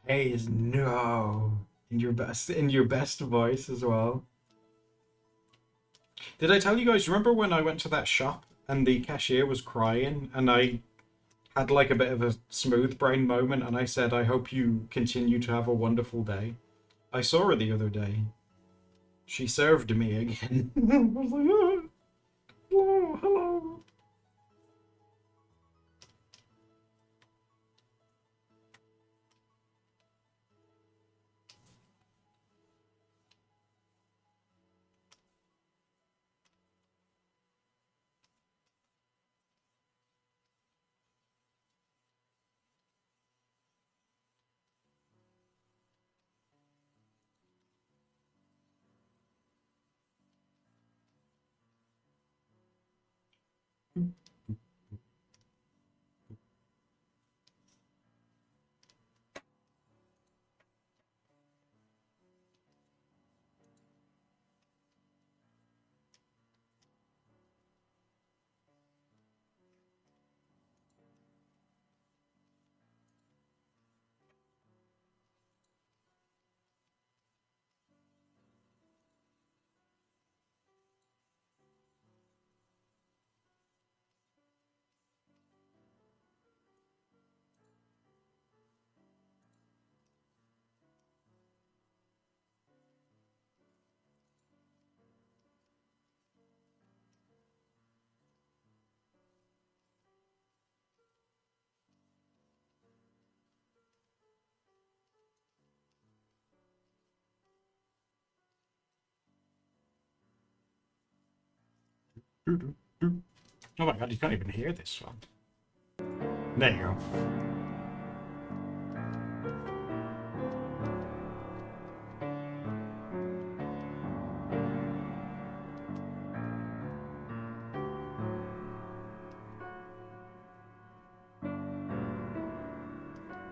S1: Hayes, no, in your best voice as well. Did I tell you guys? Remember when I went to that shop and the cashier was crying, and I had like a bit of a smooth brain moment, and I said, "I hope you continue to have a wonderful day." I saw her the other day. She served me again. I was like, oh, hello, hello. Oh my god, you can't even hear this one. There you go.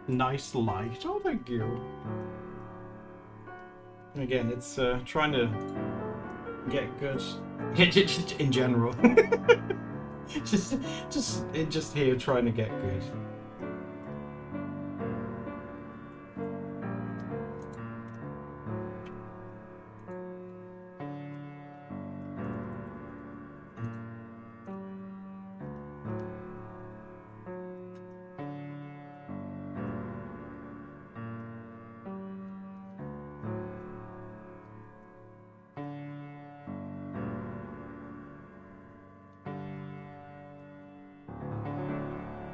S1: Nice light. Oh, thank you. Again, it's trying to get good. In general. just here trying to get good.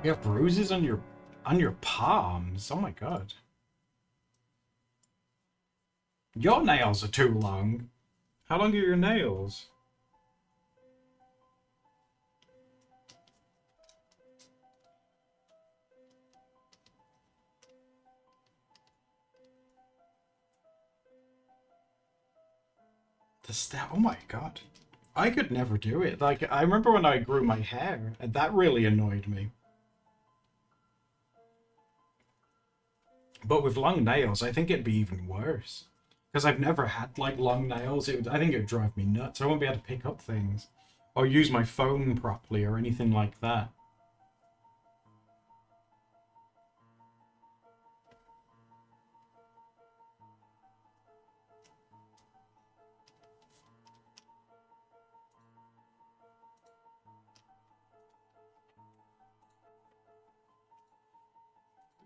S1: You have bruises on your palms. Oh my god. Your nails are too long. How long are your nails? Oh my god. I could never do it. Like, I remember when I grew my hair, and that really annoyed me. But with long nails, I think it'd be even worse. Because I've never had, like, long nails. I think it would drive me nuts. I won't be able to pick up things. Or use my phone properly or anything like that.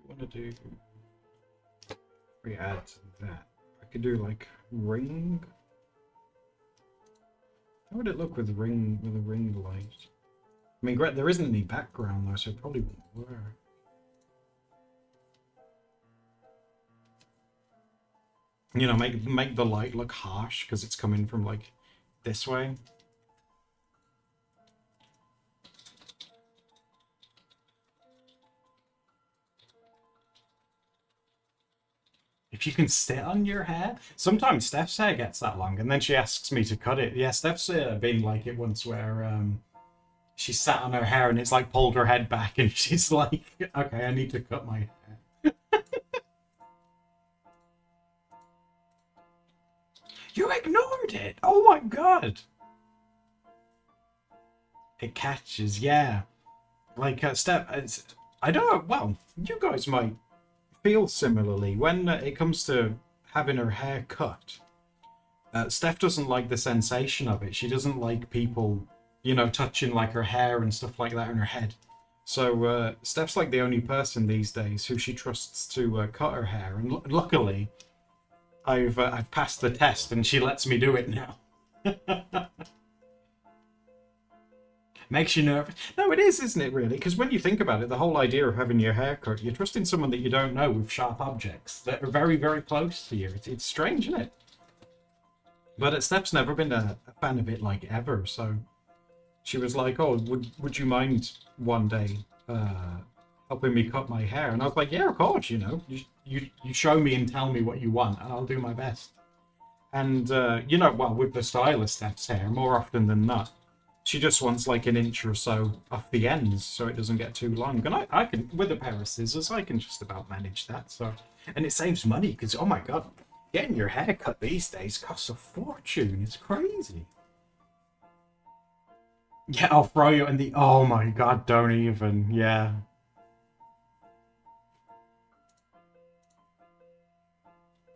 S1: I want to do... We add to that. I could do, like, ring... How would it look with a ring light? I mean, great, there isn't any background though, so it probably won't work. You know, make the light look harsh because it's coming from like this way. If you can sit on your hair. Sometimes Steph's hair gets that long, and then she asks me to cut it. Yeah, Steph's been like it once where she sat on her hair and it's like pulled her head back, and she's like, "Okay, I need to cut my hair." You ignored it. Oh my god. It catches, yeah. Like Steph, I don't know. Well, you guys might feel similarly when it comes to having her hair cut. Steph doesn't like the sensation of it. She doesn't like people, you know, touching like her hair and stuff like that in her head. So Steph's like the only person these days who she trusts to cut her hair, and luckily, I've passed the test, and she lets me do it now. Makes you nervous. No, it is, isn't it, really? Because when you think about it, the whole idea of having your hair cut, you're trusting someone that you don't know with sharp objects that are very, very close to you. It's strange, isn't it? But Steph's never been a fan of it, like, ever. So she was like, "Oh, would you mind one day helping me cut my hair?" And I was like, "Yeah, of course. You know, you show me and tell me what you want, and I'll do my best." And you know, well, with the style of Steph's hair, more often than not, she just wants like an inch or so off the ends so it doesn't get too long. And I can, with a pair of scissors, I can just about manage that. So, and it saves money because, oh my god, getting your hair cut these days costs a fortune. It's crazy. Yeah, I'll throw you in the, oh my god, don't even, yeah.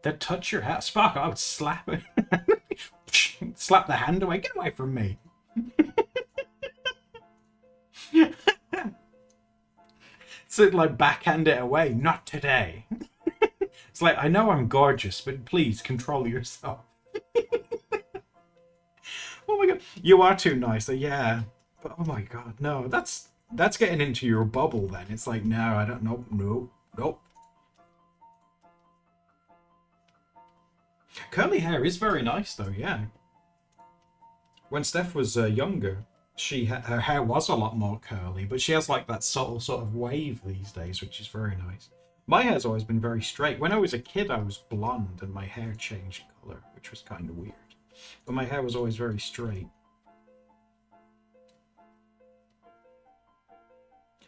S1: They'd touch your hair. Spark, I would slap it. Slap the hand away. Get away from me. So like backhand it away. Not today. It's like, I know I'm gorgeous, but please control yourself. Oh my god, you are too nice. Yeah, but oh my god, no, that's getting into your bubble. Then it's like, no, I don't know. Nope. Curly hair is very nice though. Yeah. When Steph was younger, her hair was a lot more curly, but she has like that subtle sort of wave these days, which is very nice. My hair's always been very straight. When I was a kid, I was blonde and my hair changed color, which was kind of weird. But my hair was always very straight.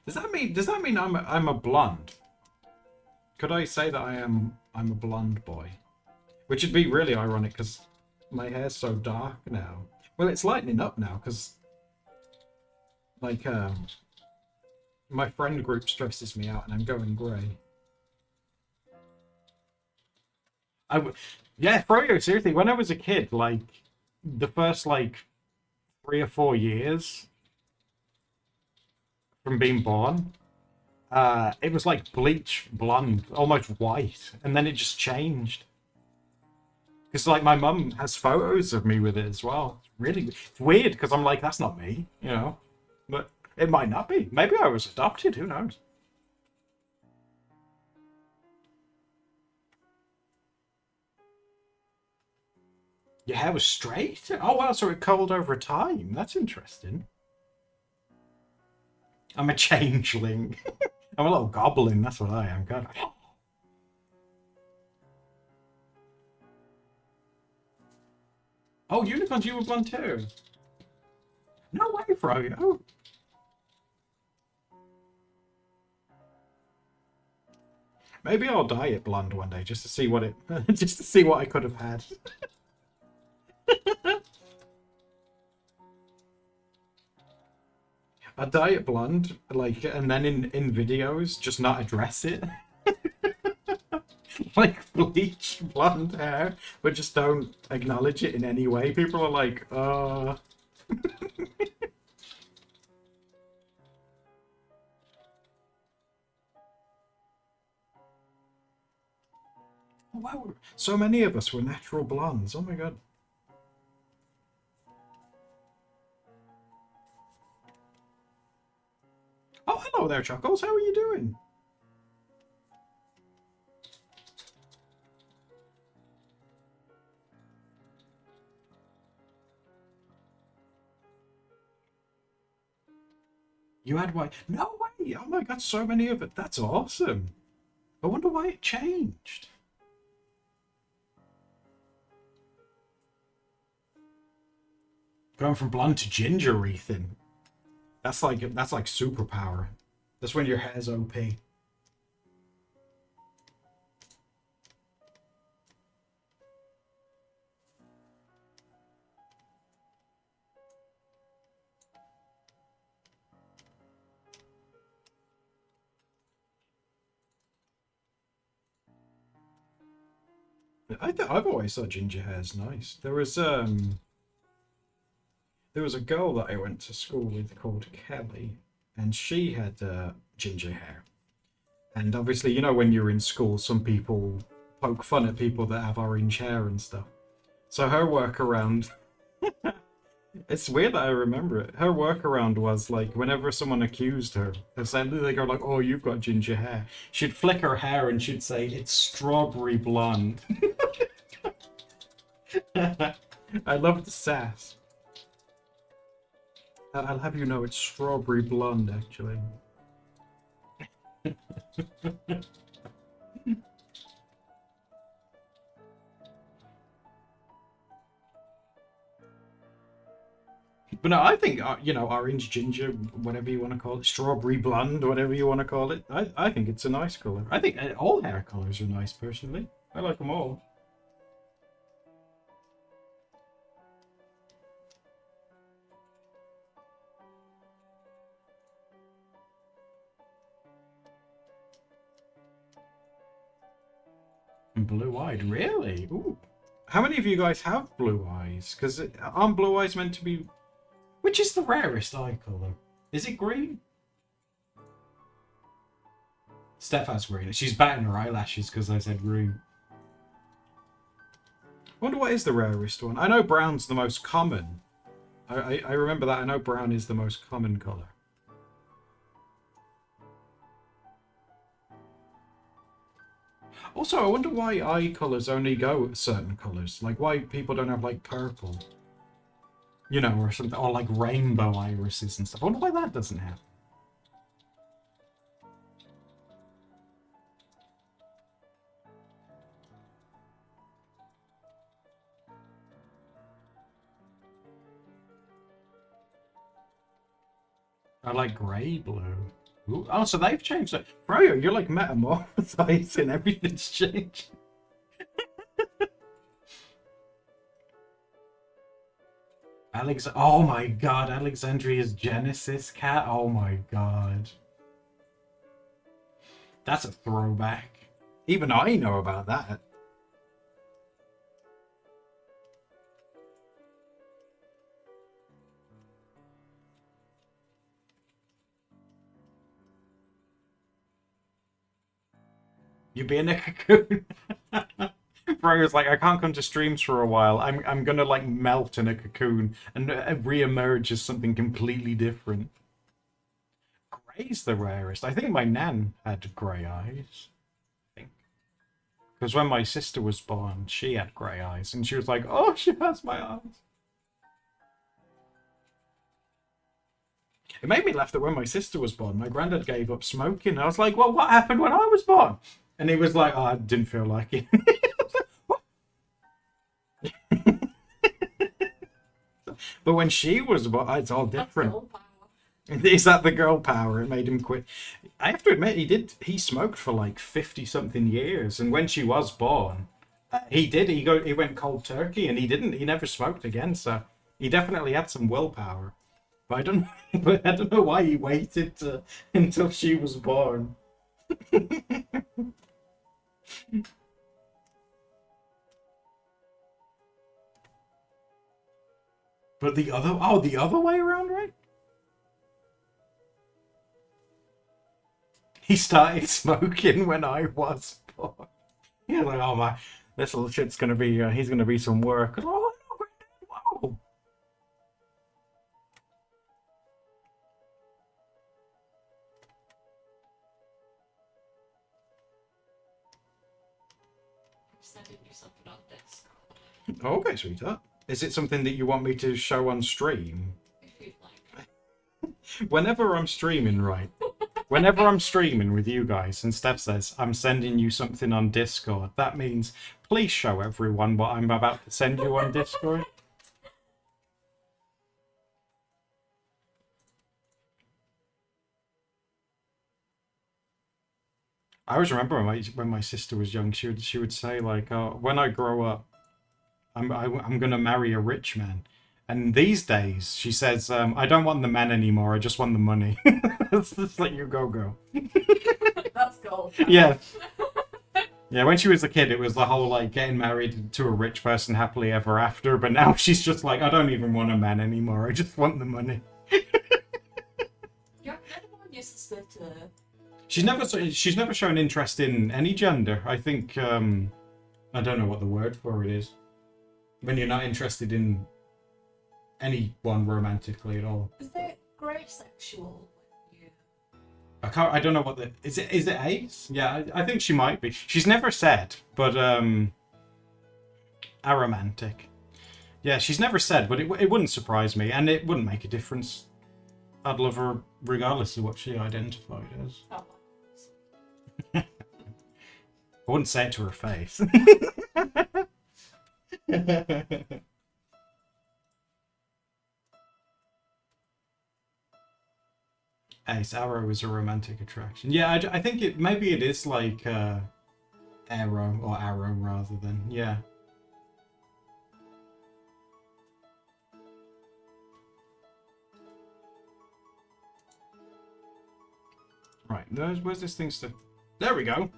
S1: Does that mean I'm a blonde? Could I say that I'm a blonde boy? Which would be really ironic because my hair's so dark now. Well, it's lightening up now because like my friend group stresses me out and I'm going grey. Yeah, Froyo, seriously, when I was a kid, like the first like 3 or 4 years from being born, it was like bleach blonde, almost white, and then it just changed. Because like my mum has photos of me with it as well. It's weird because I'm like, that's not me, you know. But it might not be. Maybe I was adopted. Who knows? Your hair was straight. Oh wow, so it curled over time. That's interesting. I'm a changeling. I'm a little goblin. That's what I am. God. Oh, unicorns, you were blonde too. No way, Froyo. Maybe I'll dye it blonde one day just to see what it, just to see what I could have had. I dye it blonde, like, and then in videos, just not address it. Like bleach blonde hair, but just don't acknowledge it in any way. People are like, wow, so many of us were natural blondes. Oh my god. Oh, hello there, Chuckles. How are you doing? You had white? No way! Oh my god, so many of it. That's awesome. I wonder why it changed. Going from blonde to ginger, Ethan. That's like superpower. That's when your hair's OP. I've always thought ginger hair is nice. There was a girl that I went to school with called Kelly, and she had ginger hair. And obviously, you know, when you're in school, some people poke fun at people that have orange hair and stuff. So her workaround, it's weird that I remember it. Her workaround was like whenever someone accused her, essentially they go like, "Oh, you've got ginger hair." She'd flick her hair and she'd say, "It's strawberry blonde." I love the sass. I'll have you know it's strawberry blonde, actually. But no, I think orange ginger, whatever you want to call it, strawberry blonde, whatever you want to call it. I think it's a nice color. I think all hair colors are nice, personally. I like them all. And blue-eyed, really? Ooh. How many of you guys have blue eyes? Because aren't blue eyes meant to be? Which is the rarest eye color? Is it green? Steph has green. She's batting her eyelashes because I said green. I wonder what is the rarest one. I know brown's the most common. I remember that. I know brown is the most common color. Also, I wonder why eye colors only go certain colors. Like why people don't have like purple. You know, or something, or like rainbow irises and stuff. I wonder why that doesn't happen. I like grey blue. Ooh. Oh, so they've changed it. Bro, you're like metamorphosizing. Everything's changed. Oh my god, Alexandria's Genesis cat. Oh my god. That's a throwback. Even I know about that. You be in a cocoon. Bro was like, I can't come to streams for a while. I'm gonna like melt in a cocoon and re-emerge as something completely different. Grey's the rarest. I think my nan had grey eyes. I think. Because when my sister was born, she had grey eyes, and she was like, "Oh, she has my eyes." It made me laugh that when my sister was born, my granddad gave up smoking. I was like, "Well, what happened when I was born?" And he was like, "Oh, I didn't feel like it." But when she was born, it's all different. Is that the girl power? It made him quit. I have to admit, he smoked for like 50 something years, and when she was born, he did. He went cold turkey, and he never smoked again. So he definitely had some willpower. But I don't know why he waited until she was born. But the other way around, right? He started smoking when I was born. Yeah, like, oh my, this little shit's gonna be, he's gonna be some work. Oh, wow.
S2: I'm sending you something on this.
S1: Okay, sweetheart. Is it something that you want me to show on stream?
S2: If you'd like.
S1: Whenever I'm streaming, right? Whenever I'm streaming with you guys and Steph says, I'm sending you something on Discord, that means please show everyone what I'm about to send you on Discord. I always remember when my sister was young, she would say like, "Oh, when I grow up, I'm gonna marry a rich man." And these days, she says, "I don't want the man anymore. I just want the money." Let's just let you go.
S2: That's gold.
S1: Yeah. Yeah, when she was a kid, it was the whole like getting married to a rich person happily ever after. But now she's just like, I don't even want a man anymore. I just want the money.
S2: Yeah, everyone uses it.
S1: She's never shown interest in any gender. I think I don't know what the word for it is. When you're not interested in anyone romantically at all.
S2: Is it grey sexual?
S1: I don't know what the is it ace? Yeah, I think she might be. She's never said, but aromantic. Yeah, she's never said, but it wouldn't surprise me, and it wouldn't make a difference. I'd love her regardless of what she identified as.
S2: Oh.
S1: I wouldn't say it to her face. Ace Arrow is a romantic attraction. Yeah, I think maybe it is like Arrow or Arrow rather than yeah. Right, where's this thing stuff? There we go.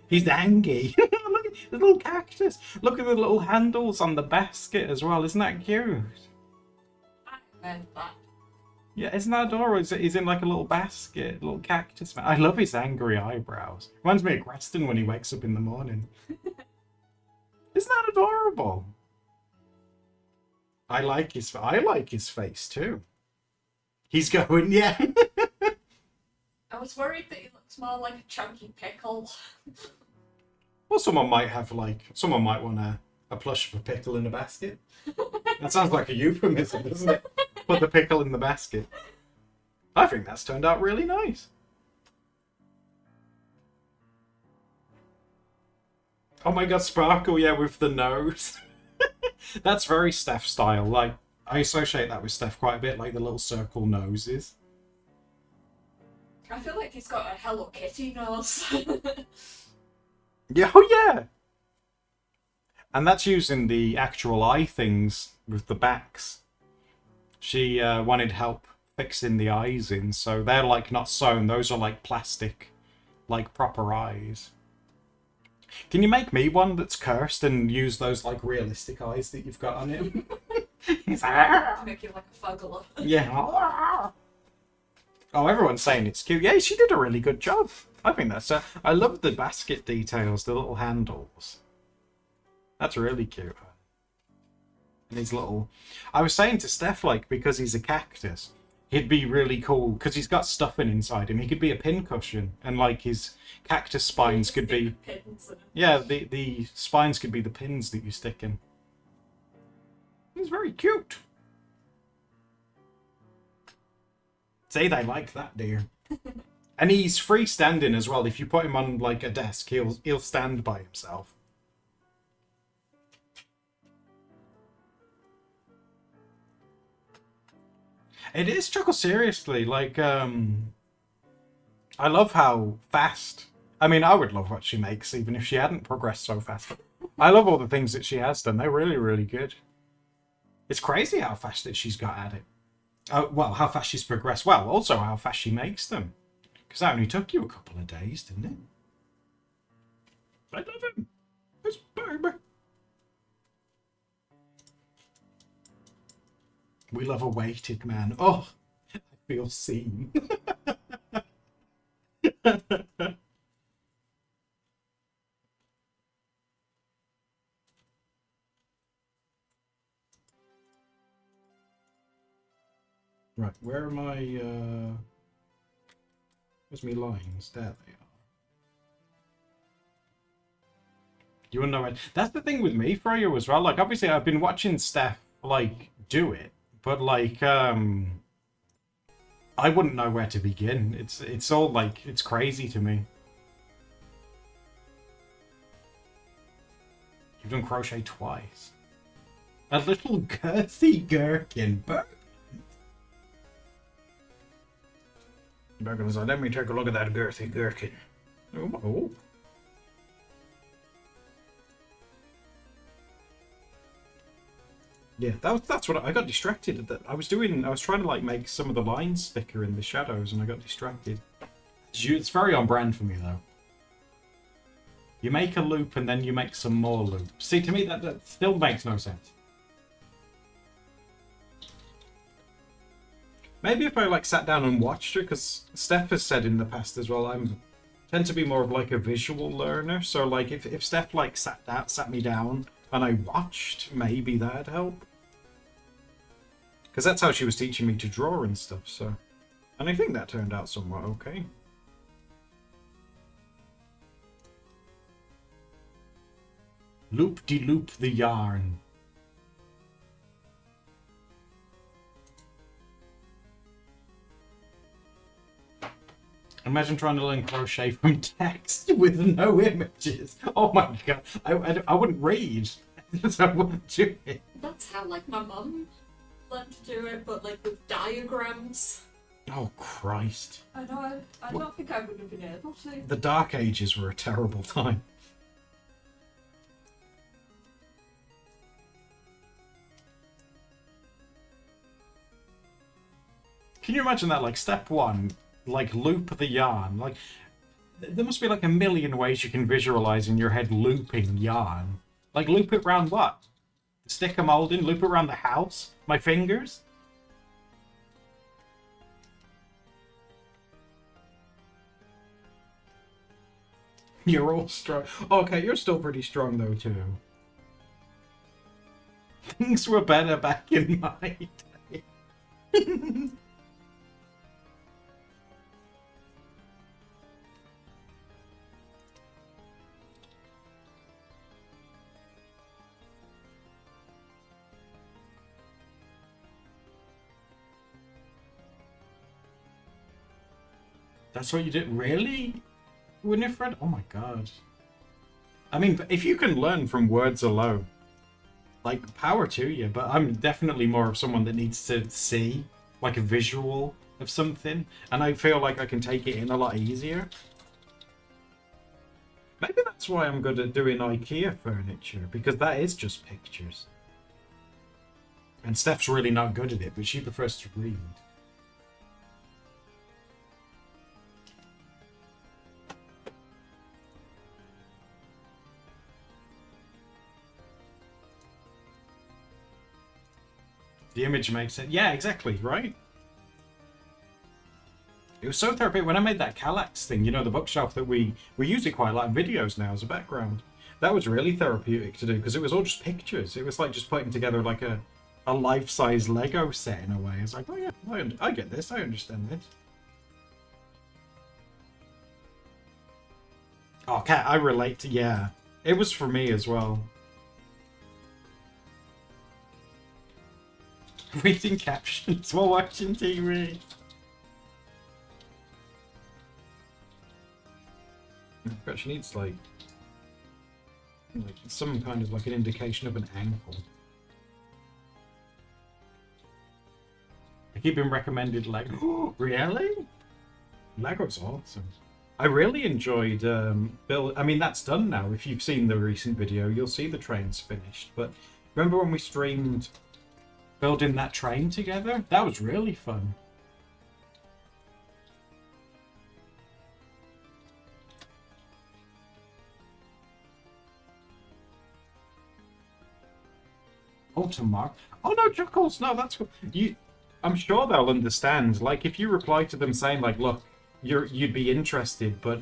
S1: He's angry. Look at the little cactus. Look at the little handles on the basket as well. Isn't that cute?
S2: I meant that.
S1: Yeah, isn't that adorable? He's in like a little basket, little cactus man. I love his angry eyebrows. Reminds me of Greston when he wakes up in the morning. Isn't that adorable? I like his face too. He's going, yeah.
S2: I was worried that he looks more like a chunky pickle.
S1: Well, someone might want to A plush of a pickle in a basket? That sounds like a euphemism, doesn't it? Put the pickle in the basket. I think that's turned out really nice. Oh my god, Sparkle, yeah, with the nose. That's very Steph style. Like, I associate that with Steph quite a bit, like the little circle noses.
S2: I feel like he's got a Hello Kitty nose.
S1: Yeah, oh yeah! And that's using the actual eye things with the backs. She wanted help fixing the eyes in, so they're like not sewn, those are like plastic, like proper eyes. Can you make me one that's cursed and use those like realistic eyes that you've got on it? He's like,
S2: Make you like a fuggler.
S1: yeah. Oh, everyone's saying it's cute. Yeah, she did a really good job. I think that's. I love the basket details, the little handles. That's really cute. And these little. I was saying to Steph, like, because he's a cactus, he'd be really cool because he's got stuffing inside him. He could be a pincushion, and like his cactus spines could be.
S2: Pins in it.
S1: Yeah, the spines could be the pins that you stick in. He's very cute. Say they like that, dear. And he's freestanding as well. If you put him on like a desk, he'll stand by himself. It is Chuckle, seriously. Like, I love how fast. I mean, I would love what she makes, even if she hadn't progressed so fast. I love all the things that she has done. They're really, really good. It's crazy how fast that she's got at it. Well, how fast she's progressed. Well, also how fast she makes them. Because that only took you a couple of days, didn't it? I love him. It's baby. We love a weighted man. Oh, I feel seen. Right, where are my, where's my lines? There they are. You wanna know what? That's the thing with me, Freya, as well. Like, obviously, I've been watching Steph, like, do it. But, like, I wouldn't know where to begin. It's all, like, it's crazy to me. You've done crochet twice. A little girthy gherkin. Bergen's like, let me take a look at that girthy gherkin. Oh. Yeah, that's what I got distracted. I was trying to like make some of the lines thicker in the shadows, and I got distracted. It's very on brand for me though. You make a loop and then you make some more loops. See, to me that still makes no sense. Maybe if I like sat down and watched her, because Steph has said in the past as well, tend to be more of like a visual learner. So like if Steph like sat me down and I watched, maybe that'd help. Because that's how she was teaching me to draw and stuff. So, and I think that turned out somewhat okay. Loop-de-loop the yarn. Imagine trying to learn crochet from text with no images. Oh my god, I wouldn't read. I wouldn't do it.
S2: That's how like my mum learned to do it, but like with diagrams.
S1: Oh Christ.
S2: I know, I don't think I would have been able to.
S1: The Dark Ages were a terrible time. Can you imagine that, like, step one, like, loop the yarn? Like, there must be, like, a million ways you can visualize in your head looping yarn. Like, loop it round what? The sticker molding? Loop it around the house? My fingers? You're all strong. Okay, you're still pretty strong, though, too. Things were better back in my day. That's what you did? Really? Winifred? Oh my god. I mean, if you can learn from words alone, like, power to you, but I'm definitely more of someone that needs to see, like, a visual of something, and I feel like I can take it in a lot easier. Maybe that's why I'm good at doing IKEA furniture, because that is just pictures. And Steph's really not good at it, but she prefers to read. The image makes it. Yeah, exactly, right? It was so therapeutic. When I made that Kallax thing, you know, the bookshelf that we use it quite a lot in videos now as a background. That was really therapeutic to do because it was all just pictures. It was like just putting together like a life-size Lego set in a way. It's like, oh yeah, I get this. I understand this. Oh, Cat, I relate to, yeah. It was for me as well. Reading captions while watching TV. But she needs like some kind of like an indication of an ankle. I keep being recommended Lego. Really? Lego's awesome. I really enjoyed I mean, that's done now. If you've seen the recent video, you'll see the train's finished. But remember when we streamed building that train together? That was really fun. Oh, tomorrow. Oh no, Chuckles. No, that's cool. I'm sure they'll understand. Like, if you reply to them saying, like, look, you'd be interested, but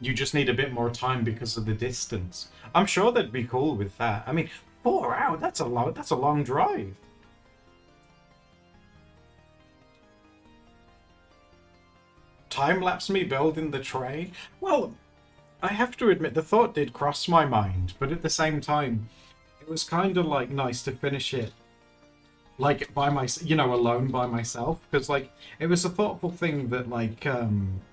S1: you just need a bit more time because of the distance. I'm sure they'd be cool with that. I mean, 4 hours. That's a lot. That's a long drive. Time lapse me building the train. Well, I have to admit the thought did cross my mind, but at the same time, it was kind of like nice to finish it like by my, you know, alone by myself, because like it was a thoughtful thing that like a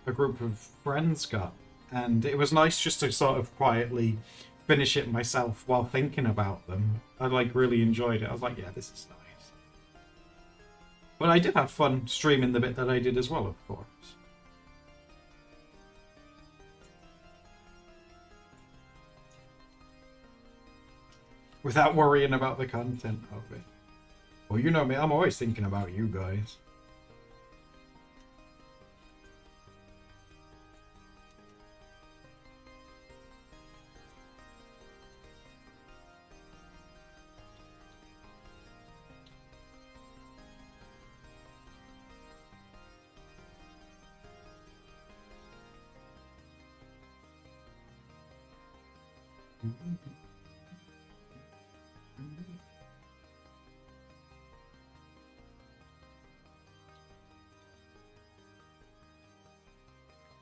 S1: group of friends got, and it was nice just to sort of quietly finish it myself while thinking about them. I like really enjoyed it. I was like, yeah, this is nice. But I did have fun streaming the bit that I did as well, of course. Without worrying about the content of it. Well, you know me, I'm always thinking about you guys.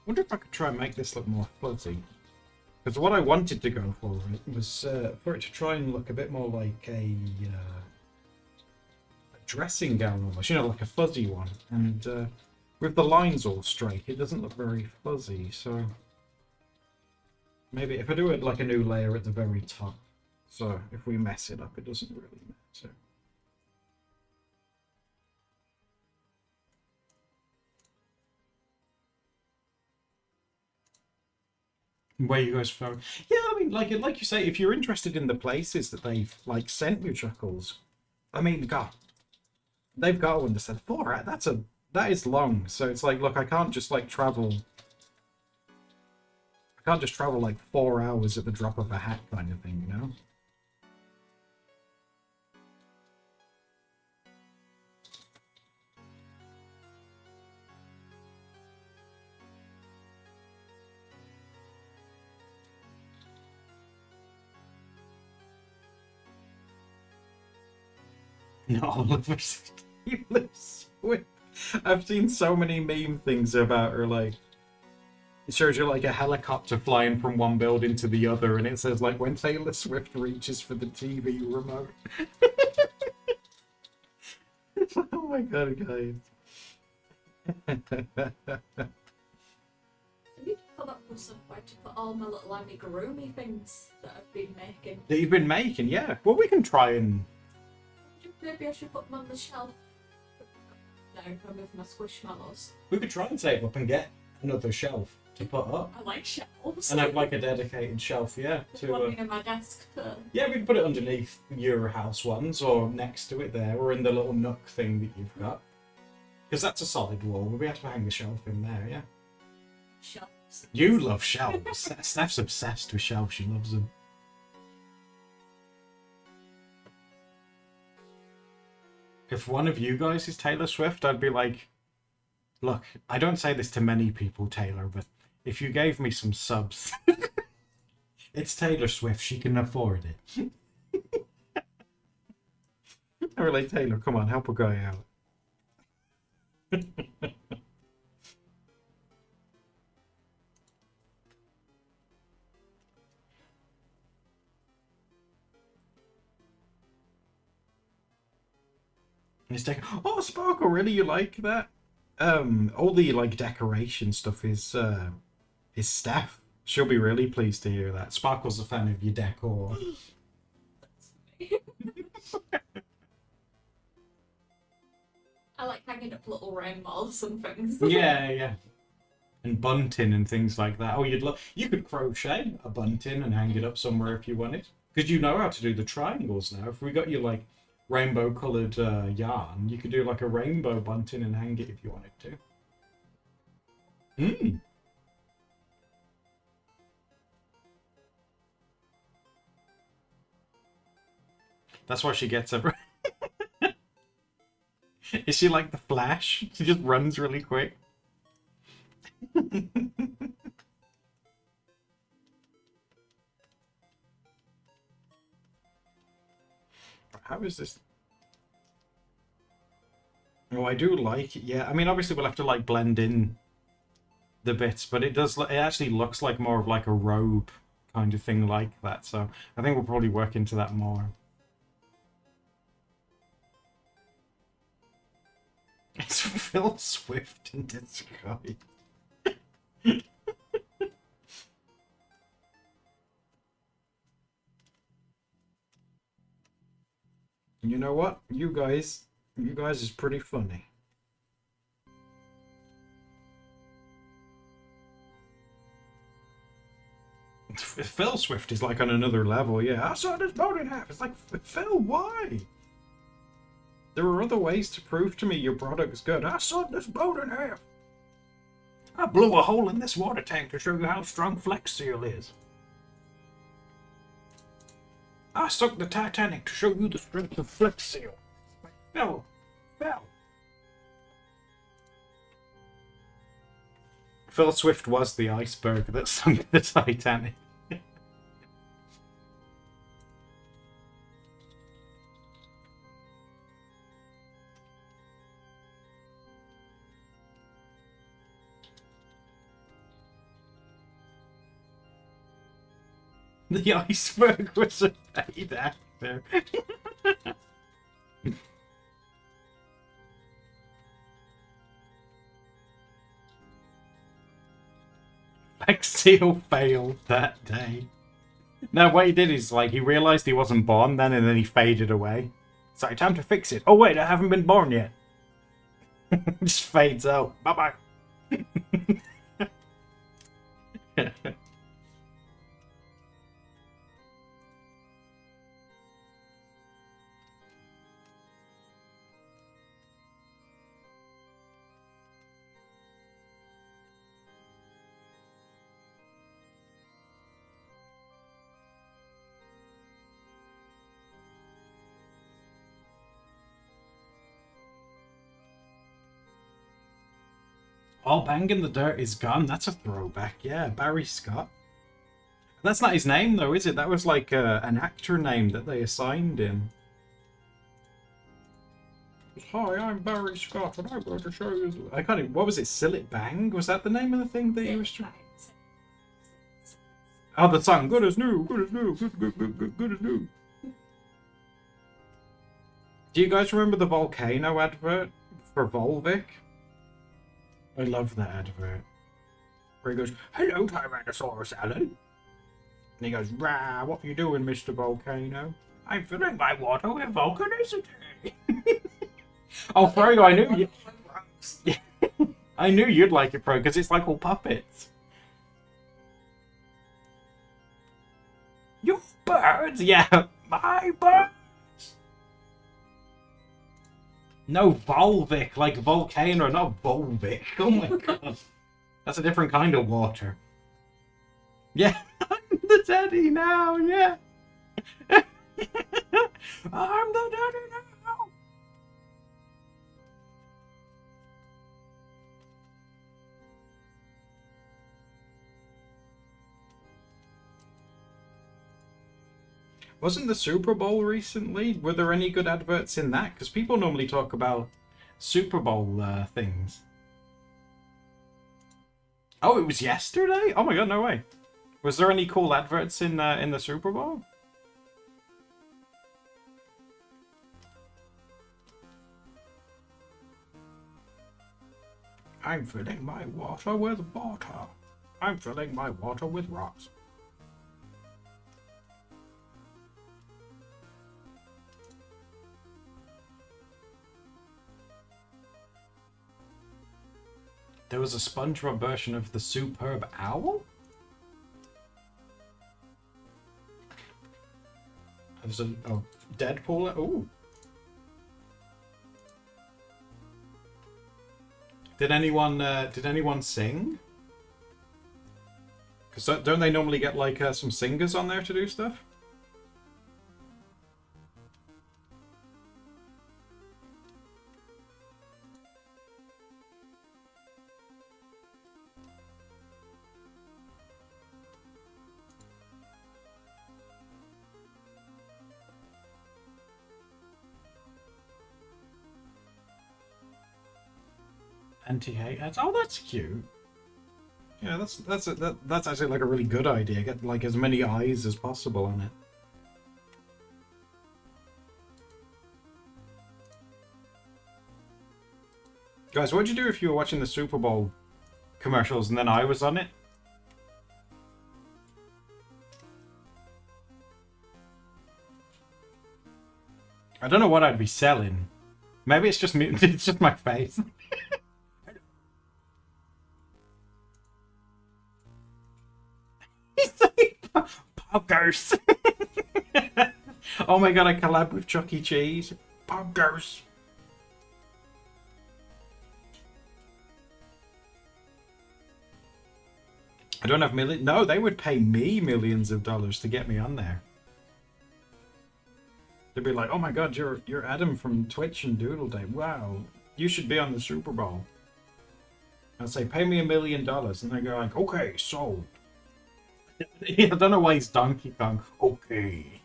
S1: Wonder if I could try and make this look more fuzzy. Because what I wanted to go for was for it to try and look a bit more like a dressing gown almost, you know, like a fuzzy one. And with the lines all straight, it doesn't look very fuzzy, so maybe if I do it like a new layer at the very top, so if we mess it up, it doesn't really matter. Where you guys from? Yeah, I mean, like you say, if you're interested in the places that they've like sent you, Chuckles, I mean, God, they've got to understand. 4 hours, that is long. So it's like, look, I can't just like travel. I can't just travel like 4 hours at the drop of a hat, kind of thing, you know. No, Oliver Taylor Swift. I've seen so many meme things about her, like it shows you like a helicopter flying from one building to the other, and it says like when Taylor Swift reaches for the TV remote. Oh my god, guys.
S2: thought that was somewhere to put all my little amigurumi things that I've been making.
S1: That you've been making, yeah. Well, we can try and...
S2: Maybe I should put them on the shelf. No, I'm with my squishmallows.
S1: We could try and save up and get another shelf to put up.
S2: I like shelves.
S1: And have like a dedicated shelf, yeah.
S2: There's one near my desk too.
S1: Yeah, we can put it underneath your house ones or next to it there or in the little nook thing that you've got. Because that's a solid wall. We'll be able to hang the shelf in there, yeah.
S2: Shelves.
S1: You love shelves. Steph's obsessed with shelves. She loves them. If one of you guys is Taylor Swift, I'd be like, look, I don't say this to many people, Taylor, but if you gave me some subs, it's Taylor Swift. She can afford it. I relate, Taylor. Come on, help a guy out. He's taking. Oh, Sparkle! Really, you like that? All the like decoration stuff is Steph. She'll be really pleased to hear that. Sparkle's a fan of your decor.
S2: I like hanging up little rainbows and things.
S1: Yeah. And bunting and things like that. Oh, you could crochet a bunting and hang it up somewhere if you wanted. Because you know how to do the triangles now. If we got you like rainbow coloured yarn, you could do like a rainbow bunting and hang it if you wanted to. That's why she gets every... Is she like the Flash? She just runs really quick. How is this? Oh, I do like it. Yeah, I mean, obviously we'll have to like blend in the bits, but it does. It actually looks like more of like a robe kind of thing like that. So I think we'll probably work into that more. It's Phil Swift in disguise. You know what? You guys is pretty funny. Phil Swift is like on another level, yeah. I saw this boat in half. It's like, Phil, why? There are other ways to prove to me your product's good. I sawed this boat in half. I blew a hole in this water tank to show you how strong Flex Seal is. I sunk the Titanic to show you the strength of Flex Seal. Phil. Phil Swift was the iceberg that sunk the Titanic. The iceberg was a paid actor. Flex Seal failed that day. No, what he did is like he realized he wasn't born then, and then he faded away. Sorry, time to fix it. Oh wait, I haven't been born yet. Just fades out. Bye bye. All Bang in the Dirt is gone. That's a throwback. Yeah, Barry Scott. That's not his name, though, is it? That was like an actor name that they assigned him. Hi, I'm Barry Scott, and I'm going to show you... I can't even... What was it? Sillet Bang? Was that the name of the thing that he was trying... Oh, the song. Good as new, good as new, good as new. Do you guys remember the Volcano advert for Volvic? I love that advert. where he goes, "Hello, Tyrannosaurus Alan." And he goes, "Rah, what are you doing, Mr. Volcano?" "I'm filling my water with volcanicity." Oh, Frodo, I knew you. I knew you'd like it, Frodo, because it's like all puppets. Your birds, yeah, my birds. No, Volvic, like volcano, not Volvic. Oh my god, that's a different kind of water. Yeah, I'm the daddy now. Yeah, I'm the daddy now. Wasn't the Super Bowl recently? Were there any good adverts in that? Because people normally talk about Super Bowl things. Oh, it was yesterday? Oh my god, no way. Was there any cool adverts in the Super Bowl? I'm filling my water with water. I'm filling my water with rocks. There was a SpongeBob version of the Superb Owl? There's a Deadpool. Ooh. Did anyone sing? Because don't they normally get like some singers on there to do stuff? Anti-hate ads. Oh, that's cute. Yeah, that's actually like a really good idea. Get like as many eyes as possible on it. Guys, what'd you do if you were watching the Super Bowl commercials and then I was on it? I don't know what I'd be selling. Maybe it's just me. It's just my face. Puggers. Oh my god, I collab with Chuck E. Cheese. Puggers. I don't have millions. No, they would pay me millions of dollars to get me on there. They'd be like, "Oh my god, you're Adam from Twitch and Doodle Day. Wow, you should be on the Super Bowl." I'll say, "Pay me $1 million," and they go like, "Okay, sold." I don't know why he's Donkey Kong. Okay.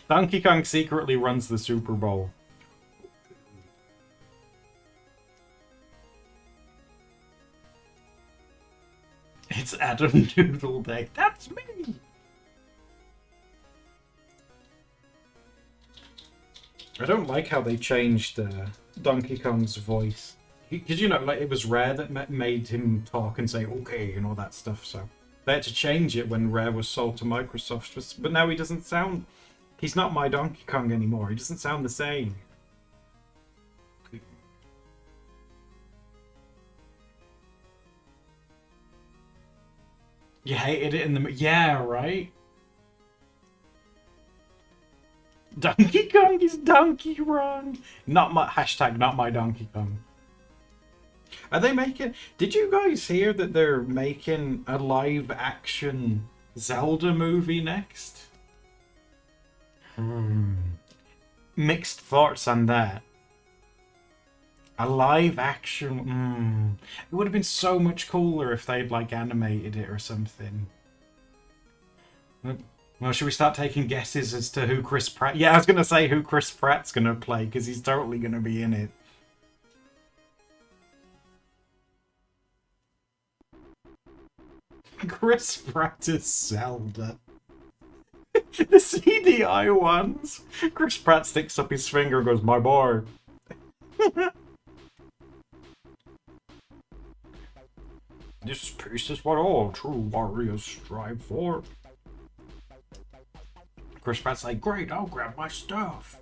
S1: Donkey Kong secretly runs the Super Bowl. It's Adam Doodle Day. That's me! I don't like how they changed Donkey Kong's voice. Because, you know, like, it was Rare that made him talk and say, "Okay," and all that stuff, so... They had to change it when Rare was sold to Microsoft, but now he doesn't sound... He's not my Donkey Kong anymore. He doesn't sound the same. You hated it in the... Yeah, right? Donkey Kong is Donkey Kong. Not my... Hashtag not my Donkey Kong. Are they making... Did you guys hear that they're making a live-action Zelda movie next? Mixed thoughts on that. A live-action... It would have been so much cooler if they'd, like, animated it or something. Well, should we start taking guesses as to who Chris Pratt... Yeah, I was going to say who Chris Pratt's going to play, because he's totally going to be in it. Chris Pratt is Zelda. The CDI ones. Chris Pratt sticks up his finger and goes, "My boy." This peace is what all true warriors strive for. Chris Pratt's like, great, I'll grab my stuff.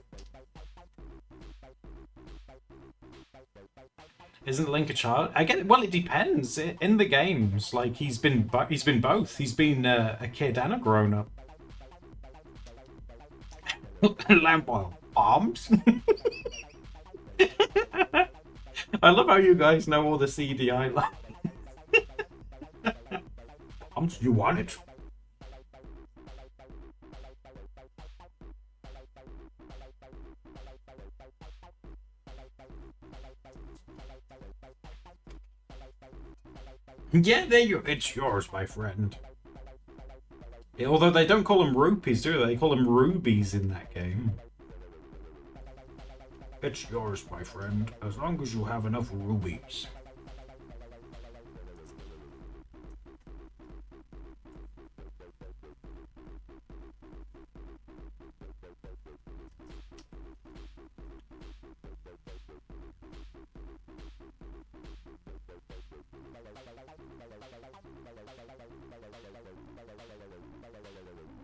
S1: Isn't Link a child? I get it. Well, it depends. In the games, like he's been both. He's been a kid and a grown up. Lamp oil bombs. I love how you guys know all the CDI lines. Bombs, you want it? Yeah, there you. It's yours, my friend. Yeah, although they don't call them rupees, do they? They call them rubies in that game. It's yours, my friend, as long as you have enough rubies.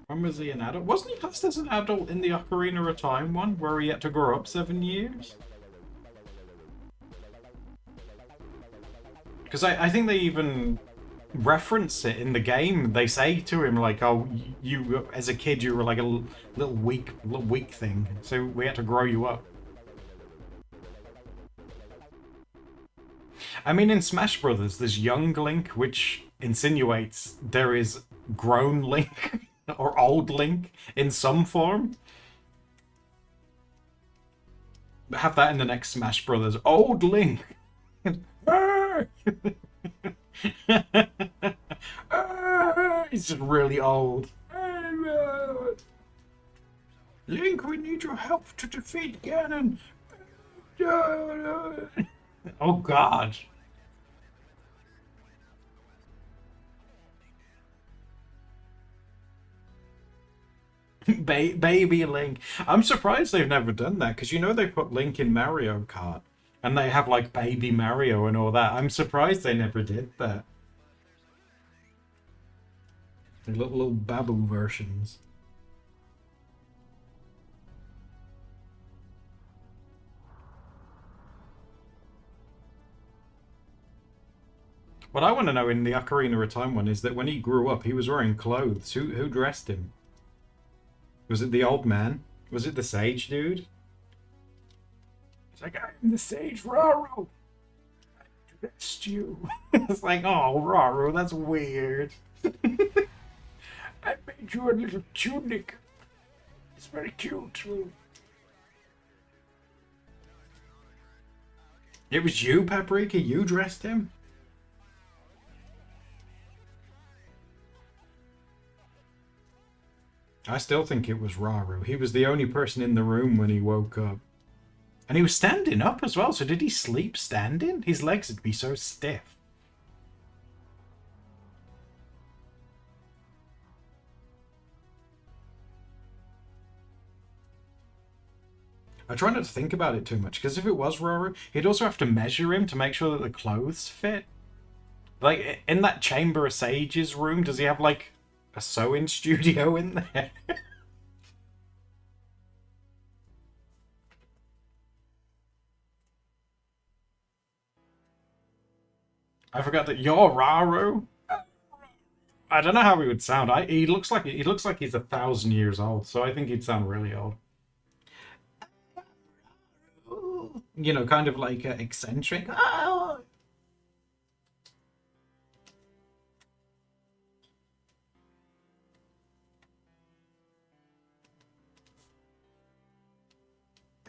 S1: When was he an adult? Wasn't he classed as an adult in the Ocarina of Time one, where he had to grow up 7 years? Because I think they even reference it in the game. They say to him like, "Oh, you as a kid you were like a little weak thing, so we had to grow you up." I mean, in Smash Brothers, there's young Link, which insinuates there is grown Link or old Link in some form. Have that in the next Smash Brothers. Old Link. He's just really old. Link, we need your help to defeat Ganon. Oh God. Baby Link. I'm surprised they've never done that because you know they put Link in Mario Kart and they have like Baby Mario and all that. I'm surprised they never did that. The little Babu versions. What I want to know in the Ocarina of Time one is that when he grew up, he was wearing clothes. Who dressed him? Was it the old man? Was it the sage dude? It's like, I'm the sage Raru. I dressed you. It's like, oh, Raru, that's weird. I made you a little tunic. It's very cute. It was you, Paprika? You dressed him? I still think it was Raru. He was the only person in the room when he woke up. And he was standing up as well, so did he sleep standing? His legs would be so stiff. I try not to think about it too much, because if it was Raru, he'd also have to measure him to make sure that the clothes fit. Like, in that Chamber of Sages room, does he have, like, a sewing studio in there? I forgot that you're Raru. I don't know how he would sound. He looks like he's 1,000 years old, so I think he'd sound really old. You know, kind of like eccentric. Oh.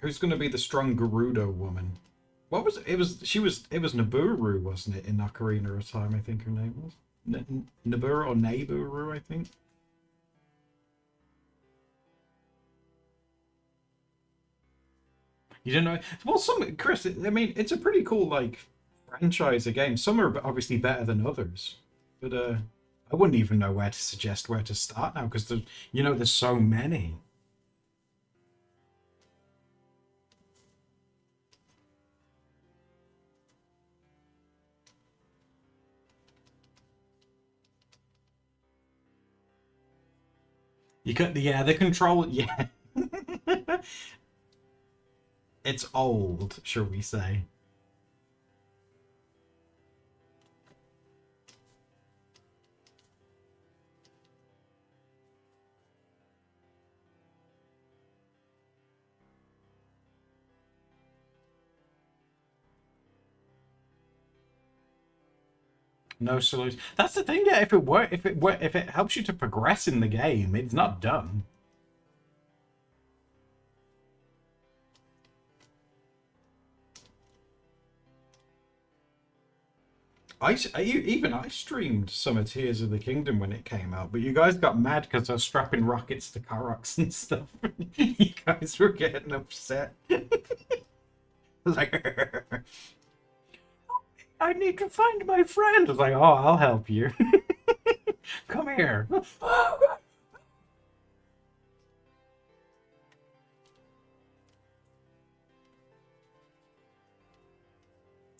S1: Who's going to be the strong Gerudo woman? What was it? It was Naburu, wasn't it? In Ocarina of Time, I think her name was Naburu or Naburu, I think. You didn't know? Well, some Chris. I mean, it's a pretty cool like franchise of games. Some are obviously better than others, but I wouldn't even know where to suggest where to start now because there's so many. You got the control. Yeah, it's old, shall we say? No solution. That's the thing. Yeah, if it helps you to progress in the game, it's not done. Even I streamed some of Tears of the Kingdom when it came out, but you guys got mad because I was strapping rockets to Karoks and stuff. You guys were getting upset. Like, I need to find my friend. I was like, oh, I'll help you. Come here.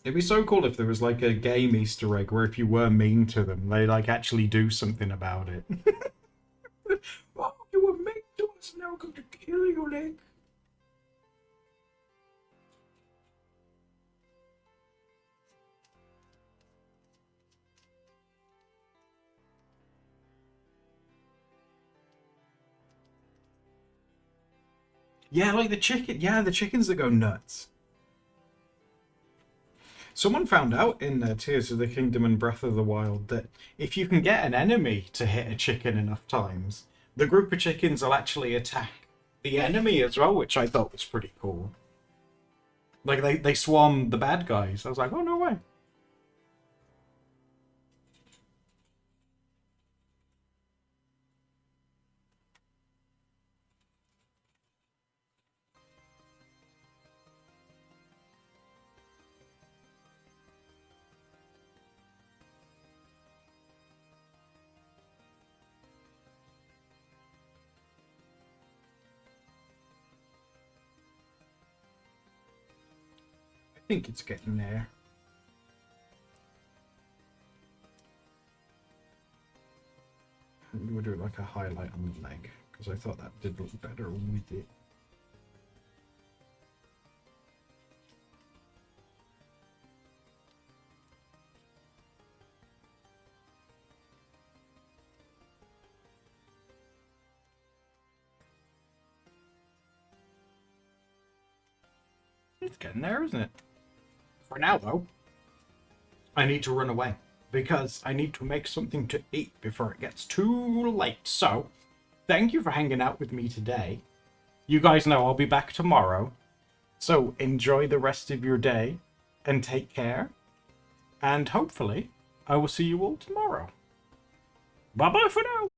S1: It'd be so cool if there was like a game Easter egg where if you were mean to them, they like actually do something about it. Oh, you were mean to us, now we're going to kill you, Link. Yeah, like the chicken. Yeah, the chickens that go nuts. Someone found out in Tears of the Kingdom and Breath of the Wild that if you can get an enemy to hit a chicken enough times, the group of chickens will actually attack the enemy as well, which I thought was pretty cool. Like they swarm the bad guys. I was like, oh no way. I think it's getting there. We'll do like a highlight on the leg because I thought that did look better with it. It's getting there, isn't it? For now, though, I need to run away because I need to make something to eat before it gets too late. So, thank you for hanging out with me today. You guys know I'll be back tomorrow. So, enjoy the rest of your day and take care. And hopefully, I will see you all tomorrow. Bye bye for now.